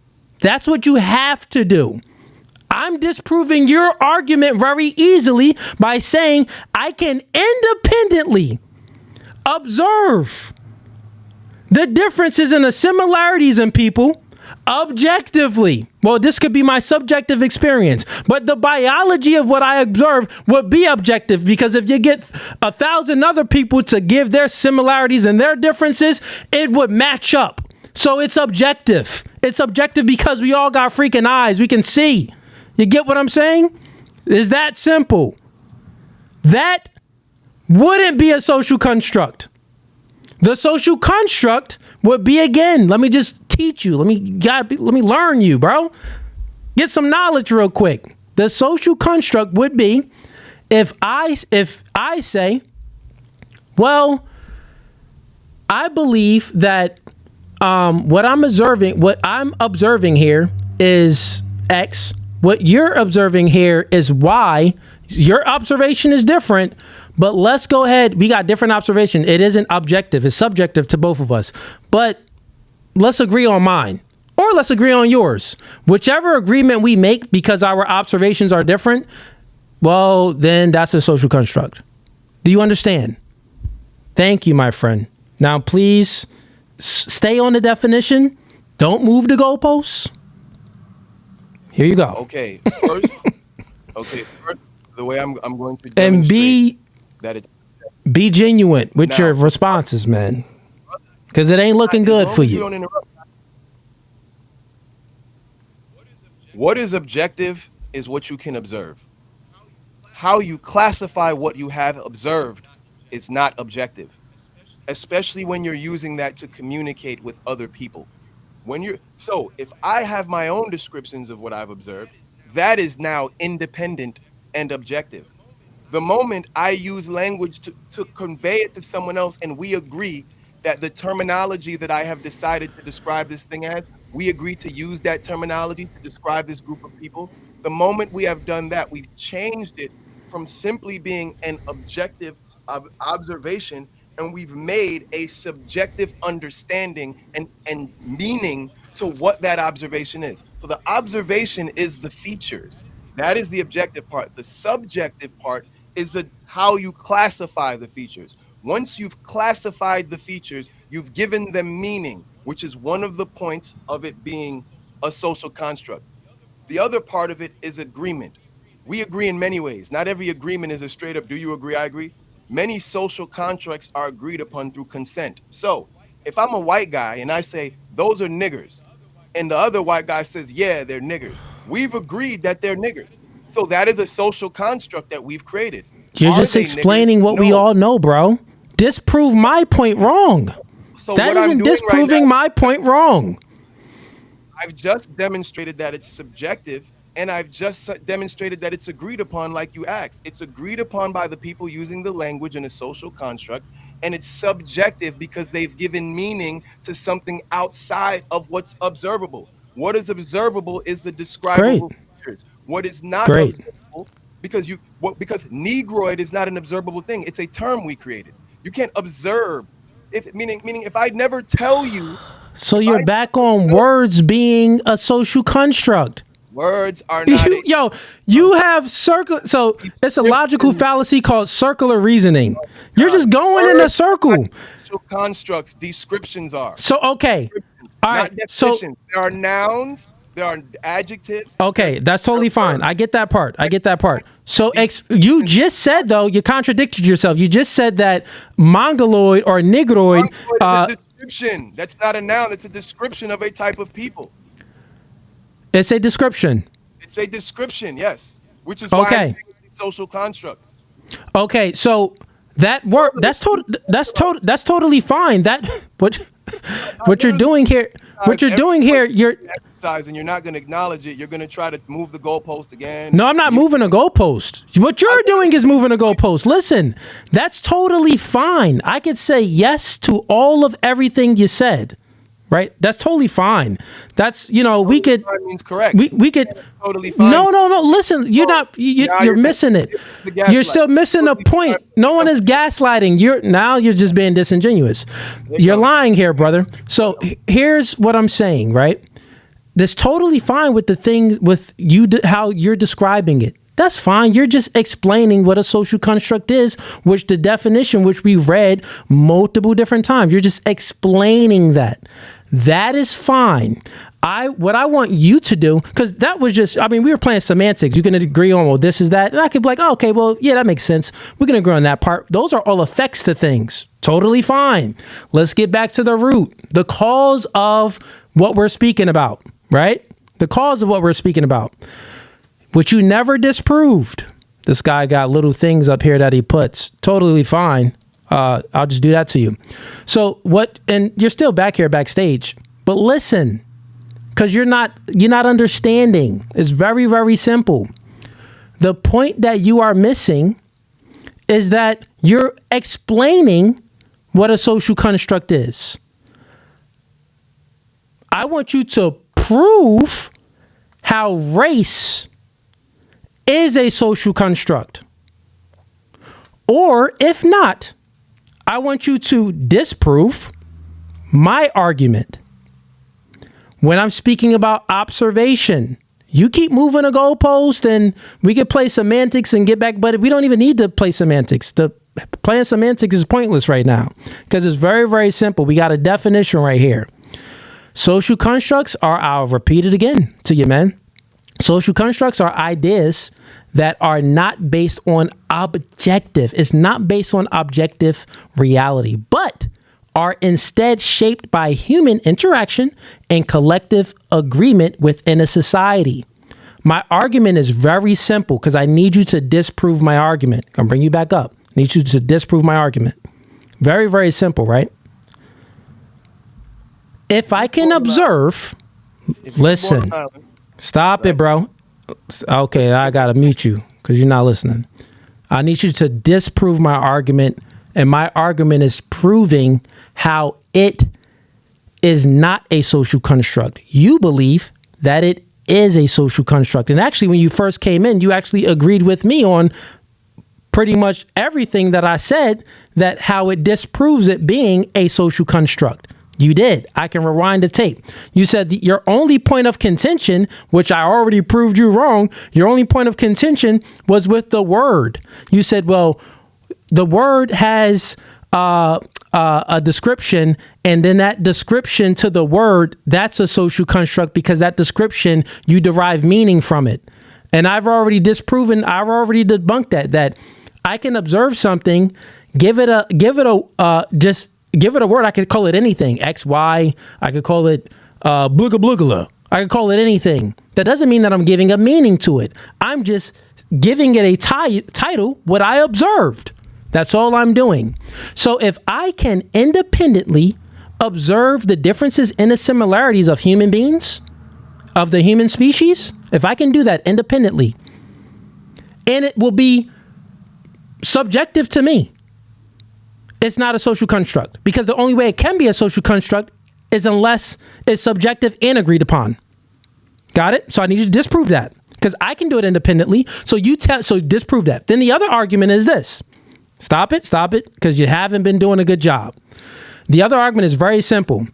That's what you have to do. I'm disproving your argument very easily by saying I can independently observe the differences and the similarities in people objectively. Well, this could be my subjective experience, but the biology of what I observe would be objective, because if you get 1,000 other people to give their similarities and their differences, it would match up. So it's objective. It's objective because we all got freaking eyes. We can see. You get what I'm saying? It's that simple. That wouldn't be a social construct. The social construct would be, again, let me just teach you. Let me learn you, bro. Get some knowledge real quick. The social construct would be if I say, well, I believe that what I'm observing here is X. What you're observing here is Y. Your observation is different, but let's go ahead. We got different observation. It isn't objective. It's subjective to both of us. But let's agree on mine, or let's agree on yours. Whichever agreement we make because our observations are different, well, then that's a social construct. Do you understand? Thank you, my friend. Now, please stay on the definition. Don't move the goalposts. Here you go. Okay, first, the way I'm going to demonstrate and be genuine with now, your responses, man, because it ain't looking good for you. Don't interrupt. What is objective is what you can observe. How you classify what you have observed is not objective, especially when you're using that to communicate with other people. So if I have my own descriptions of what I've observed, that is now independent and objective. The moment I use language to convey it to someone else and we agree that the terminology that I have decided to describe this thing as, we agree to use that terminology to describe this group of people. The moment we have done that, we've changed it from simply being an objective observation, and we've made a subjective understanding and meaning to what that observation is. So the observation is the features. That is the objective part. The subjective part is how you classify the features. Once you've classified the features, you've given them meaning, which is one of the points of it being a social construct. The other part of it is agreement. We agree in many ways. Not every agreement is a straight up, do you agree, I agree? Many social contracts are agreed upon through consent. So if I'm a white guy and I say, those are niggers, and the other white guy says, yeah, they're niggers, we've agreed that they're niggers. So that is a social construct that we've created. You're just explaining what we all know, bro. Disprove my point wrong. So that isn't disproving my point wrong. I've just demonstrated that it's subjective, and I've just demonstrated that it's agreed upon, like you asked. It's agreed upon by the people using the language in a social construct, and it's subjective because they've given meaning to something outside of what's observable. What is observable is the describable features. What is not observable because because Negroid is not an observable thing. It's a term we created. You can't observe. Meaning if I never tell you. So you're back on words being a social construct. Words are not. You have so it's a logical fallacy called circular reasoning. You're just going in a circle. Social constructs, descriptions are. So okay. All right. So there are nouns, there are adjectives. Okay, that's totally fine. I get that part. So you just said, though, you contradicted yourself. You just said that mongoloid or negroid. Mongoloid is a description. That's not a noun. It's a description of a type of people. It's a description. It's a description, yes. Which is why it's a social construct. Okay, so that word that's totally fine. That what you're doing here. You're exercising. You're not going to acknowledge it. You're going to try to move the goalpost again. No, I'm not moving a goalpost. What you're doing is moving a goalpost. Listen, that's totally fine. I could say yes to all of everything you said. Right? That's totally fine. That's, we could. That means correct. We could. That's totally fine. No. Listen, you're missing it. You're still missing a point. No one is gaslighting. You're just being disingenuous. You're lying here, brother. So here's what I'm saying, right? That's totally fine with the things with you, how you're describing it. That's fine. You're just explaining what a social construct is, which the definition, which we read multiple different times. You're just explaining that. That is fine. What I want you to do, because that was just, we were playing semantics. You can agree on, well, this is that. And I could be like, oh, okay, well, yeah, that makes sense. We can agree on that part. Those are all effects to things. Totally fine. Let's get back to the root, the cause of what we're speaking about, right? The cause of what we're speaking about, which you never disproved. This guy got little things up here that he puts. Totally fine. I'll just do that to you. So and you're still back here backstage, but listen, because you're not understanding. It's very, very simple. The point that you are missing is that you're explaining what a social construct is. I want you to prove how race is a social construct. Or if not, I want you to disprove my argument. When I'm speaking about observation, you keep moving a goalpost and we could play semantics and get back, but we don't even need to play semantics. Playing semantics is pointless right now because it's very, very simple. We got a definition right here. Social constructs are, I'll repeat it again to you, man. Social constructs are ideas that are not based on objective. It's not based on objective reality, but are instead shaped by human interaction and collective agreement within a society. My argument is very simple because I need you to disprove my argument. I'm bring you back up. I need you to disprove my argument. Very, very simple, right? If I can observe, listen, stop it, bro. Okay, I gotta mute you because you're not listening. I need you to disprove my argument, and my argument is proving how it is not a social construct. You believe that it is a social construct. And actually, when you first came in, you actually agreed with me on pretty much everything that I said, that how it disproves it being a social construct. You did. I can rewind the tape. You said your only point of contention, which I already proved you wrong, your only point of contention was with the word. You said, well, the word has a description, and then that description to the word, that's a social construct because that description, you derive meaning from it. And I've already debunked that I can observe something, give it a word. I could call it anything, X, Y. I could call it blooga bloogala. I could call it anything. That doesn't mean that I'm giving a meaning to it. I'm just giving it a title, what I observed. That's all I'm doing. So if I can independently observe the differences and the similarities of human beings, of the human species, if I can do that independently, and it will be subjective to me, it's not a social construct, because the only way it can be a social construct is unless it's subjective and agreed upon. Got it? So I need you to disprove that. because I can do it independently. So disprove that. Then the other argument is this. Stop it, because you haven't been doing a good job. The other argument is very simple.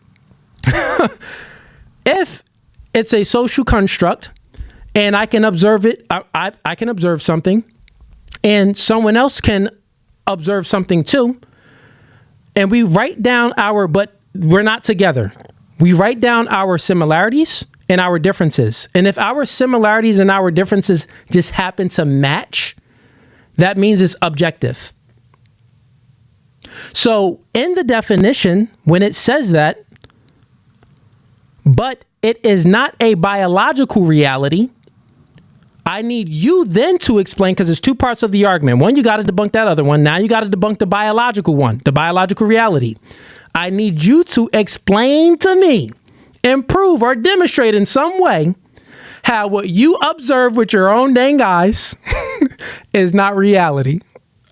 If it's a social construct and I can observe it, I can observe something and someone else can observe something too, and we write down but we're not together. We write down our similarities and our differences. And if our similarities and our differences just happen to match, that means it's objective. So in the definition, when it says that, but it is not a biological reality, I need you then to explain, because there's two parts of the argument. One, you got to debunk that other one. Now you got to debunk the biological one, the biological reality. I need you to explain to me and prove or demonstrate in some way how what you observe with your own dang eyes is not reality.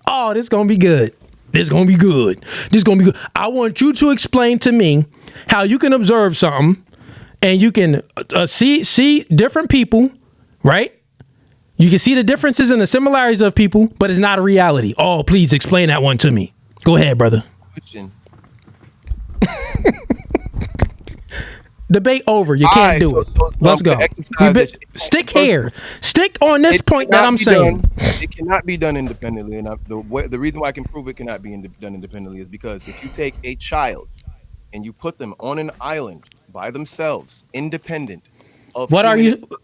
Oh, this is going to be good. This is going to be good. This is going to be good. I want you to explain to me how you can observe something and you can see different people, right? You can see the differences and the similarities of people, but it's not a reality. Oh, please explain that one to me. Go ahead, brother. Debate over. You can't do it. Let's go. Stick here. Stick on this point that I'm saying. It cannot be done independently. And the reason why I can prove it cannot be done independently is because if you take a child and you put them on an island by themselves, independent.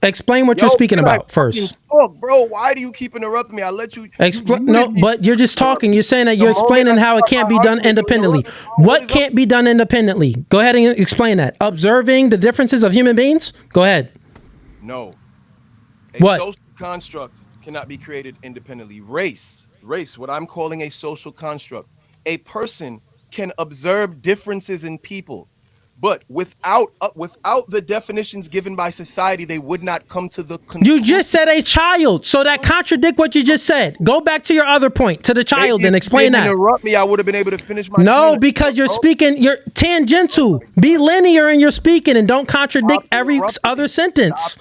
Explain what you're speaking about first. Talk, bro. Why do you keep interrupting me? I let you. No, but you're just talking. You're saying that you're explaining how it can't be done independently. What can't be done independently? Go ahead and explain that. Observing the differences of human beings? Go ahead. No. What? Social construct cannot be created independently. Race, what I'm calling a social construct. A person can observe differences in people. But without the definitions given by society, they would not come to the conclusion. You just said a child, so that contradict what you just said. Go back to your other point, to the child, and explain that. Interrupt me, I would have been able to finish my. No, because you're speaking, you're tangential. Be linear in your speaking, and don't contradict every other sentence.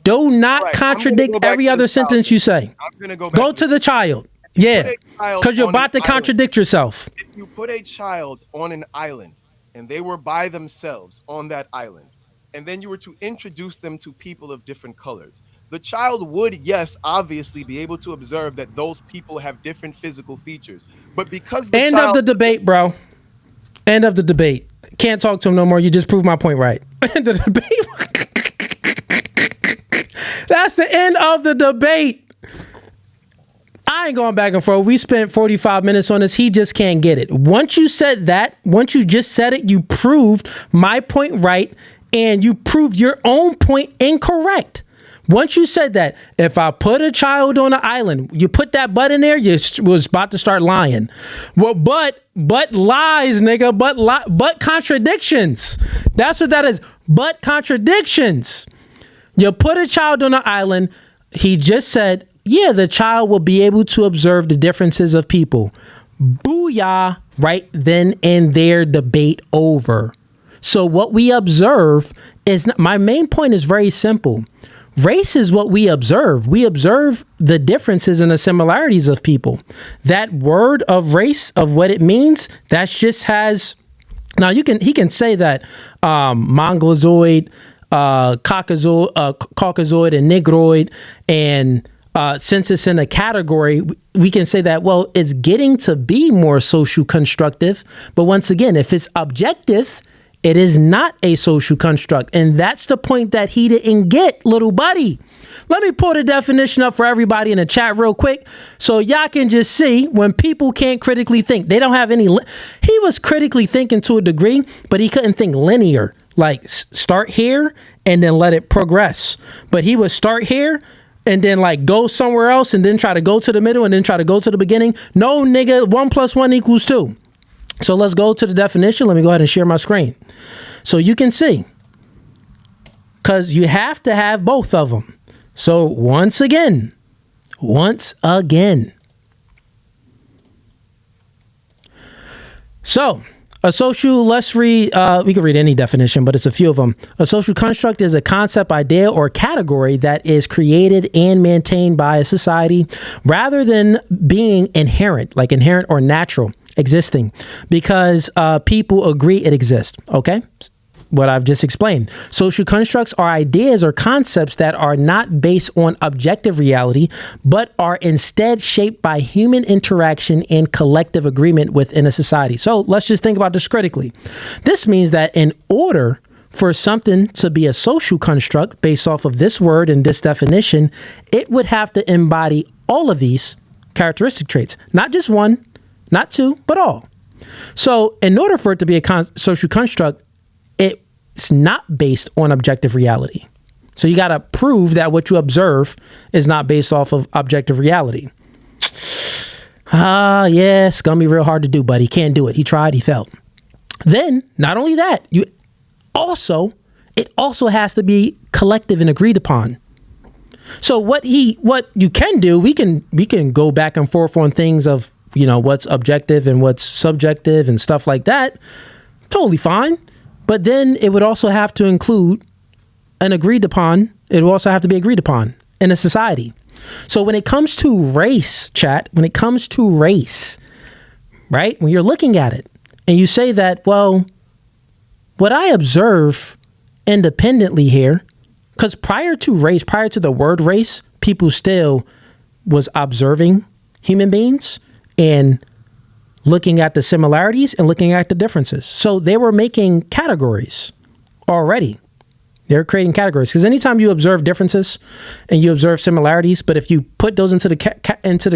Do not contradict every other sentence you say. I'm gonna go to the child. Yeah, because you're about to contradict yourself. If you put a child on an island, and they were by themselves on that island, and then you were to introduce them to people of different colors, the child would, yes, obviously be able to observe that those people have different physical features. But because the End of the debate, bro. End of the debate. Can't talk to him no more. You just proved my point right. End of the debate. That's the end of the debate. I ain't going back and forth. We spent 45 minutes on this. He just can't get it. Once you said that, once you just said it, you proved my point right, and you proved your own point incorrect. Once you said that, if I put a child on an island, you put that but in there, you was about to start lying. Well, but lies, nigga, but contradictions. That's what that is. But contradictions. You put a child on an island. He just said, yeah, the child will be able to observe the differences of people. Booyah, right then and there, debate over. So what we observe is not, my main point is very simple. Race is what we observe. We observe the differences and the similarities of people. That word of race, of what it means, that just has, now he can say that Mongoloid, Caucasoid, and Negroid, and since it's in a category, we can say that, well, it's getting to be more social constructive. But once again, if it's objective, it is not a social construct. And that's the point that he didn't get, little buddy. Let me pull the definition up for everybody in the chat real quick so y'all can just see when people can't critically think. They don't have any. He was critically thinking to a degree, but he couldn't think linear. Like start here and then let it progress. But he would start here and then like go somewhere else and then try to go to the middle and then try to go to the beginning. No, nigga, 1 + 1 = 2. So let's go to the definition. Let me go ahead and share my screen so you can see, because you have to have both of them. So once again. So Let's read, we can read any definition, but it's a few of them. A social construct is a concept, idea, or category that is created and maintained by a society rather than being inherent, like inherent or natural, existing, because people agree it exists. Okay? What I've just explained. Social constructs are ideas or concepts that are not based on objective reality, but are instead shaped by human interaction and collective agreement within a society. So let's just think about this critically. This means that in order for something to be a social construct based off of this word and this definition, it would have to embody all of these characteristic traits, not just one, not two, but all. So in order for it to be a social construct, it's not based on objective reality. So you got to prove that what you observe is not based off of objective reality. Yeah, it's going to be real hard to do, but he can't do it. He tried, he failed. Then, not only that, it also has to be collective and agreed upon. So what you can do, we can go back and forth on things of, what's objective and what's subjective and stuff like that. Totally fine. But then it would also have to include an agreed upon. It would also have to be agreed upon in a society. So when it comes to race, chat, right? When you're looking at it and you say that, well, what I observe independently here, because prior to the word race, people still was observing human beings and looking at the similarities and looking at the differences. So they were making categories already. They're creating categories because anytime you observe differences and you observe similarities, but if you put those into the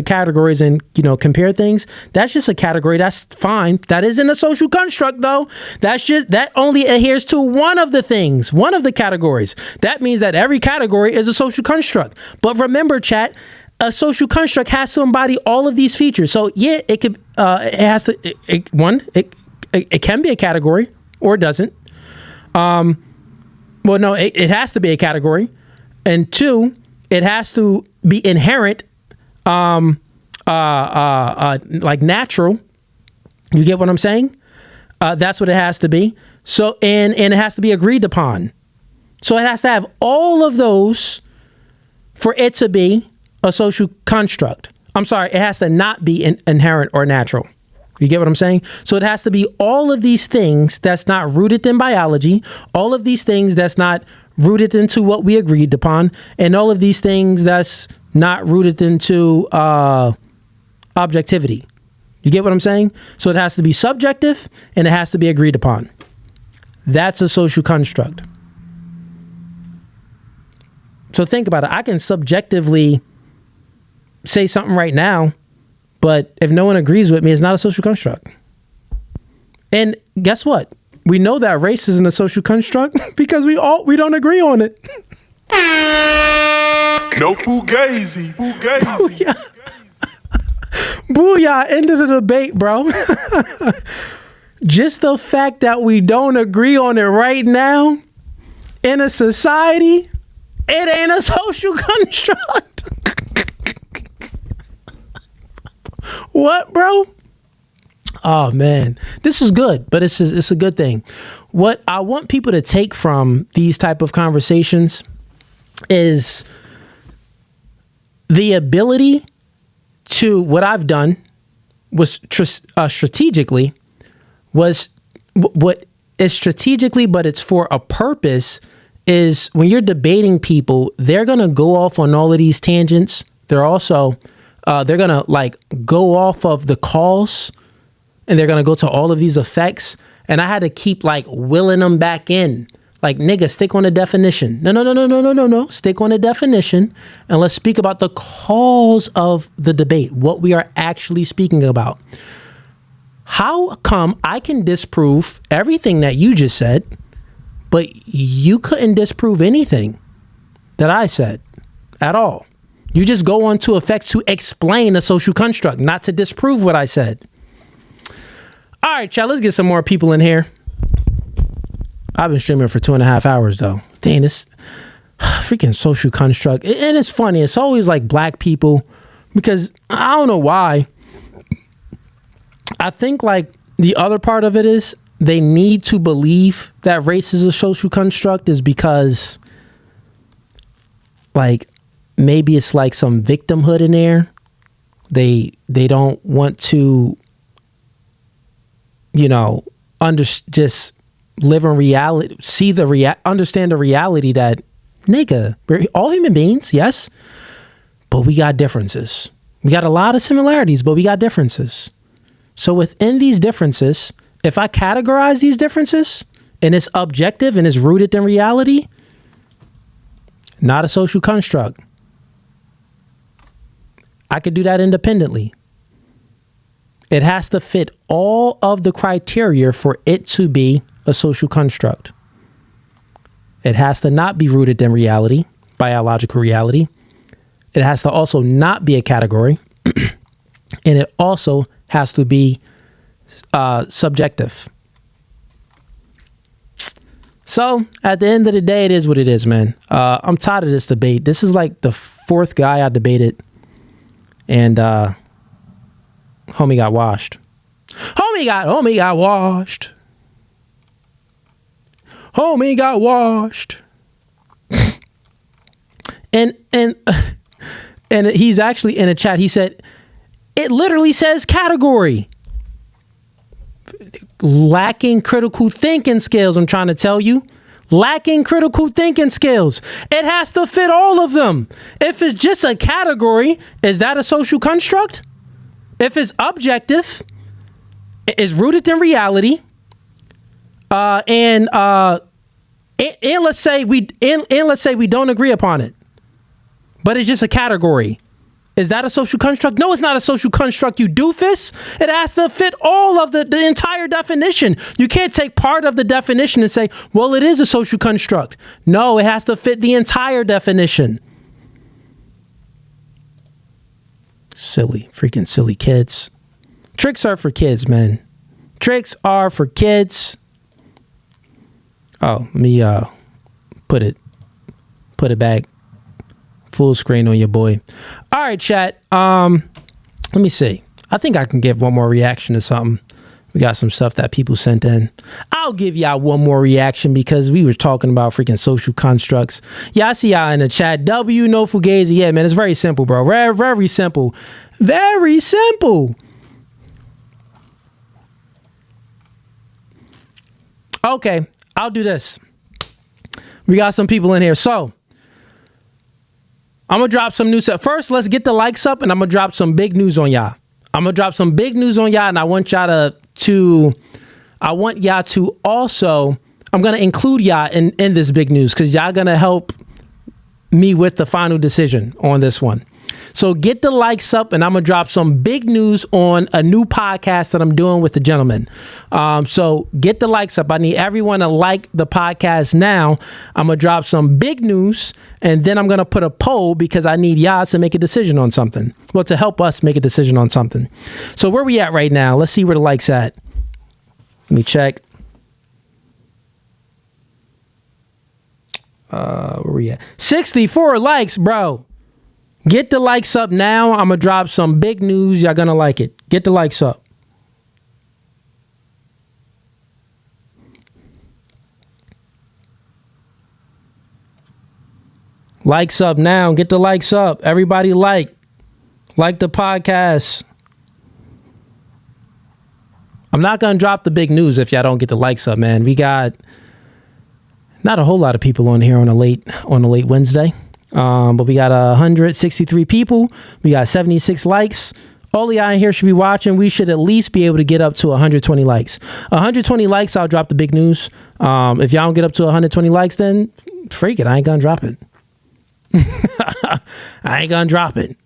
categories and compare things, that's just a category. That's fine. That isn't a social construct though. That only adheres to one of the things, one of the categories. That means that every category is a social construct. But remember, chat, a social construct has to embody all of these features. So yeah, it could, it has to, it can be a category or it doesn't. Well, no, it has to be a category. And two, it has to be inherent, like natural. You get what I'm saying? That's what it has to be. So, and it has to be agreed upon. So it has to have all of those for it to be a social construct. I'm sorry, it has to not be inherent or natural. You get what I'm saying? So it has to be all of these things that's not rooted in biology, all of these things that's not rooted into what we agreed upon, and all of these things that's not rooted into objectivity. You get what I'm saying? So it has to be subjective and it has to be agreed upon. That's a social construct. So think about it. I can subjectively say something right now, but if no one agrees with me, it's not a social construct. And guess what? We know that race isn't a social construct because we don't agree on it. No Fugazee. Booyah. Booyah, end of the debate, bro. Just the fact that we don't agree on it right now in a society, it ain't a social construct. What, bro? Oh man, this is good, but it's a good thing. What I want people to take from these type of conversations is the ability to, what I've done was strategically, was what is strategically, but it's for a purpose, is when you're debating people, they're going to go off on all of these tangents. They're also, they're going to like go off of the cause, and they're going to go to all of these effects. And I had to keep like willing them back in. Like, nigga, stick on the definition. No. Stick on the definition. And let's speak about the cause of the debate, what we are actually speaking about. How come I can disprove everything that you just said, but you couldn't disprove anything that I said at all? You just go on to effects to explain a social construct, not to disprove what I said. All right, y'all, let's get some more people in here. I've been streaming for 2.5 hours, though. Dang, this freaking social construct. And it's funny. It's always like black people, because I don't know why. I think like the other part of it is they need to believe that race is a social construct is because, like, maybe it's like some victimhood in there. They don't want to, you know, just live in reality, understand the reality that, nigga, we're all human beings, yes, but we got differences. We got a lot of similarities, but we got differences. So within these differences, if I categorize these differences and it's objective and it's rooted in reality, not a social construct. I could do that independently. It has to fit all of the criteria for it to be a social construct. It has to not be rooted in reality, biological reality. It has to also not be a category. And it also has to be subjective. So at the end of the day, it is what it is, man. I'm tired of this debate. This is like the fourth guy I debated. And homie got washed. Homie got washed. Homie got washed. And he's actually in a chat. He said, it literally says category. Lacking critical thinking skills, I'm trying to tell you. Lacking critical thinking skills. It has to fit all of them. If it's just a category, is that a social construct? If it's objective, it's rooted in reality, and let's say we don't agree upon it, but it's just a category. Is that a social construct? No, it's not a social construct, you doofus. It has to fit all of the entire definition. You can't take part of the definition and say, well, it is a social construct. No, it has to fit the entire definition. Freaking silly kids. Tricks are for kids, man. Tricks are for kids. Oh, let me put it back. Full screen on your boy. All right, chat. Let me see. I think I can give one more reaction to something. We got some stuff that people sent in. I'll give y'all one more reaction because we were talking about freaking social constructs. Yeah, I see y'all in the chat. W, no Fugazi. Yeah, man, it's very simple, bro. Very, very simple. Very simple. Okay, I'll do this. We got some people in here. So, I'm going to drop some news. First, let's get the likes up, and I'm going to drop some big news on y'all. I'm going to drop some big news on y'all, and I want y'all to also, I'm going to include y'all in this big news because y'all going to help me with the final decision on this one. So get the likes up, and I'm going to drop some big news on a new podcast that I'm doing with the gentleman. So get the likes up. I need everyone to like the podcast now. I'm going to drop some big news, and then I'm going to put a poll because I need y'all to make a decision on something. Well, to help us make a decision on something. So where we at right now? Let's see where the likes at. Let me check. Where we at? 64 likes, bro. Get the likes up now. I'm going to drop some big news. Y'all going to like it. Get the likes up. Likes up now. Get the likes up. Everybody like the podcast. I'm not going to drop the big news if y'all don't get the likes up, man. We got not a whole lot of people on here on a late Wednesday. But we got 163 people. We got 76 likes. All of y'all in here should be watching. We should at least be able to get up to 120 likes. 120 likes, I'll drop the big news. If y'all don't get up to 120 likes, then freak it. I ain't gonna drop it. I ain't gonna drop it.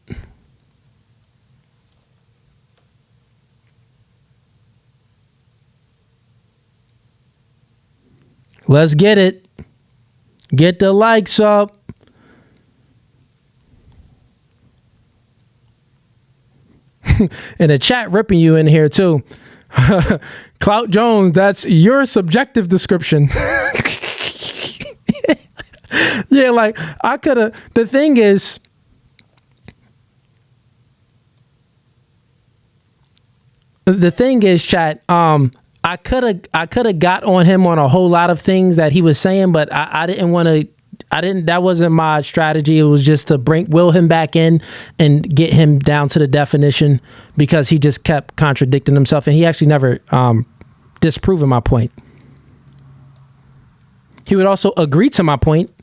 Let's get it. Get the likes up. In the chat ripping you in here too. Clout Jones, that's your subjective description. Yeah, like I could have. The thing is, The thing is, chat, I could have got on him on a whole lot of things that he was saying, but I didn't want to. That wasn't my strategy. It was just to will him back in and get him down to the definition, because he just kept contradicting himself, and he actually never disproven my point. He would also agree to my point,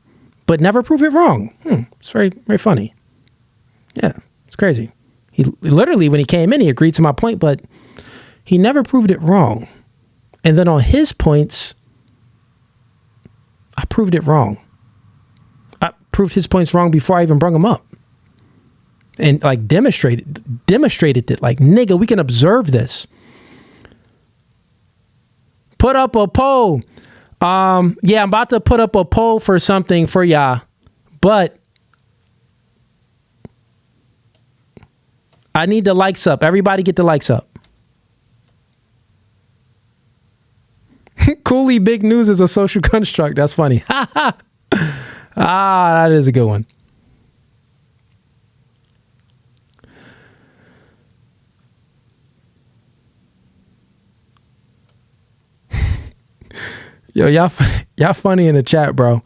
but never prove it wrong. It's very, very funny. Yeah, it's crazy. He literally, when he came in, he agreed to my point, but he never proved it wrong. And then on his points, I proved it wrong. I proved his points wrong before I even brought him up. And like demonstrated it. Like, nigga, we can observe this. Put up a poll. Yeah, I'm about to put up a poll for something for y'all, but I need the likes up. Everybody get the likes up. Cooley, big news is a social construct. That's funny. That is a good one. Yo, y'all funny in the chat, bro.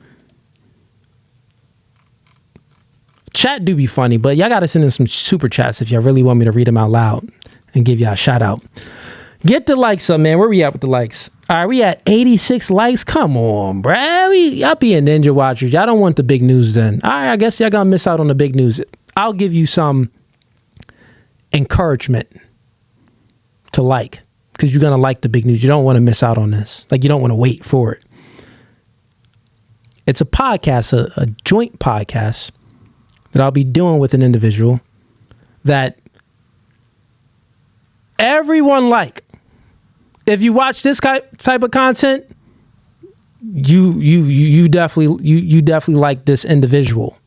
Chat do be funny, but y'all gotta send in some super chats if y'all really want me to read them out loud and give y'all a shout out. Get the likes up, man. Where we at with the likes? All right, we at 86 likes. Come on, bruh. Y'all being ninja watchers. Y'all don't want the big news then. All right, I guess y'all gonna miss out on the big news. I'll give you some encouragement to like, because you're gonna like the big news. You don't want to miss out on this. Like, you don't want to wait for it. It's a podcast, a joint podcast that I'll be doing with an individual that everyone like. If you watch this type of content, you definitely like this individual.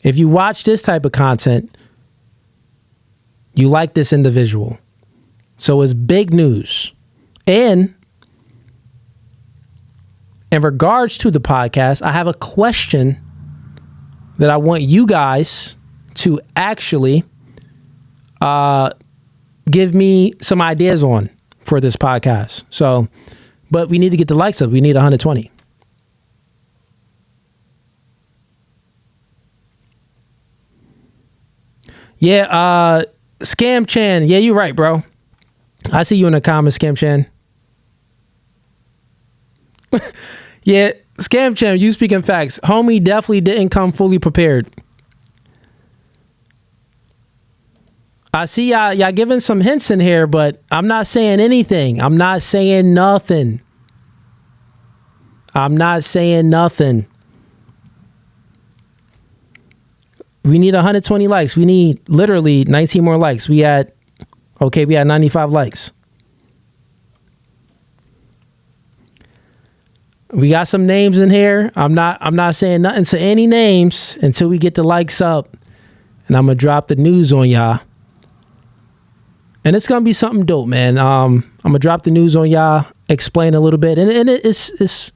If you watch this type of content, you like this individual. So it's big news. And in regards to the podcast, I have a question that I want you guys to actually give me some ideas on for this podcast. So, but we need to get the likes up. We need 120. Yeah, Scam Chan. Yeah, you're right, bro. I see you in the comments, Scam Chan. Yeah, Scam Chan, you speaking facts. Homie definitely didn't come fully prepared. I see y'all giving some hints in here, but I'm not saying anything. I'm not saying nothing. I'm not saying nothing. We need 120 likes. We need literally 19 more likes. We had 95 likes. We got some names in here. I'm not saying nothing to any names until we get the likes up. And I'm gonna drop the news on y'all. And it's gonna be something dope, man. I'm gonna drop the news on y'all, explain a little bit, and it's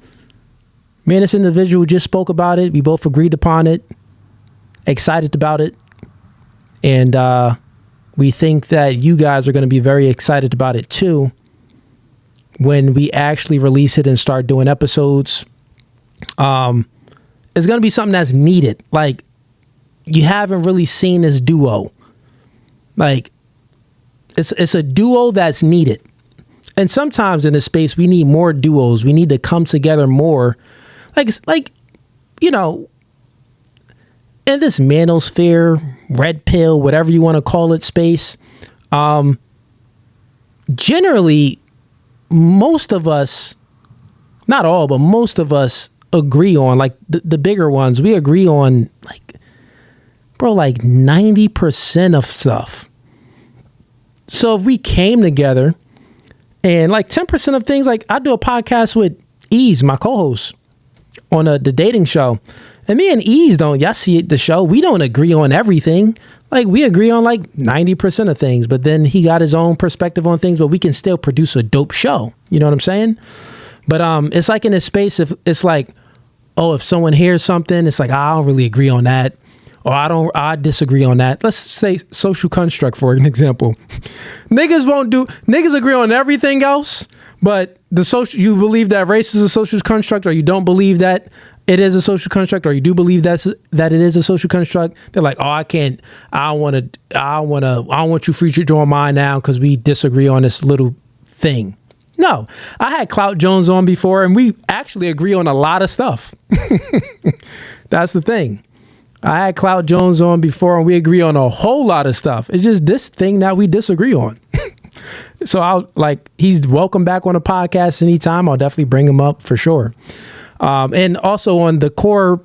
me and this individual just spoke about it. We both agreed upon it, excited about it, and we think that you guys are gonna be very excited about it too when we actually release it and start doing episodes. It's gonna be something that's needed. Like, you haven't really seen this duo. Like, it's a duo that's needed. And sometimes in this space, we need more duos. We need to come together more. Like, you know, in this manosphere, red pill, whatever you want to call it, space, generally, most of us, not all, but most of us agree on, like, the bigger ones, we agree on, like, bro, like 90% of stuff. So if we came together and like 10% of things, like I do a podcast with Ease, my co-host, on the dating show. And me and Ease y'all see the show, we don't agree on everything. Like, we agree on like 90% of things, but then he got his own perspective on things, but we can still produce a dope show. You know what I'm saying? But it's like in this space, if it's like, oh, if someone hears something, it's like, I don't really agree on that. I disagree on that. Let's say social construct for an example. Niggas agree on everything else, but you believe that race is a social construct, or you don't believe that it is a social construct, or you do believe that it is a social construct. They're like, oh, I want you free to draw mine now because we disagree on this little thing. No, I had Clout Jones on before, and we actually agree on a lot of stuff. That's the thing. I had Clout Jones on before, and we agree on a whole lot of stuff. It's just this thing that we disagree on. So he's welcome back on the podcast anytime. I'll definitely bring him up for sure. And also on the core,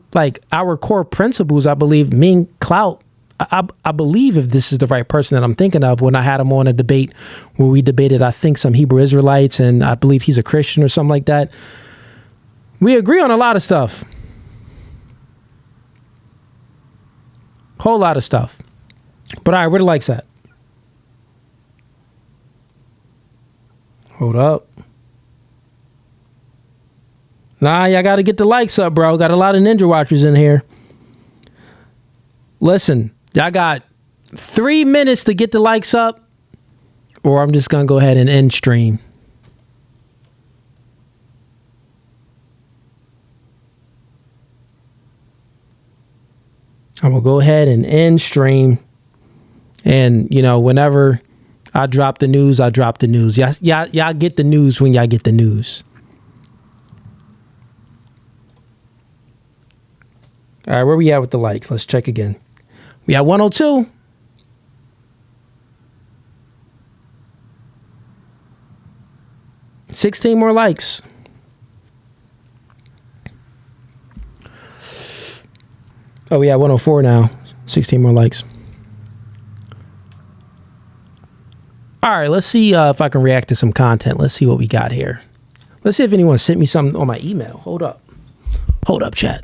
our core principles, I believe me and Clout, I believe, if this is the right person that I'm thinking of, when I had him on a debate where we debated, I think, some Hebrew Israelites, and I believe he's a Christian or something like that. We agree on a lot of stuff. Whole lot of stuff. But all right, where the likes at? Hold up. Nah, y'all got to get the likes up, bro. Got a lot of Ninja Watchers in here. Listen, y'all got 3 minutes to get the likes up, or I'm just going to go ahead and end stream. I'm going to go ahead and end stream. And, whenever I drop the news, I drop the news. Y'all get the news when y'all get the news. All right, where we at with the likes? Let's check again. We at 102. $16 more likes. Oh, we at 104 now. 16 more likes. All right, let's see if I can react to some content. Let's see what we got here. Let's see if anyone sent me something on my email. Hold up. Hold up, chat.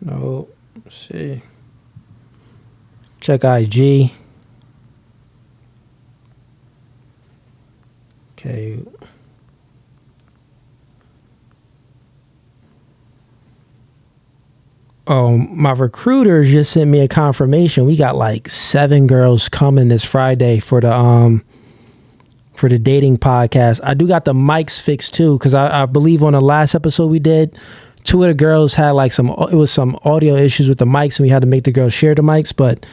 No, let's see. Check IG. Okay. My recruiter just sent me a confirmation. We got 7 girls coming this Friday for the dating podcast. I do got the mics fixed too, because I believe on the last episode we did, 2 of the girls had some audio issues with the mics, and we had to make the girls share the mics, but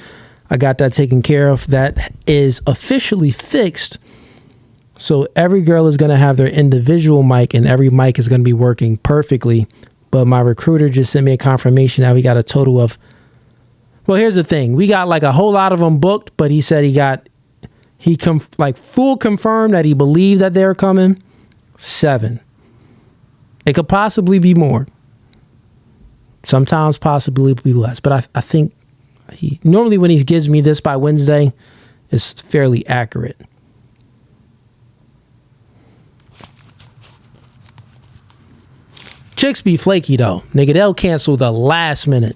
I got that taken care of. That is officially fixed. So every girl is going to have their individual mic, and every mic is going to be working perfectly. But my recruiter just sent me a confirmation that we got a total of, well, here's the thing. We got a whole lot of them booked, but he said full confirmed that he believed that they were coming. 7. It could possibly be more. Sometimes possibly be less. But I think normally when he gives me this by Wednesday, it's fairly accurate. Chicks be flaky though. Nigga, they'll cancel the last minute.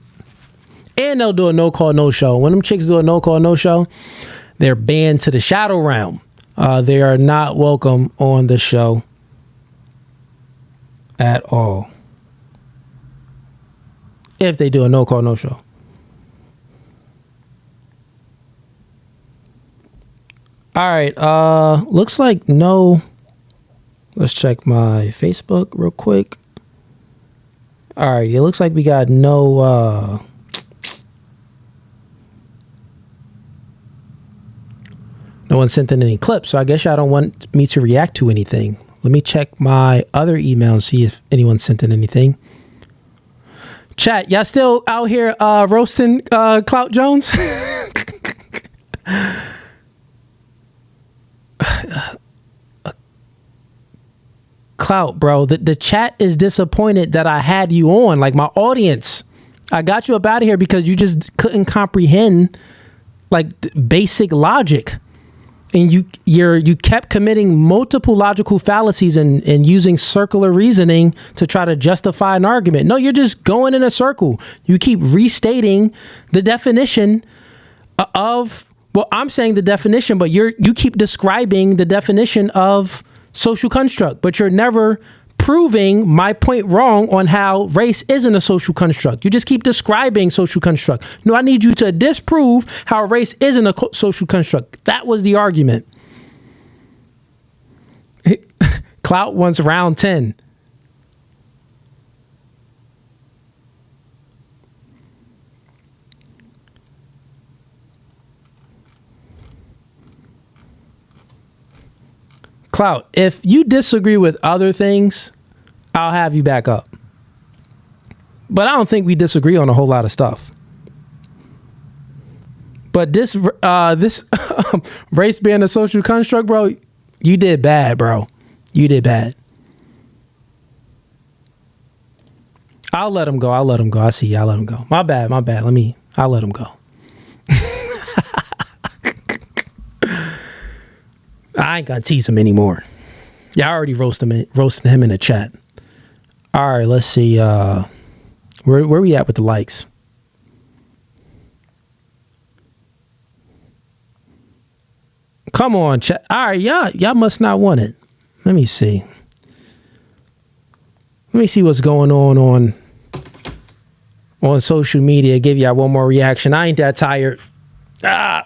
And they'll do a no call, no show. When them chicks do a no call, no show, they're banned to the shadow realm. They are not welcome on the show at all. If they do a no call, no show. All right. Looks like no. Let's check my Facebook real quick. All right, it looks like we got no one sent in any clips, so I guess y'all don't want me to react to anything. Let me check my other email and see if anyone sent in anything. Chat, y'all still out here roasting Clout Jones? Clout, bro. The chat is disappointed that I had you on. My audience. I got you up out of here because you just couldn't comprehend basic logic. and you kept committing multiple logical fallacies and using circular reasoning to try to justify an argument. No, you're just going in a circle. You keep restating the definition of, well, I'm saying the definition, but you keep describing the definition of social construct, but you're never proving my point wrong on how race isn't a social construct. You just keep describing social construct. No, I need you to disprove how race isn't a social construct. That was the argument. Clout wants round 10. Clout, if you disagree with other things, I'll have you back up. But I don't think we disagree on a whole lot of stuff. But this race being a social construct, bro, you did bad, bro. You did bad. I'll let him go. I see you. I'll let him go. My bad. I'll let him go. I ain't gonna tease him anymore. Yeah, I already roasted him in the chat. All right, let's see. Where we at with the likes? Come on, chat. All right, y'all must not want it. Let me see. Let me see what's going on social media. Give y'all one more reaction. I ain't that tired. I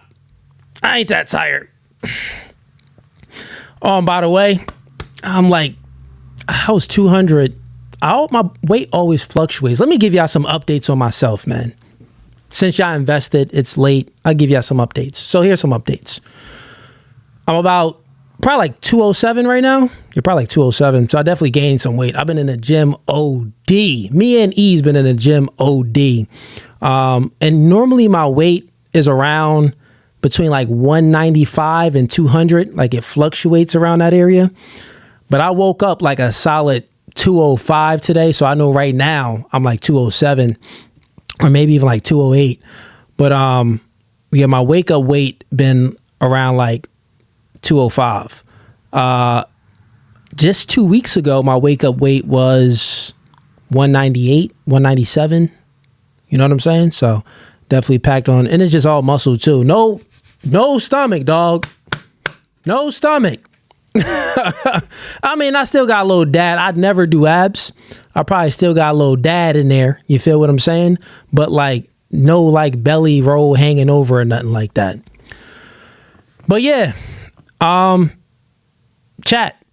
ain't that tired. Oh, and by the way, I was 200. My weight always fluctuates. Let me give y'all some updates on myself, man. Since y'all invested, it's late. I'll give y'all some updates. So here's some updates. I'm about probably like 207 right now. You're probably like 207. So I definitely gained some weight. I've been in the gym OD. Me and E's been in the gym OD. And normally my weight is around between like 195 and 200. Like it fluctuates around that area. But I woke up like a solid 205 today. So I know right now I'm like 207 or maybe even like 208. But yeah, my wake up weight been around like 205. Just 2 weeks ago, my wake up weight was 198, 197. You know what I'm saying? So definitely packed on. And it's just all muscle too. No stomach, dog. No stomach. I mean, I still got a little dad. I'd never do abs. I probably still got a little dad in there. You feel what I'm saying? But like no like belly roll hanging over or nothing like that. But yeah, chat.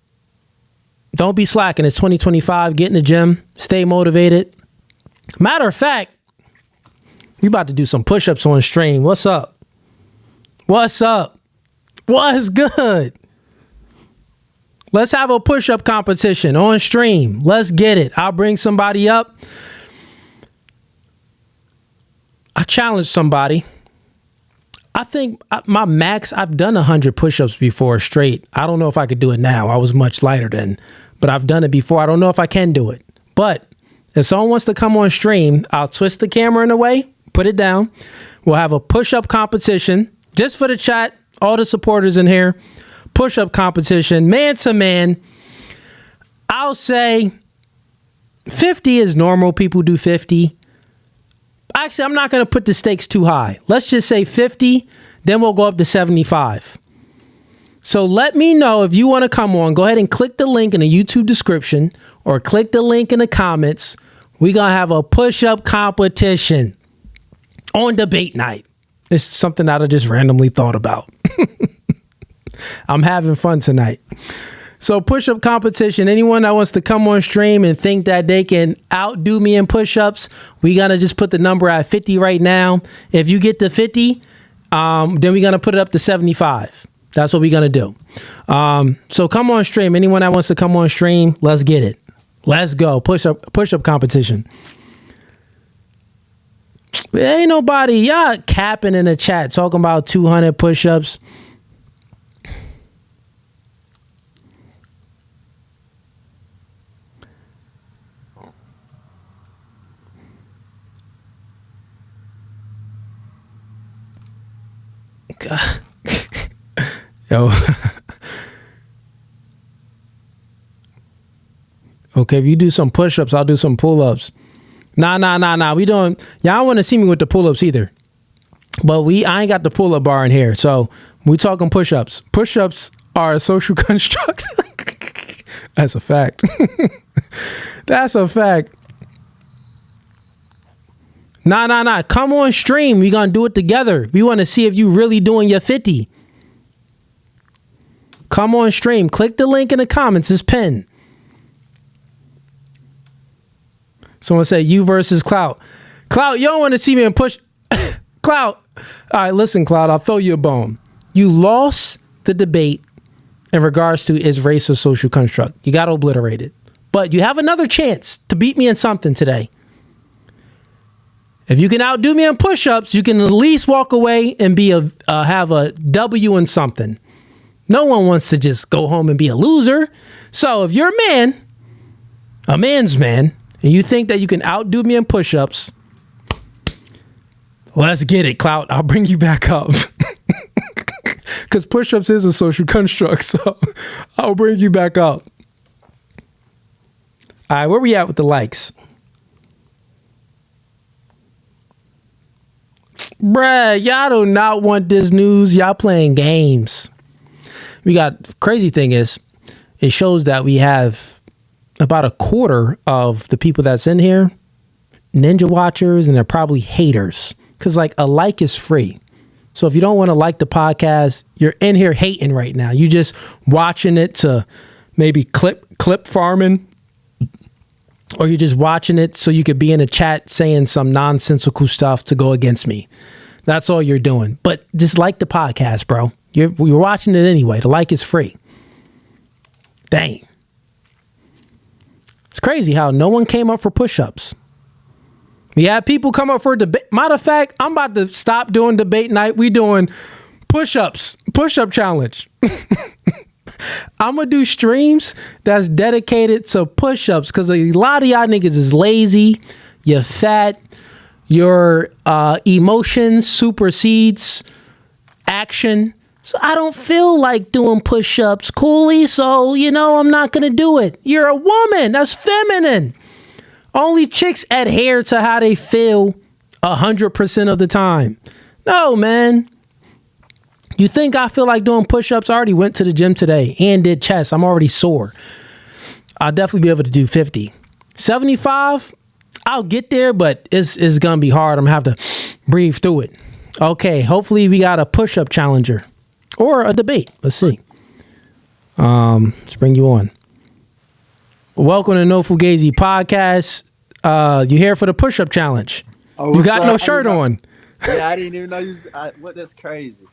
Don't be slacking. It's 2025. Get in the gym. Stay motivated. Matter of fact, we about to do some push-ups on stream. What's up? What's up? What's good? Let's have a push-up competition on stream. Let's get it. I'll bring somebody up. I challenge somebody. I think my max, I've done 100 push-ups before straight. I don't know if I could do it now. I was much lighter then, but I've done it before. I don't know if I can do it. But if someone wants to come on stream, I'll twist the camera in a way, put it down. We'll have a push-up competition just for the chat, all the supporters in here. Push-up competition, man to man. I'll say 50 is normal. People do 50. Actually, I'm not going to put the stakes too high. Let's just say 50, then we'll go up to 75. So let me know if you want to come on. Go ahead and click the link in the YouTube description or click the link in the comments. We're going to have a push-up competition on debate night. It's something that I just randomly thought about. I'm having fun tonight. So push-up competition. Anyone that wants to come on stream and think that they can outdo me in push-ups, we gonna just put the number at 50 right now. If you get to 50, then we're gonna put it up to 75. That's what we're gonna do. So come on stream. Anyone that wants to come on stream, let's get it. Let's go. Push-up competition. Ain't nobody, y'all capping in the chat talking about 200 push-ups. Yo. Okay, if you do some push-ups, I'll do some pull-ups. Nah. We doing. Y'all want to see me with the pull-ups either. But I ain't got the pull-up bar in here. So we talking push-ups. Push-ups are a social construct. That's a fact. That's a fact. Nah. Come on stream. We gonna do it together. We want to see if you really doing your 50. Come on stream. Click the link in the comments. It's pinned. Someone said you versus Clout. Clout, you don't want to see me in push. Clout. All right, listen, Clout, I'll throw you a bone. You lost the debate in regards to is race a social construct. You got to obliterate it. But you have another chance to beat me in something today. If you can outdo me in push-ups, you can at least walk away and have a W in something. No one wants to just go home and be a loser. So if you're a man's man, and you think that you can outdo me in push-ups, let's get it, Clout. I'll bring you back up. Because push-ups is a social construct, so I'll bring you back up. All right, where we at with the likes? Bruh, y'all do not want this news. Y'all playing games. Crazy thing is, it shows that we have about a quarter of the people that's in here, Ninja watchers, and they're probably haters. Because a like is free. So if you don't want to like the podcast, you're in here hating right now. You just watching it to maybe clip farming, or you're just watching it so you could be in a chat saying some nonsensical stuff to go against me. That's all you're doing. But just like the podcast, bro. You're watching it anyway. The like is free. Dang. It's crazy how no one came up for push-ups. We had people come up for a debate. Matter of fact, I'm about to stop doing debate night. We doing push-ups. Push-up challenge. I'm going to do streams that's dedicated to push-ups because a lot of y'all niggas is lazy. You're fat. Your emotions supersedes action. So I don't feel like doing push-ups, Cooley. So, I'm not going to do it. You're a woman. That's feminine. Only chicks adhere to how they feel 100% of the time. No, man. You think I feel like doing push-ups? I already went to the gym today and did chest. I'm already sore. I'll definitely be able to do 50. 75, I'll get there, but it's going to be hard. I'm going to have to breathe through it. Okay, hopefully we got a push-up challenger. Or a debate. Let's see. Let's bring you on. Welcome to No Fugazee Podcast. You here for the push-up challenge? Oh, you got no shirt on. Yeah, I didn't even know you. That's crazy.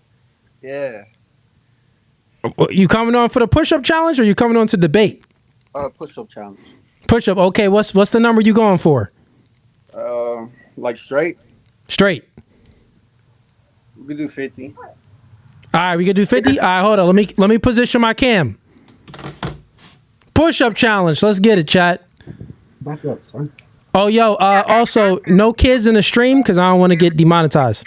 Yeah. You coming on for the push-up challenge, or you coming on to debate? Push-up challenge. Push-up. Okay. What's the number you going for? Like straight. Straight. We could do 50. All right, we can do 50. All right, hold on. Let me position my cam. Push-up challenge. Let's get it, chat. Back up, son. Oh, yo. Also, no kids in the stream because I don't want to get demonetized.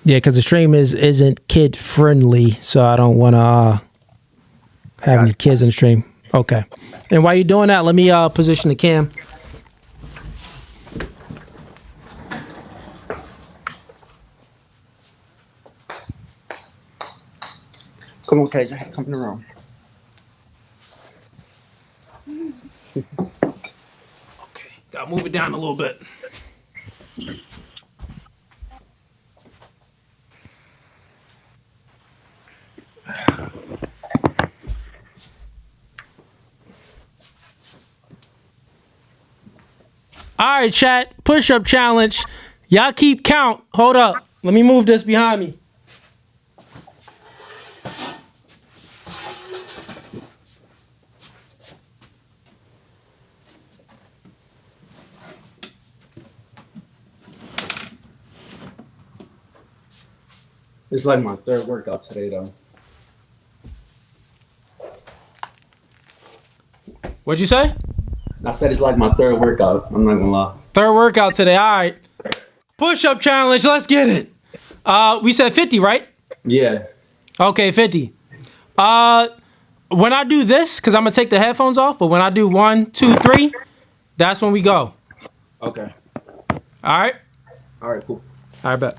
Yeah, because the stream isn't kid friendly, so I don't want to have any kids in the stream. Okay. And while you're doing that, let me position the cam. Come on, KJ. Come in the room. Okay. Gotta move it down a little bit. All right, chat. Push-up challenge. Y'all keep count. Hold up. Let me move this behind me. It's like my third workout today, though. What'd you say? I said it's like my third workout. I'm not gonna lie. Third workout today. All right. Push-up challenge. Let's get it. We said 50, right? Yeah. Okay, 50. When I do this, because I'm going to take the headphones off, but when I do 1, 2, 3, that's when we go. Okay. All right? All right, cool. All right, bet.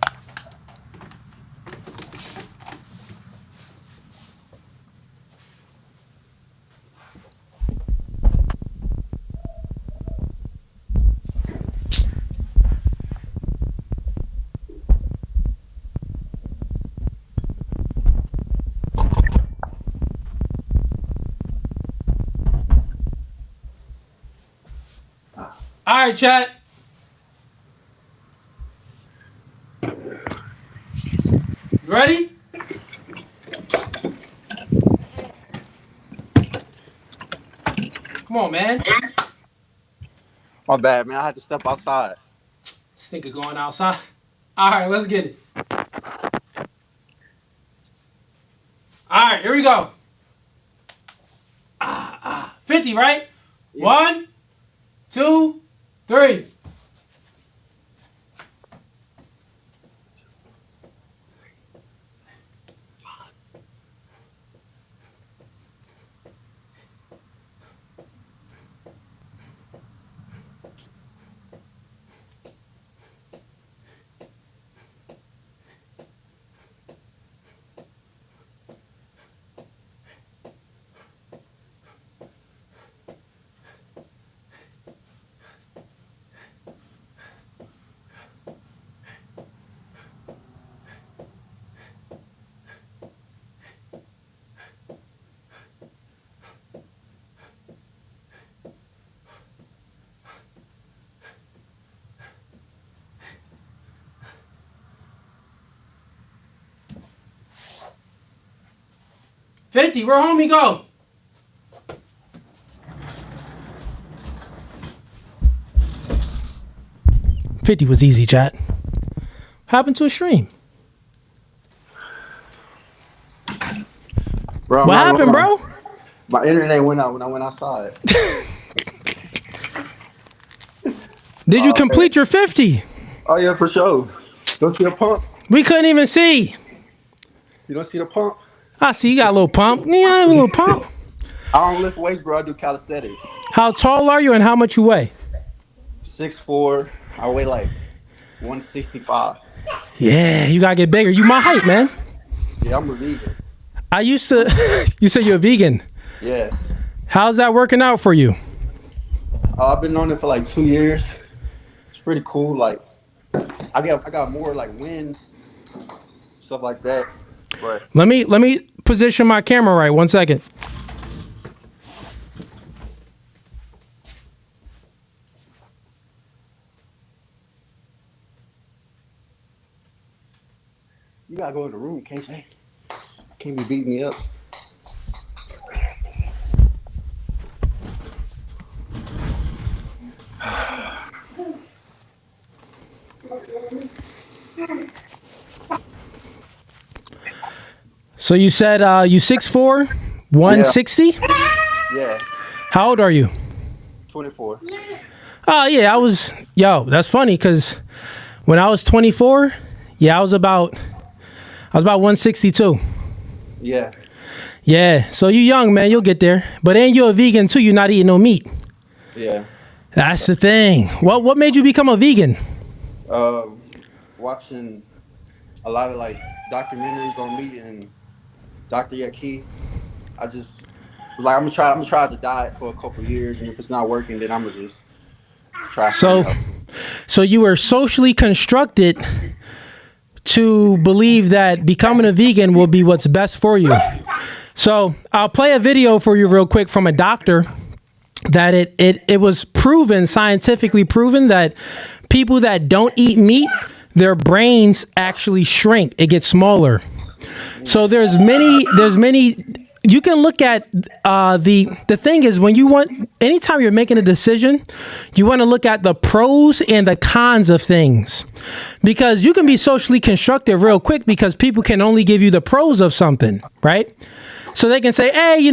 All right, chat. Ready? Come on, man. My bad, man. I had to step outside. This nigga going outside. All right, let's get it. All right, here we go. 50, right? Yeah. 1, 2, 3. $50, where homie go? $50 was easy, chat. Happened to a stream. Bro, what happened, bro? My internet went out when I went outside. Did you complete your 50? Oh, yeah, for sure. Don't see the pump? We couldn't even see. You don't see the pump? I see you got a little pump. Yeah, a little pump. I don't lift weights, bro. I do calisthenics. How tall are you and how much you weigh? 6'4". I weigh like 165. Yeah, you gotta get bigger. You my height, man. Yeah, I'm a vegan. I used to. You said you're a vegan. Yeah. How's that working out for you? I've been on it for like 2 years. It's pretty cool. Like, I got more like wind, stuff like that. But Let me position my camera right. 1 second. you gotta go in the room, KJ. Can't be beating me up. So you said you 6'4", 160? Yeah. How old are you? 24. Oh yeah, that's funny because when I was 24, yeah, I was about 162. Yeah. Yeah, so you young, man, you'll get there. But then you're a vegan too, you're not eating no meat. Yeah. That's the thing. What made you become a vegan? Watching a lot of like documentaries on meat and Dr. Yaki. I just like I'm gonna try the diet for a couple years, and if it's not working, then I'm gonna just try. So you were socially constructed to believe that becoming a vegan will be what's best for you. So I'll play a video for you real quick from a doctor that it was proven, scientifically proven, that people that don't eat meat, their brains actually shrink. It gets smaller. So there's many. You can look at the thing is anytime you're making a decision, you want to look at the pros and the cons of things, because you can be socially constructed real quick because people can only give you the pros of something, right? So they can say, hey,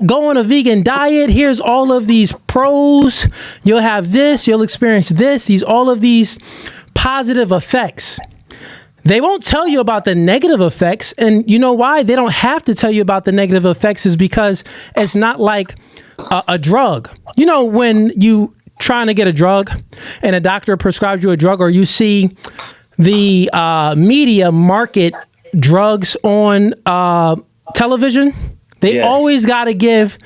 go on a vegan diet. Here's all of these pros. You'll have this. You'll experience this. All of these positive effects. They won't tell you about the negative effects. And you know why? They don't have to tell you about the negative effects is because it's not like a drug. You know, when you trying to get a drug and a doctor prescribes you a drug, or you see the media market drugs on television, they always got to give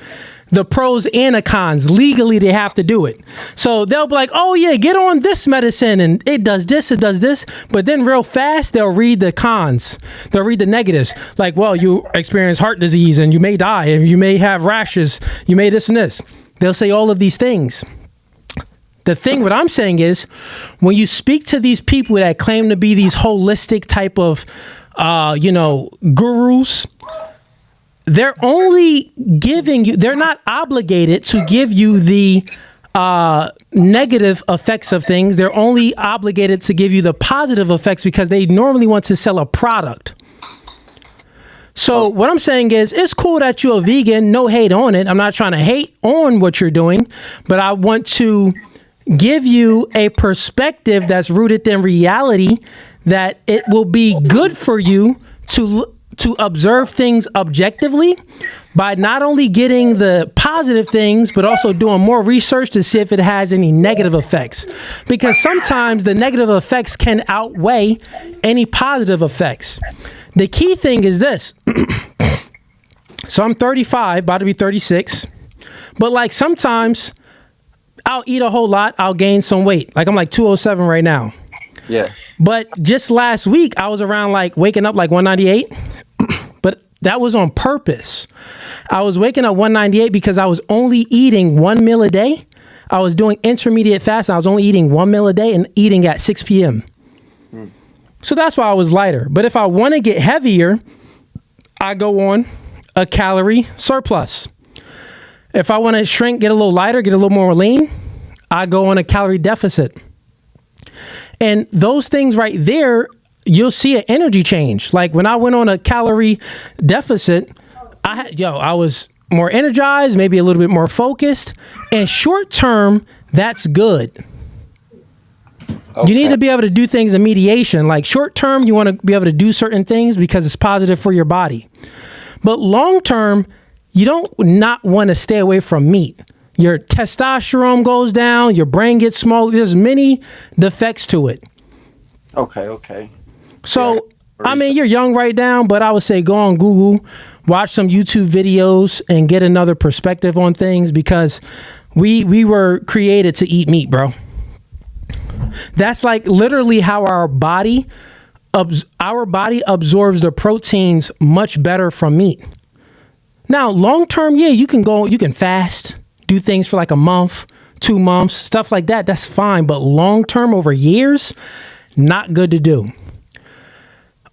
the pros and the cons. Legally, they have to do it. So they'll be like, oh yeah, get on this medicine and it does this, it does this. But then real fast, they'll read the cons. They'll read the negatives. Like, well, you experience heart disease and you may die and you may have rashes. You may this and this. They'll say all of these things. The thing, what I'm saying is, when you speak to these people that claim to be these holistic type of, gurus, they're only giving you, they're not obligated to give you the negative effects of things. They're only obligated to give you the positive effects because they normally want to sell a product. So what I'm saying is, it's cool that you're a vegan, no hate on it. I'm not trying to hate on what you're doing, but I want to give you a perspective that's rooted in reality, that it will be good for you to observe things objectively by not only getting the positive things, but also doing more research to see if it has any negative effects. Because sometimes the negative effects can outweigh any positive effects. The key thing is this. So I'm 35, about to be 36. But like sometimes I'll eat a whole lot, I'll gain some weight. Like I'm like 207 right now. Yeah. But just last week, I was around like waking up like 198. But that was on purpose. I was waking up 198 because I was only eating one meal a day. I was doing intermediate fast. And I was only eating one meal a day and eating at 6 p.m. So that's why I was lighter. But if I want to get heavier, I go on a calorie surplus. If I want to shrink, get a little lighter, get a little more lean, I go on a calorie deficit. And those things right there, you'll see an energy change. Like when I went on a calorie deficit, I was more energized, maybe a little bit more focused. And short term, that's good. Okay. You need to be able to do things in mediation. Like short term, you want to be able to do certain things because it's positive for your body. But long term, you don't not want to stay away from meat. Your testosterone goes down, your brain gets smaller. There's many defects to it. Okay. So, I mean, you're young right now, but I would say go on Google, watch some YouTube videos, and get another perspective on things, because we were created to eat meat, bro. That's like literally how our body absorbs the proteins much better from meat. Now, long term, yeah, you can fast, do things for like a month, 2 months, stuff like that. That's fine. But long term, over years, not good to do.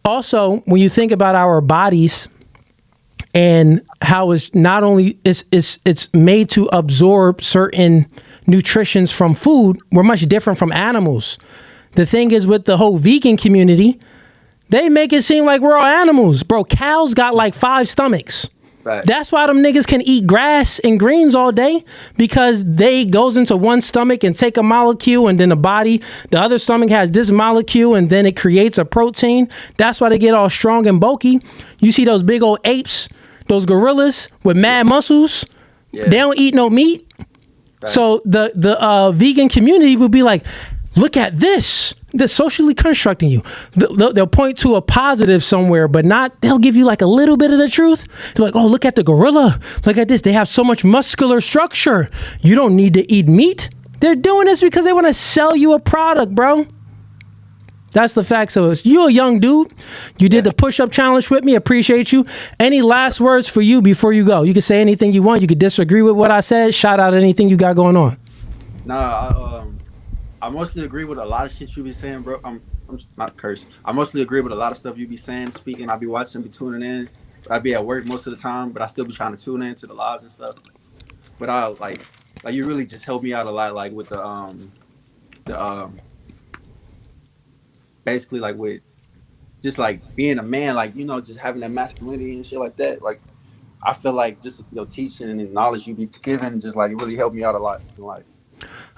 Also, when you think about our bodies and how it's not only it's made to absorb certain nutritions from food, we're much different from animals. The thing is, with the whole vegan community, they make it seem like we're all animals. Bro, cows got like 5 stomachs. Right. That's why them niggas can eat grass and greens all day, because they goes into one stomach and take a molecule, and then the other stomach has this molecule, and then it creates a protein. That's why they get all strong and bulky. You see those big old apes, those gorillas with mad muscles. Yeah. They don't eat no meat. Right. So the vegan community would be like, look at this. They're socially constructing you. They'll point to a positive somewhere, but they'll give you like a little bit of the truth. They're like, oh, look at the gorilla. Look at this. They have so much muscular structure. You don't need to eat meat. They're doing this because they want to sell you a product, bro. That's the facts of it. You a young dude. You did the push-up challenge with me. Appreciate you. Any last words for you before you go? You can say anything you want. You can disagree with what I said. Shout out anything you got going on. I mostly agree with a lot of shit you be saying, bro. I'm not cursed. I mostly agree with a lot of stuff you be saying, speaking. I be watching, be tuning in. I be at work most of the time, but I still be trying to tune in to the lives and stuff. But I like you really just helped me out a lot, like with the basically like with just like being a man, like, you know, just having that masculinity and shit like that. Like I feel like just your teaching and knowledge you be giving, just like it really helped me out a lot in life.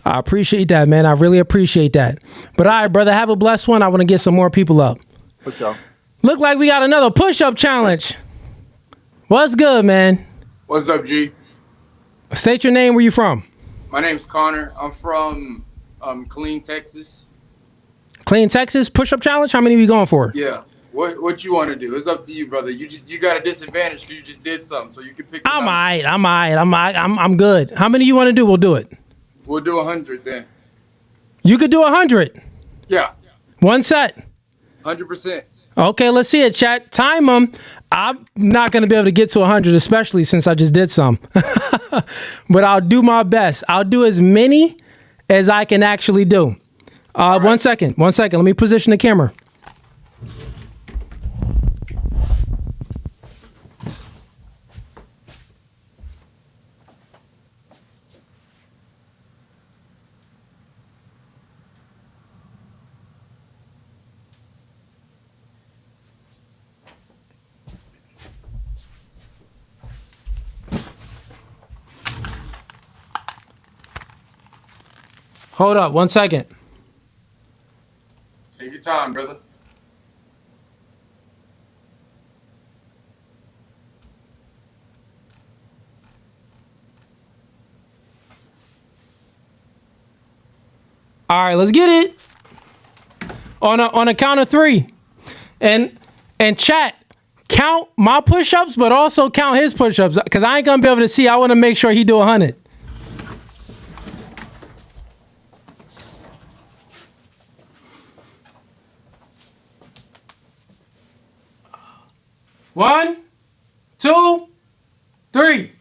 I appreciate that, man. I really appreciate that. But all right, brother, have a blessed one. I want to get some more people up. For sure. Look like we got another push-up challenge. What's good, man? What's up, G? State your name. Where you from? My name's Connor. I'm from Killeen, Texas. Clean Texas push-up challenge. How many are we going for? Yeah. What you want to do? It's up to you, brother. You got a disadvantage because you just did something, so you can pick. I'm good. How many you want to do? We'll do it. We'll do 100 then. You could do 100. Yeah. One set. 100%. Okay, let's see it, chat. Time them. I'm not going to be able to get to 100, especially since I just did some. But I'll do my best. I'll do as many as I can actually do. Right. 1 second. Let me position the camera. Hold up, 1 second. Take your time, brother. All right, let's get it. On a count of 3. And chat, count my push-ups, but also count his push-ups, because I ain't gonna be able to see. I want to make sure he do 100. One, 2, 3.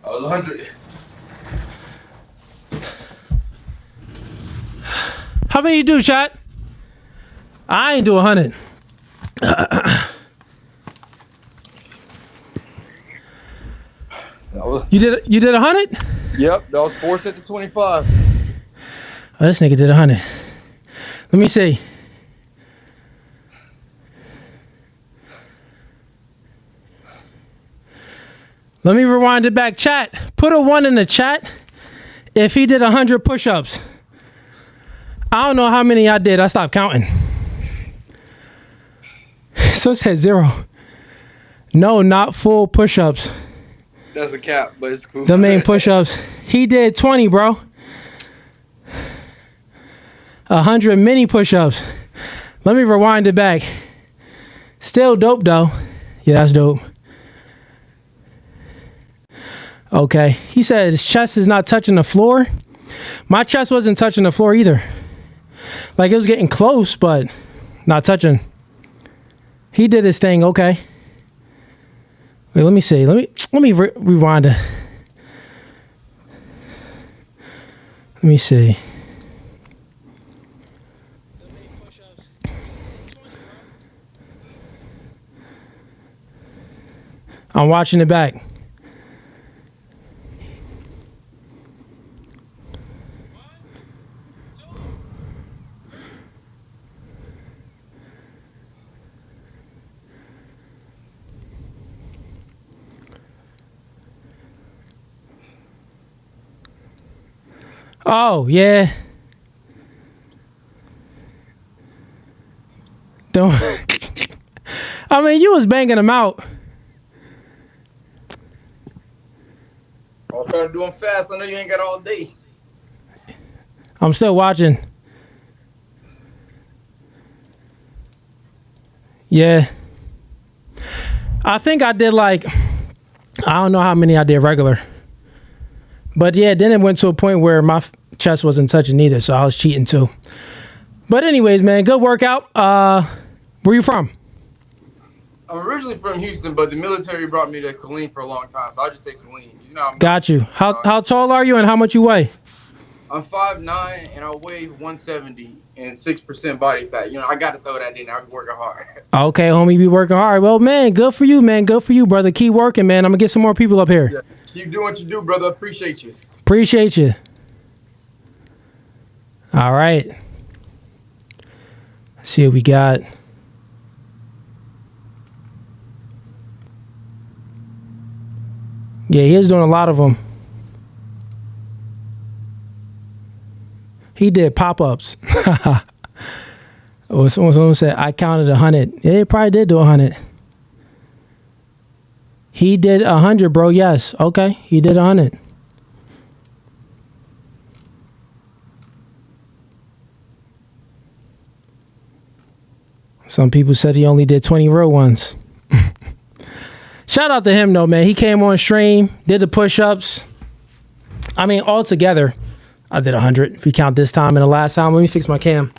I was 100. How many you do, chat? I ain't do 100. You did 100? Yep, that was 4 sets of 25. Oh, this nigga did 100. Let me see. Let me rewind it back. Chat, put a 1 in the chat if he did 100 push-ups. I don't know how many I did. I stopped counting. So it said 0. No, not full push-ups. That's a cap, but it's cool. The main push-ups. He did 20, bro. 100 mini push-ups. Let me rewind it back. Still dope, though. Yeah, that's dope. Okay. He said his chest is not touching the floor. My chest wasn't touching the floor either. Like, it was getting close, but not touching. He did his thing. Okay. Wait, let me see. Let me rewind it. Let me see. I'm watching it back. Oh, yeah. Don't. I mean, you was banging them out. I'll try to do them fast. I know you ain't got all day. I'm still watching. Yeah. I think I did like, I don't know how many I did regular. But yeah, then it went to a point where my chest wasn't touching either, so I was cheating too. But anyways, man, good workout. Where you from? I'm originally from Houston, but the military brought me to Killeen for a long time, so I'll just say Killeen. You know, Got you. How tall are you and how much you weigh? I'm 5'9" and I weigh 170 and 6% body fat. You know, I got to throw that in. I've been working hard. Okay, homie, you be working hard. Well, man, good for you, man. Good for you, brother. Keep working, man. I'm gonna get some more people up here. Yeah. Keep doing what you do, brother. Appreciate you. Appreciate you. All right. Let's see what we got. Yeah, he is doing a lot of them. He did pop-ups. Or someone said, I counted 100. Yeah, he probably did do 100. He did 100, bro. Yes. Okay. He did 100. Some people said he only did 20 real ones. Shout out to him, though, man. He came on stream, did the push-ups. I mean, altogether, I did 100. If you count this time and the last time. Let me fix my cam.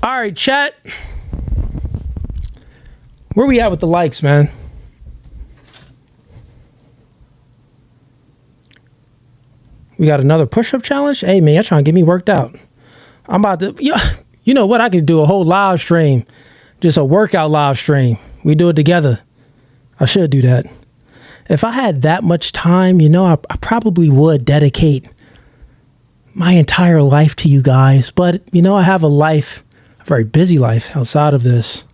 All right, chat. Where we at with the likes, man? We got another push-up challenge? Hey, man, you're trying to get me worked out. I'm about to... You know what? I could do a whole live stream. Just a workout live stream. We do it together. I should do that. If I had that much time, you know, I probably would dedicate my entire life to you guys. But, you know, I have a life... a very busy life outside of this.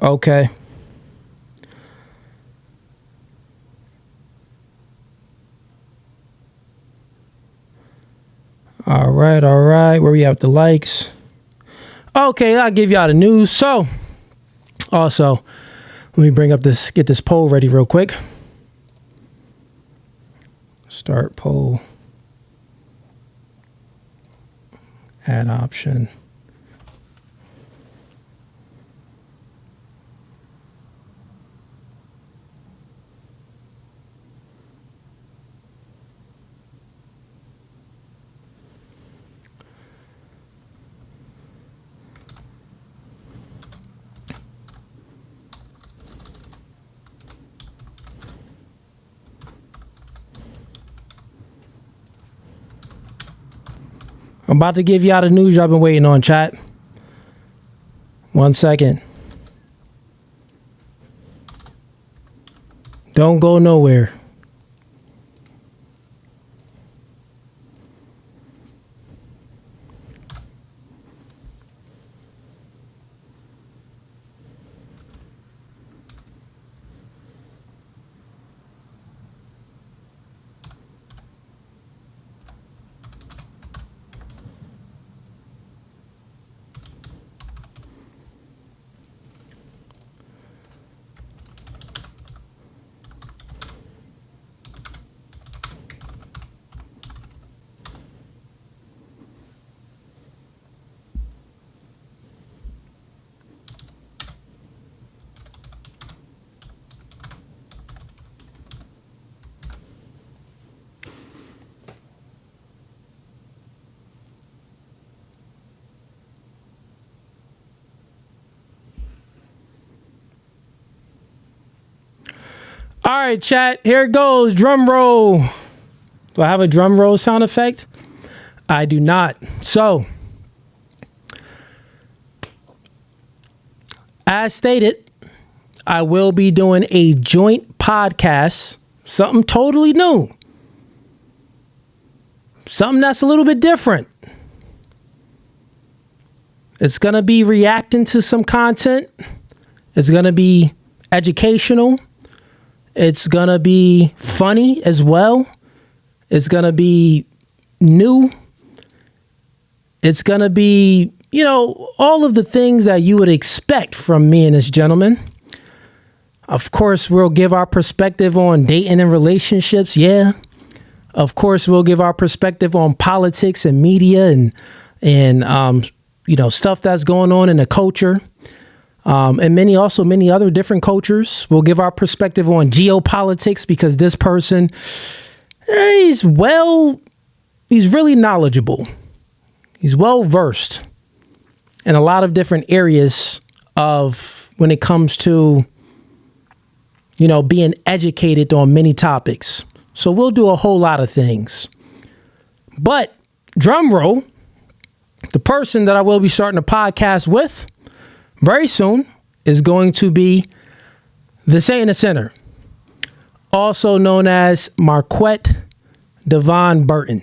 Okay. All right. Where we at with the likes? Okay, I'll give y'all the news. So, also, let me get this poll ready real quick. Start poll. Add option. I'm about to give y'all the news y'all been waiting on, chat. 1 second. Don't go nowhere. All right, chat. Here it goes. Drum roll. Do I have a drum roll sound effect? I do not. So, as stated, I will be doing a joint podcast, something totally new. something that's a little bit different. It's going to be reacting to some content. It's going to be educational. It's going to be funny as well. It's going to be new. It's going to be, you know, all of the things that you would expect from me and this gentleman. Of course, we'll give our perspective on dating and relationships. Yeah. Of course, we'll give our perspective on politics and media and you know, stuff that's going on in the culture. And many other different cultures. We'll give our perspective on geopolitics because this person, he's really knowledgeable. He's well versed in a lot of different areas of when it comes to, you know, being educated on many topics. So we'll do a whole lot of things. But drum roll, the person that I will be starting a podcast with very soon is going to be the Saint and the Sinner, also known as Marquette Devon Burton.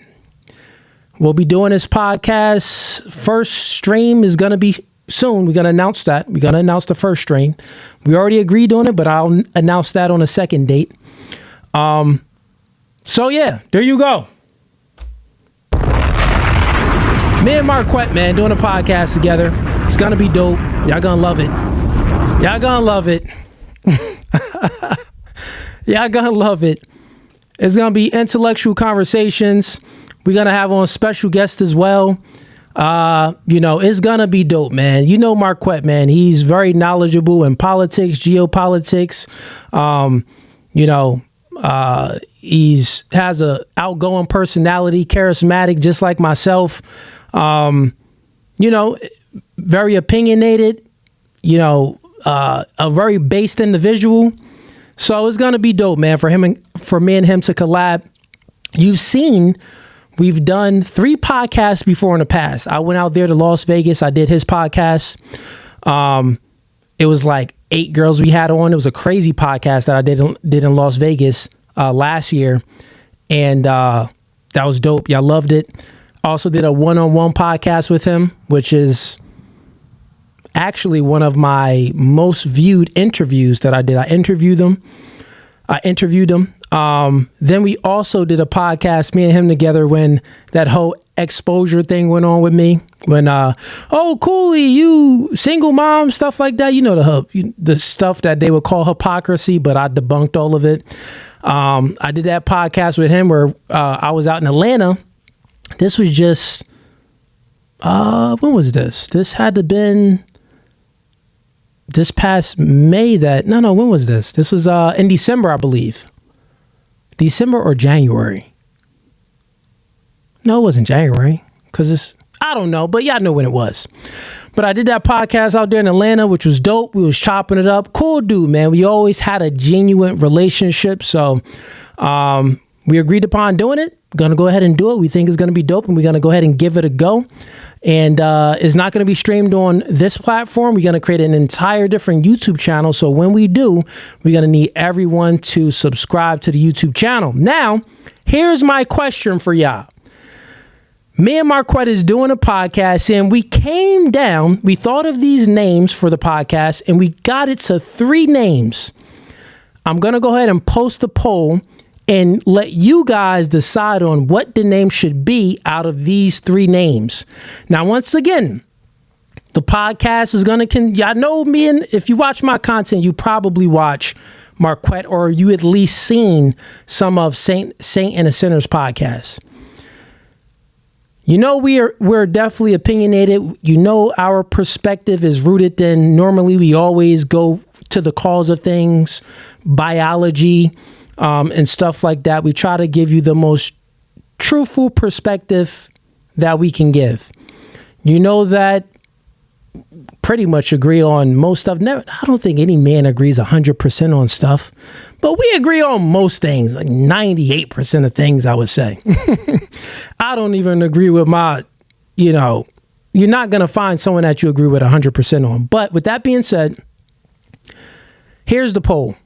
We'll be doing this podcast. First stream is going to be soon. We're going to announce that. We're going to announce the first stream. We already agreed on it, but I'll announce that on a second date. So yeah, there you go. Me and Marquette, man, doing a podcast together. It's going to be dope. Y'all going to love it. Y'all going to love it. Y'all going to love it. It's going to be intellectual conversations. We're going to have on special guests as well. You know, it's going to be dope, man. You know Marquette, man. He's very knowledgeable in politics, geopolitics. You know, he's has a outgoing personality, charismatic, just like myself. You know, very opinionated, you know, a very based individual. So it's going to be dope, man, for me and him to collab. You've seen, we've done 3 podcasts before in the past. I went out there to Las Vegas. I did his podcast. It was like 8 girls we had on. It was a crazy podcast that I did in Las Vegas last year. And that was dope. Y'all loved it. Also did a one-on-one podcast with him, which is actually one of my most viewed interviews that I did. I interviewed him. Then we also did a podcast, me and him together, when that whole exposure thing went on with me. When, oh, Cooley, you single mom, stuff like that. You know, the stuff that they would call hypocrisy, but I debunked all of it. I did that podcast with him where I was out in Atlanta. This was just, when was this? This had to been this past May when was this? This was in December, I believe. December or January? No, it wasn't January because I don't know, but y'all know when it was. But I did that podcast out there in Atlanta, which was dope. We was chopping it up. Cool dude, man. We always had a genuine relationship. So we agreed upon doing it. Going to go ahead and do it. We think it's going to be dope, and we're going to go ahead and give it a go. And it's not going to be streamed on this platform. We're going to create an entire different YouTube channel. So when we do, we're going to need everyone to subscribe to the YouTube channel. Now, here's my question for y'all. Me and Marquette is doing a podcast, and we thought of these names for the podcast, and we got it to 3 names. I'm going to go ahead and post a poll and let you guys decide on what the name should be out of these 3 names. Now, once again, the podcast is going to, y'all know me, and if you watch my content, you probably watch Marquette, or you at least seen some of Saint and the Sinner's podcast. You know, we're definitely opinionated. You know, our perspective is rooted in, normally we always go to the cause of things, biology, and stuff like that. We try to give you the most truthful perspective that we can give. You know that pretty much agree on most stuff. I don't think any man agrees 100% on stuff, but we agree on most things, like 98% of things, I would say. I don't even agree with you're not going to find someone that you agree with 100% on. But with that being said, here's the poll.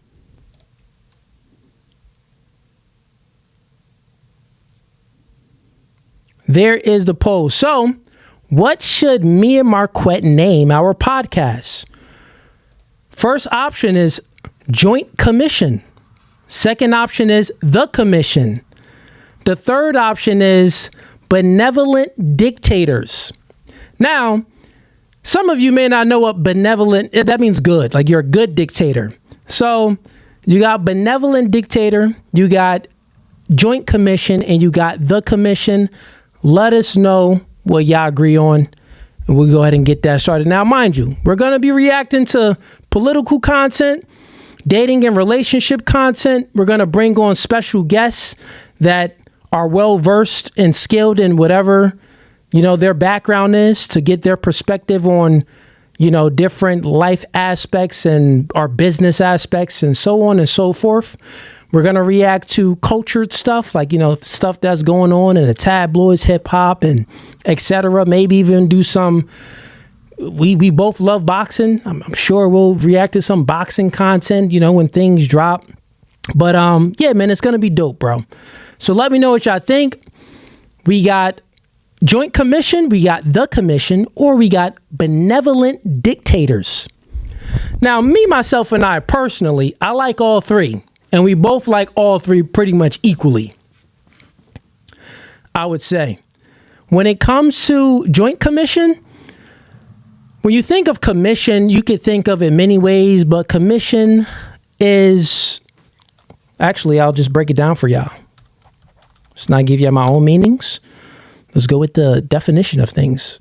there is the poll. So, what should me and Marquette name our podcast? First option is Joint Commission. Second option is The Commission. The third option is Benevolent Dictators. Now, some of you may not know what benevolent, that means good, like you're a good dictator. So you got benevolent dictator, you got Joint Commission, and you got The Commission. Let us know what y'all agree on, and we'll go ahead and get that started. Now, mind you, we're going to be reacting to political content, dating and relationship content. We're going to bring on special guests that are well-versed and skilled in whatever, their background is, to get their perspective on, different life aspects and our business aspects and so on and so forth. We're going to react to cultured stuff, like, stuff that's going on in the tabloids, hip hop, and etc. Maybe even do some, we both love boxing. I'm sure we'll react to some boxing content, when things drop. But yeah, man, it's going to be dope, bro. So let me know what y'all think. We got Joint Commission, we got The Commission, or we got Benevolent Dictators. Now, me, myself, and I personally, I like all three. And we both like all three pretty much equally, I would say. When it comes to Joint Commission, when you think of commission, you could think of it many ways, but commission is, actually, I'll just break it down for y'all. Let's not give you my own meanings. Let's go with the definition of things.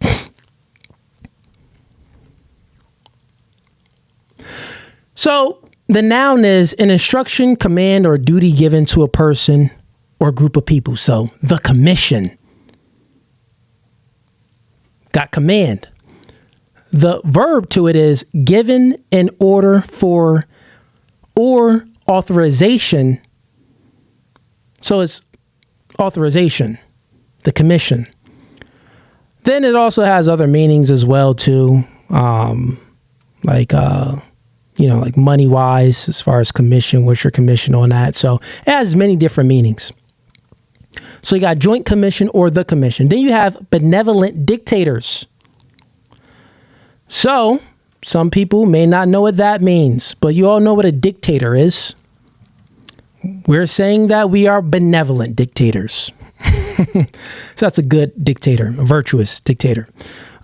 So, the noun is an instruction, command, or duty given to a person or group of people. So, the commission. Got command. The verb to it is given in order for or authorization. So, it's authorization, the commission. Then it also has other meanings as well, too. Like money wise, as far as commission, what's your commission on that? So it has many different meanings. So you got Joint Commission or The Commission. Then you have benevolent dictators. So some people may not know what that means, but you all know what a dictator is. We're saying that we are benevolent dictators. So that's a good dictator, a virtuous dictator.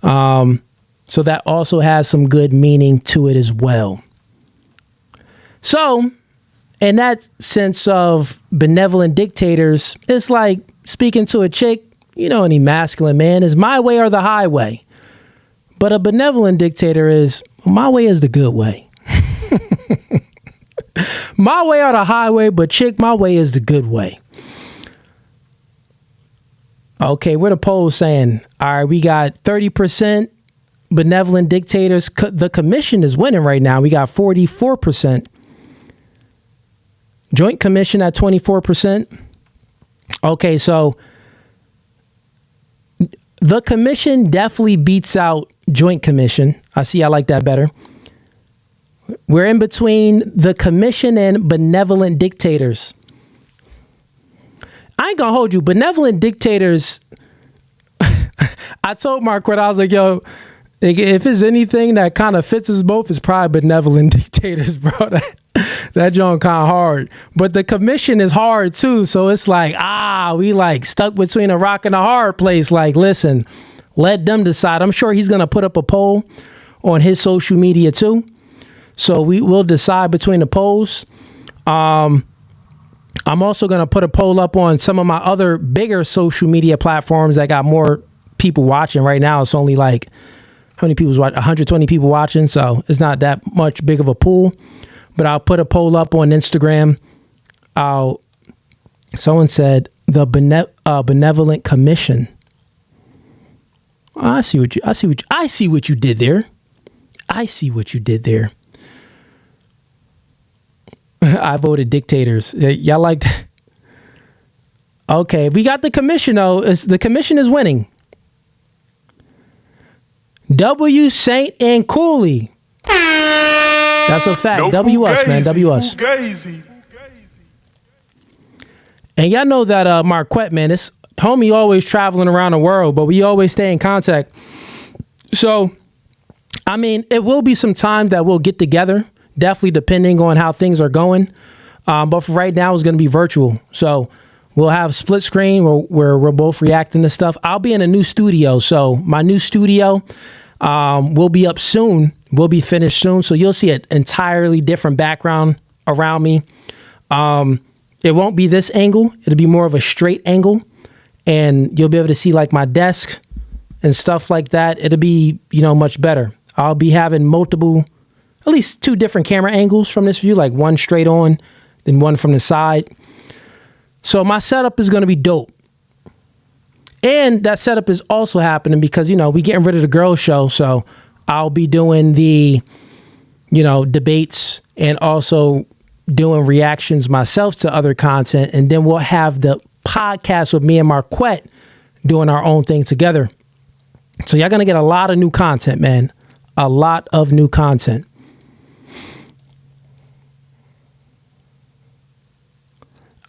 So that also has some good meaning to it as well. So, in that sense of benevolent dictators, it's like speaking to a chick, any masculine man, is my way or the highway. But a benevolent dictator is, my way is the good way. My way or the highway, but chick, my way is the good way. Okay, what the poll saying? All right, we got 30% benevolent dictators. The commission is winning right now. We got 44%. Joint Commission at 24%. Okay, so The Commission definitely beats out Joint Commission. I like that better. We're in between The Commission and benevolent dictators. I ain't gonna hold you. Benevolent dictators, I told Marquette, I was like, yo, if it's anything that kind of fits us both, it's probably benevolent dictators, bro. That joint kind of hard. But The Commission is hard too. So it's like, we like stuck between a rock and a hard place. Like, listen, let them decide. I'm sure he's going to put up a poll on his social media too. So we will decide between the polls. I'm also going to put a poll up on some of my other bigger social media platforms that got more people watching right now. It's only like, how many people watch? 120 people watching. So it's not that much big of a pool. But I'll put a poll up on Instagram. Someone said the benevolent commission. I see what you did there. I see what you did there. I voted dictators. Y'all liked. Okay, we got the commission though. The commission is winning. W. Saint and Cooley. That's a fact. No W us, man. W us. Fugazee. And y'all know that Marquette, man, it's homie always traveling around the world, but we always stay in contact. So, I mean, it will be some time that we'll get together, definitely depending on how things are going. But for right now, it's going to be virtual. So we'll have split screen where we're both reacting to stuff. I'll be in a new studio. So my new studio will be up soon. Will be finished soon. So you'll see an entirely different background around me. It won't be this angle. It'll be more of a straight angle. And you'll be able to see like my desk and stuff like that. It'll be, much better. I'll be having multiple, at least 2 different camera angles from this view, like one straight on, then one from the side. So my setup is going to be dope. And that setup is also happening because, we getting rid of the girls show. So I'll be doing the, debates and also doing reactions myself to other content. And then we'll have the podcast with me and Marquette doing our own thing together. So y'all going to get a lot of new content, man. A lot of new content.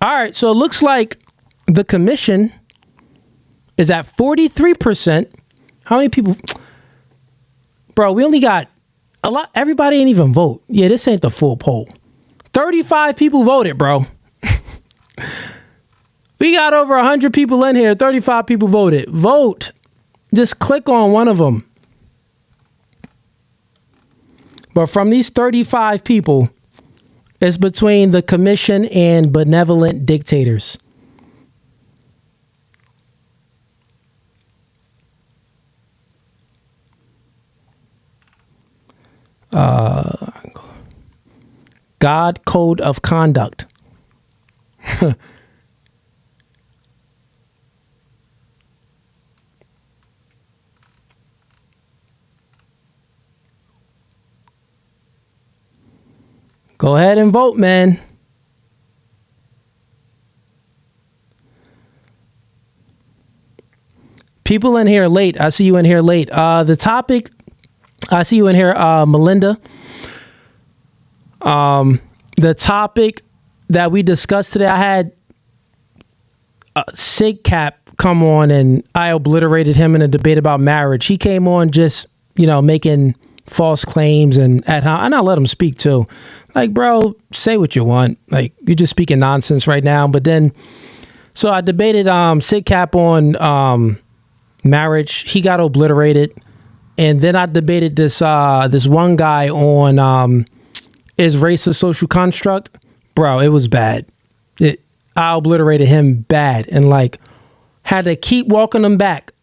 All right, so it looks like the commission is at 43%. How many people? Bro, we only got a lot. Everybody ain't even vote. Yeah, this ain't the full poll. 35 people voted, bro. We got over 100 people in here. 35 people voted. Vote. Just click on one of them. But from these 35 people, it's between the commission and benevolent dictators. God Code of Conduct. Go ahead and vote, man. People in here late. I see you in here late. The topic, I see you in here, Melinda. The topic that we discussed today, I had Sig Cap come on and I obliterated him in a debate about marriage. He came on just, making false claims and I let him speak too. Like, bro, say what you want. Like, you're just speaking nonsense right now. But then, so I debated Sig Cap on marriage. He got obliterated. And then I debated this one guy on is race a social construct? Bro, it was bad. I obliterated him bad and had to keep walking him back.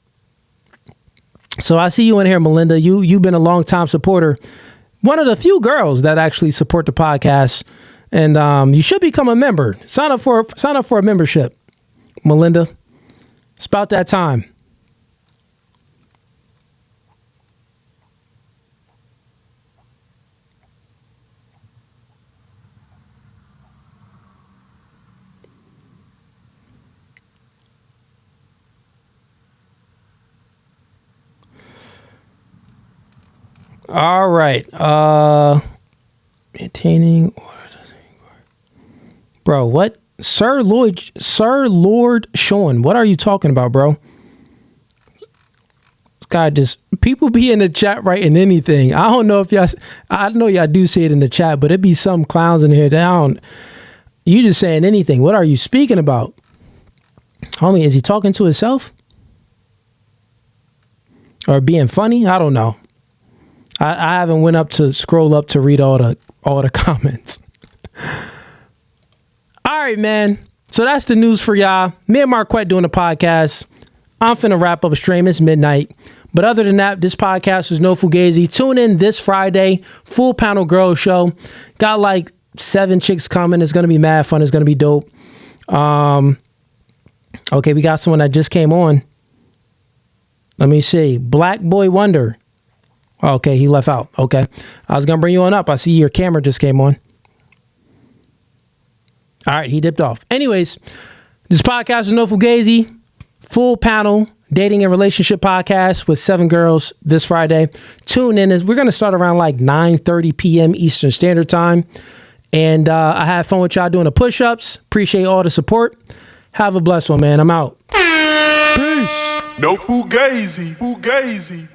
So I see you in here, Melinda. You've been a long time supporter. One of the few girls that actually support the podcast. And you should become a member. Sign up for a membership, Melinda. It's about that time. All right. Maintaining order. Bro, what? Sir Lord Sean, what are you talking about, bro? This guy just, people be in the chat writing anything. I don't know if I know y'all do see it in the chat, but it be some clowns in here that you just saying anything. What are you speaking about? Homie, is he talking to himself? Or being funny? I don't know. I haven't went up to scroll up to read all the comments. All right, man. So that's the news for y'all. Me and Marquette doing the podcast. I'm finna wrap up a stream. It's midnight. But other than that, this podcast is no Fugazi. Tune in this Friday. Full panel girls show. Got 7 chicks coming. It's gonna be mad fun. It's gonna be dope. Okay, we got someone that just came on. Let me see. Black Boy Wonder. Okay, he left out. Okay. I was going to bring you on up. I see your camera just came on. All right, he dipped off. Anyways, this podcast is No Fugazi. Full panel dating and relationship podcast with 7 girls this Friday. Tune in. We're going to start around 9:30 p.m. Eastern Standard Time. And I had fun with y'all doing the push-ups. Appreciate all the support. Have a blessed one, man. I'm out. Peace. No Fugazi. Fugazi.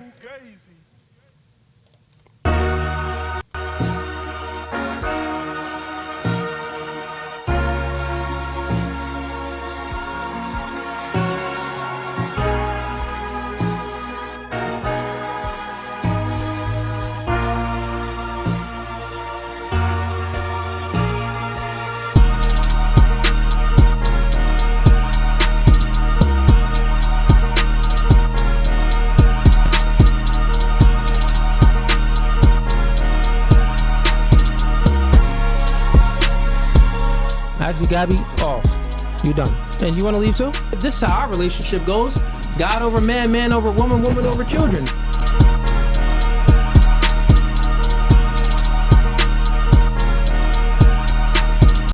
Actually, Gabby, off. You done. And you want to leave too? This is how our relationship goes. God over man, man over woman, woman over children.